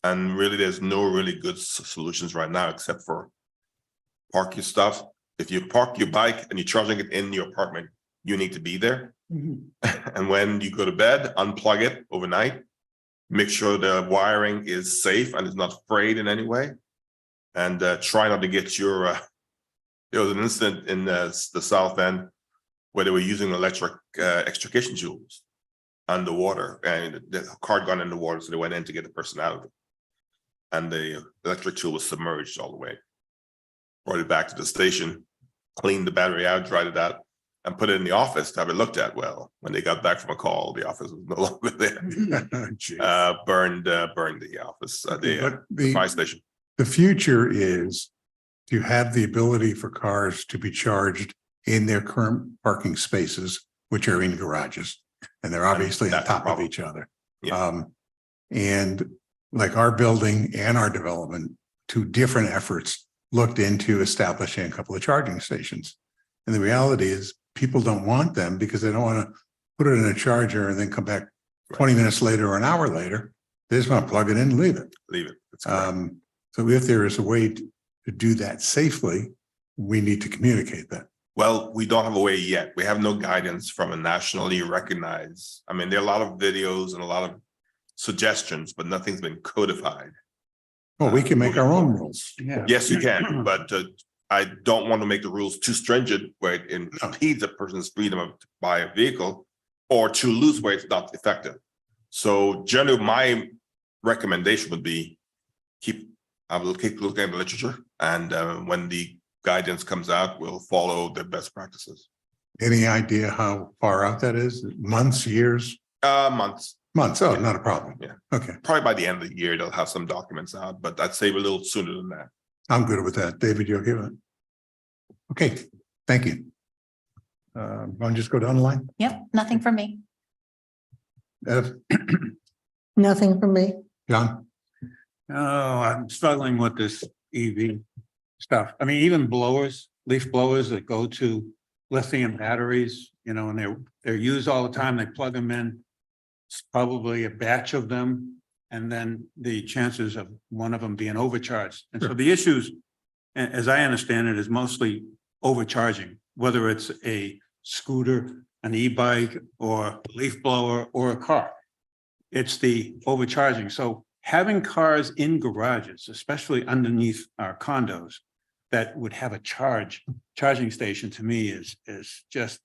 And really, there's no really good solutions right now, except for park your stuff. If you park your bike and you're charging it in your apartment, you need to be there. And when you go to bed, unplug it overnight. Make sure the wiring is safe and is not frayed in any way. And try not to get your, there was an incident in the South End where they were using electric extrication tools underwater, and the car got in the water, so they went in to get the person out of it. And the electric tool was submerged all the way. Brought it back to the station, cleaned the battery out, dried it out, and put it in the office to have it looked at. Well, when they got back from a call, the office was no longer there. Burned the office, the fire station. The future is to have the ability for cars to be charged in their current parking spaces, which are in garages, and they're obviously on top of each other. And like our building and our development, two different efforts looked into establishing a couple of charging stations. And the reality is people don't want them because they don't want to put it in a charger and then come back 20 minutes later or an hour later. They just want to plug it in and leave it. Leave it. So if there is a way to do that safely, we need to communicate that. Well, we don't have a way yet. We have no guidance from a nationally recognized. I mean, there are a lot of videos and a lot of suggestions, but nothing's been codified. Well, we can make our own rules. Yes, you can, but I don't want to make the rules too stringent where it impedes a person's freedom to buy a vehicle, or too loose where it's not effective. So generally, my recommendation would be keep looking at the literature, and when the guidance comes out, we'll follow the best practices. Any idea how far out that is? Months, years? Months. Months. Oh, not a problem. Yeah. Okay. Probably by the end of the year, they'll have some documents out, but I'd say a little sooner than that. I'm good with that. David, you okay with it? Okay, thank you. Want to just go down the line? Yep, nothing for me. Ev, Nothing for me. John? Oh, I'm struggling with this EV stuff. I mean, even blowers, leaf blowers that go to lithium batteries, you know, and they're used all the time. They plug them in. It's probably a batch of them. And then the chances of one of them being overcharged. And so the issues, as I understand it, is mostly overcharging, whether it's a scooter, an e-bike, or a leaf blower, or a car. It's the overcharging. So having cars in garages, especially underneath our condos, that would have a charging station, to me is just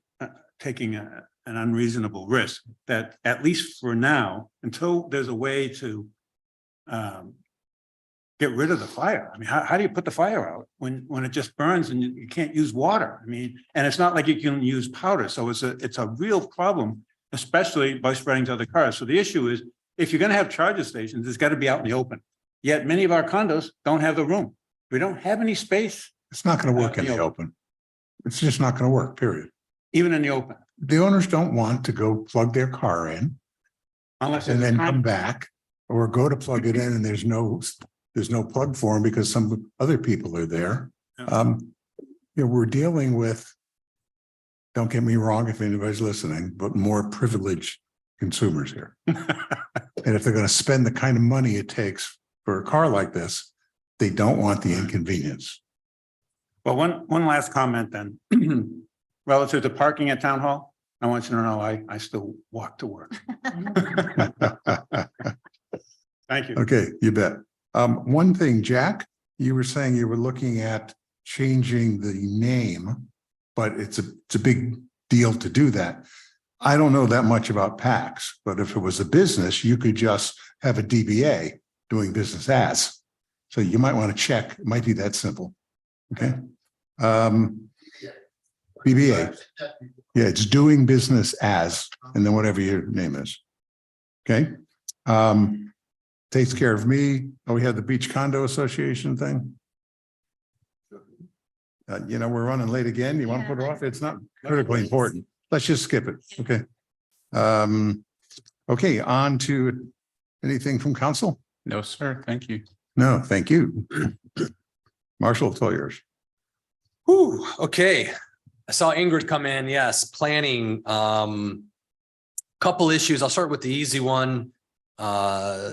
taking an unreasonable risk that, at least for now, until there's a way to get rid of the fire. I mean, how do you put the fire out when it just burns and you can't use water? I mean, and it's not like you can use powder. So it's a real problem, especially by spreading to other cars. So the issue is, if you're going to have charger stations, it's got to be out in the open. Yet many of our condos don't have the room. We don't have any space. It's not going to work in the open. It's just not going to work, period. Even in the open. The owners don't want to go plug their car in Unless and then come back, or go to plug it in and there's no plug for them because some other people are there. You know, we're dealing with, don't get me wrong if anybody's listening, but more privileged consumers here. And if they're going to spend the kind of money it takes for a car like this, they don't want the inconvenience. Well, one last comment then. Relative to parking at town hall, I want you to know I still walk to work. Thank you. Okay, you bet. One thing, Jack, you were saying you were looking at changing the name, but it's a big deal to do that. I don't know that much about PACs, but if it was a business, you could just have a DBA doing business as. So you might want to check. It might be that simple. Okay. BBA. Yeah, it's doing business as, and then whatever your name is. Okay. Takes care of me. Oh, we had the Beach Condo Association thing. You know, we're running late again. You want to put it off? It's not critically important. Let's just skip it. Okay. Okay, on to anything from council? No, sir. Thank you. No, thank you. Marshall, it's all yours. Whew, okay. I saw Ingrid come in. Yes, planning. Couple issues. I'll start with the easy one.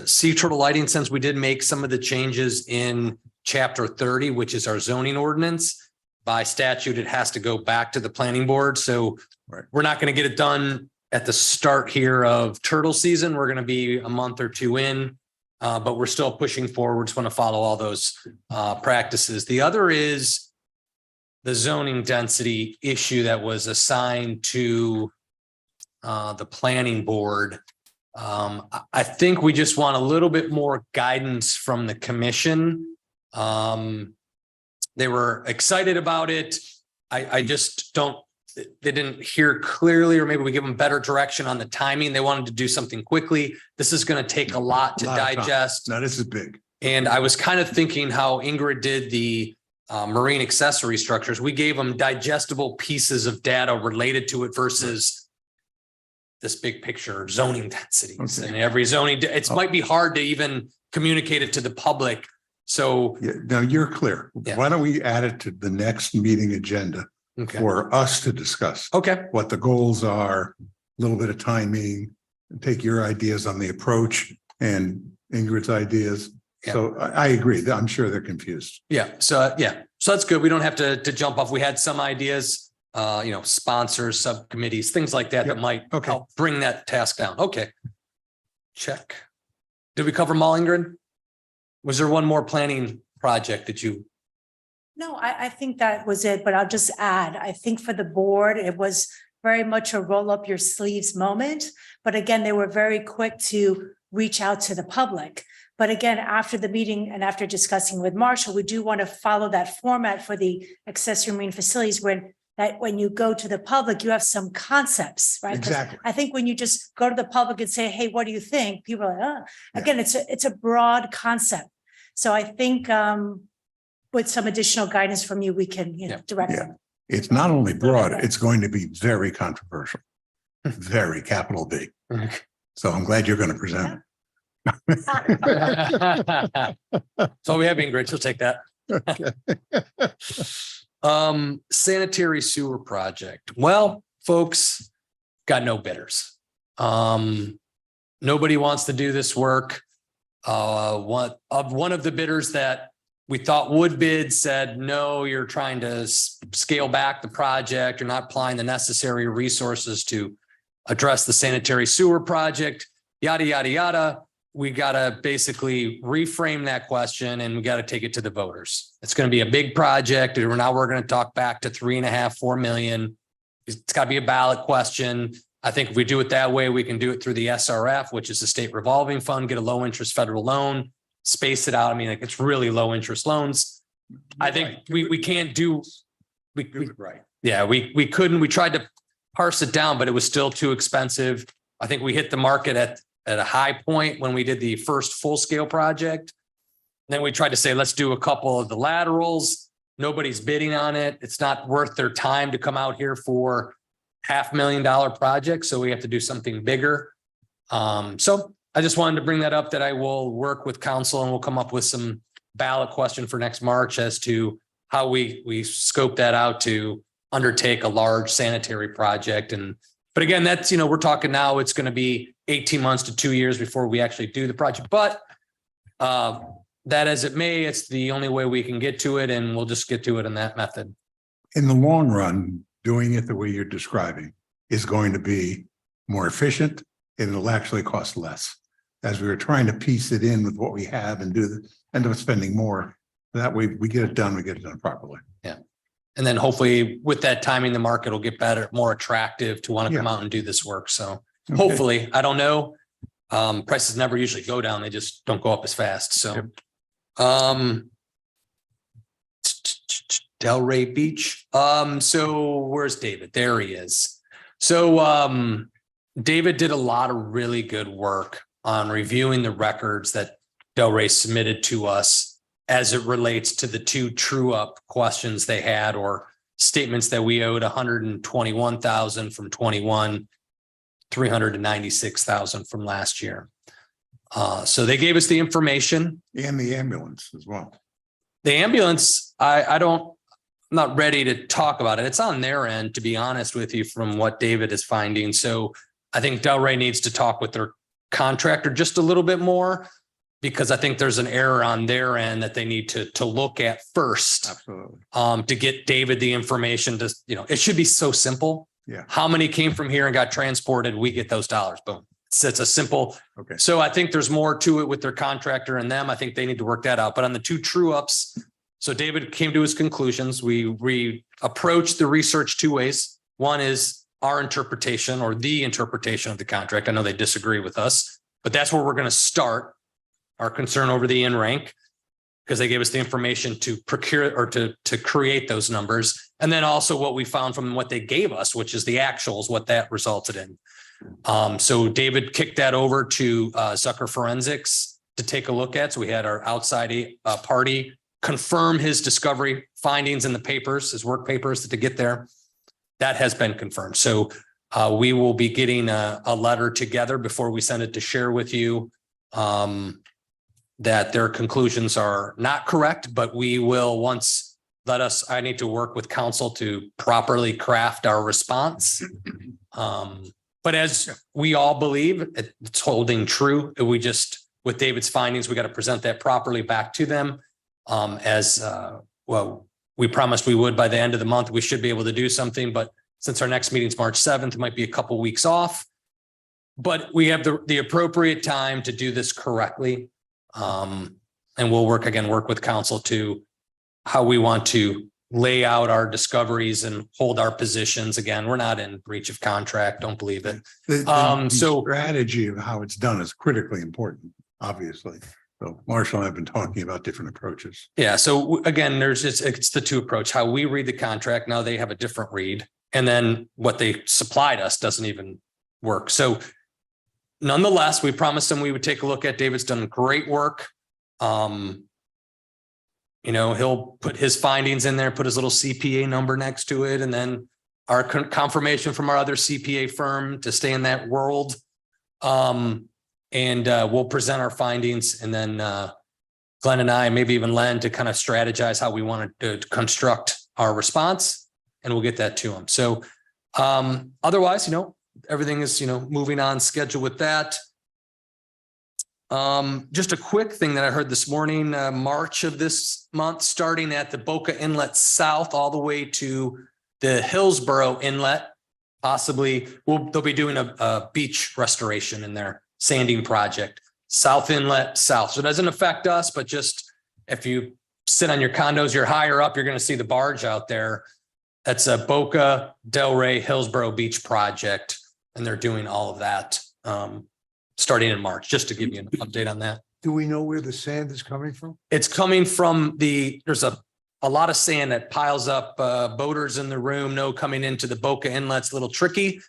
Sea turtle lighting, since we did make some of the changes in chapter 30, which is our zoning ordinance. By statute, it has to go back to the planning board. So we're not going to get it done at the start here of turtle season. We're going to be a month or two in, but we're still pushing forward. Just want to follow all those practices. The other is the zoning density issue that was assigned to the planning board. I think we just want a little bit more guidance from the commission. They were excited about it. I just they didn't hear clearly, or maybe we give them better direction on the timing. They wanted to do something quickly. This is going to take a lot to digest. No, this is big. And I was kind of thinking how Ingrid did the marine accessory structures. We gave them digestible pieces of data related to it versus this big picture zoning densities. And every zoning, it might be hard to even communicate it to the public. So yeah, now you're clear. Why don't we add it to the next meeting agenda for us to discuss? Okay. What the goals are, a little bit of timing, take your ideas on the approach and Ingrid's ideas. Yeah. So I agree. I'm sure they're confused. Yeah. So that's good. We don't have to jump off. We had some ideas, sponsors, subcommittees, things like that, that might help bring that task down. Okay. Check. Did we cover them all, Ingrid? Was there one more planning project that you? No, I think that was it, but I'll just add, I think for the board, it was very much a roll up your sleeves moment. But again, they were very quick to reach out to the public. But again, after the meeting and after discussing with Marshall, we do want to follow that format for the accessory marine facilities when you go to the public, you have some concepts, right? Exactly. I think when you just go to the public and say, hey, what do you think? People are like, oh, again, it's a broad concept. So I think with some additional guidance from you, we can, direct Yeah. them. It's not only broad, it's going to be very controversial, very capital B. So I'm glad you're going to present So we have Ingrid, she'll take that. Sanitary sewer project. Well, folks, got no bidders. Nobody wants to do this work. One of the bidders that we thought would bid said, no, you're trying to scale back the project. You're not applying the necessary resources to address the sanitary sewer project, yada, yada, yada. We got to basically reframe that question and we got to take it to the voters. It's going to be a big project. And now we're going to talk back to 3.5, 4 million. It's got to be a ballot question. I think if we do it that way, we can do it through the SRF, which is the state revolving fund, get a low interest federal loan, space it out. I mean, like it's really low interest loans. I think we can't do. right. Yeah, we couldn't. We tried to parse it down, but it was still too expensive. I think we hit the market at a high point when we did the first full scale project. Then we tried to say, let's do a couple of the laterals. Nobody's bidding on it. It's not worth their time to come out here for $500,000 project. So we have to do something bigger. So I just wanted to bring that up, that I will work with council and we'll come up with some ballot question for next March as to how we scope that out to undertake a large sanitary project. But again, that's, we're talking now, it's going to be 18 months to 2 years before we actually do the project. But that as it may, it's the only way we can get to it, and we'll just get to it in that method. In the long run, doing it the way you're describing is going to be more efficient and it'll actually cost less. As we were trying to piece it in with what we have and end up spending more. That way we get it done properly. Yeah. And then hopefully with that timing, the market will get better, more attractive to want to come out and do this work. So hopefully, I don't know. Prices never usually go down. They just don't go up as fast. So, Delray Beach. So where's David? There he is. So, David did a lot of really good work on reviewing the records that Delray submitted to us as it relates to the two true up questions they had, or statements that we owed 121,000 from 21, 396,000 from last year. So they gave us the information. And the ambulance as well. The ambulance, I'm not ready to talk about it. It's on their end, to be honest with you, from what David is finding. So I think Delray needs to talk with their contractor just a little bit more, because I think there's an error on their end that they need to look at first. Absolutely. To get David the information to, it should be so simple. Yeah. How many came from here and got transported? We get those dollars. Boom. It's a simple. Okay. So I think there's more to it with their contractor and them. I think they need to work that out. But on the two true ups, so David came to his conclusions. We approached the research two ways. One is our interpretation, or the interpretation of the contract. I know they disagree with us, but that's where we're going to start our concern over the in rank, because they gave us the information to procure or to create those numbers. And then also what we found from what they gave us, which is the actuals, what that resulted in. So David kicked that over to Zucker Forensics to take a look at. So we had our outside party confirm his discovery findings in the papers, his work papers, to get there. That has been confirmed. So we will be getting a letter together before we send it to share with you, that their conclusions are not correct, but we will I need to work with counsel to properly craft our response. But as we all believe, it's holding true. With David's findings, we got to present that properly back to them. We promised we would by the end of the month. We should be able to do something, but since our next meeting is March 7th, it might be a couple weeks off. But we have the appropriate time to do this correctly. And we'll work with counsel to how we want to lay out our discoveries and hold our positions. Again, we're not in breach of contract. Don't believe it. The strategy of how it's done is critically important, obviously. So Marshall and I have been talking about different approaches. Yeah. So again, it's the two approach, how we read the contract. Now they have a different read. And then what they supplied us doesn't even work. So nonetheless, we promised them we would take a look at. David's done great work. You know, he'll put his findings in there, put his little CPA number next to it, and then our confirmation from our other CPA firm to stay in that world. We'll present our findings, and then Glenn and I, maybe even Len, to kind of strategize how we want to construct our response, and we'll get that to him. So otherwise, you know, everything is, you know, moving on schedule with that. Just a quick thing that I heard this morning, March of this month, starting at the Boca Inlet South all the way to the Hillsborough Inlet. Possibly they'll be doing a beach restoration in their sanding project, South Inlet South. So it doesn't affect us, but just if you sit on your condos, you're higher up, you're going to see the barge out there. That's a Boca, Delray, Hillsborough Beach project, and they're doing all of that starting in March, just to give you an update on that. Do we know where the sand is coming from? It's coming from there's a lot of sand that piles up, boaters in the room know coming into the Boca Inlet's a little tricky.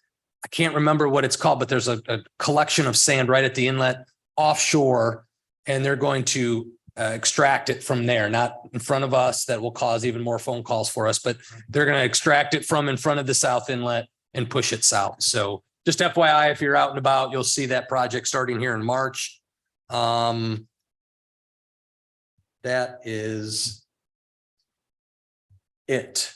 I can't remember what it's called, but there's a collection of sand right at the inlet offshore, and they're going to extract it from there, not in front of us. That will cause even more phone calls for us, but they're going to extract it from in front of the South Inlet and push it south. So just FYI, if you're out and about, you'll see that project starting here in March. That is it.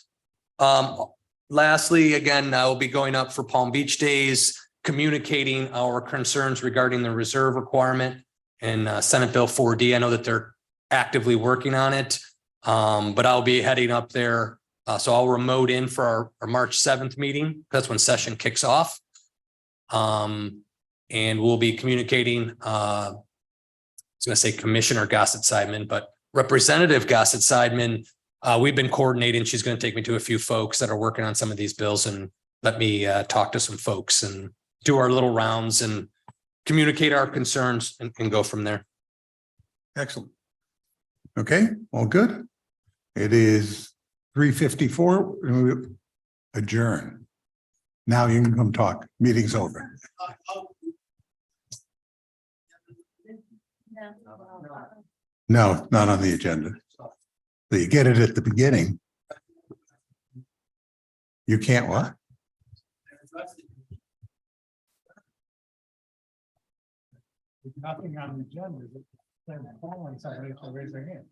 Lastly, again, I will be going up for Palm Beach Days, communicating our concerns regarding the reserve requirement in Senate Bill 4D. I know that they're actively working on it, but I'll be heading up there. So I'll remote in for our March 7th meeting. That's when session kicks off. And we'll be communicating, I was going to say Commissioner Gossett-Seidman, but Representative Gossett-Seidman. We've been coordinating. She's going to take me to a few folks that are working on some of these bills and let me talk to some folks and do our little rounds and communicate our concerns and go from there. Excellent. Okay, all good. It is 3:54. Adjourn. Now you can come talk. Meeting's over. No, not on the agenda. So you get it at the beginning. You can't what? Nothing on the agenda. Somebody to raise their hand.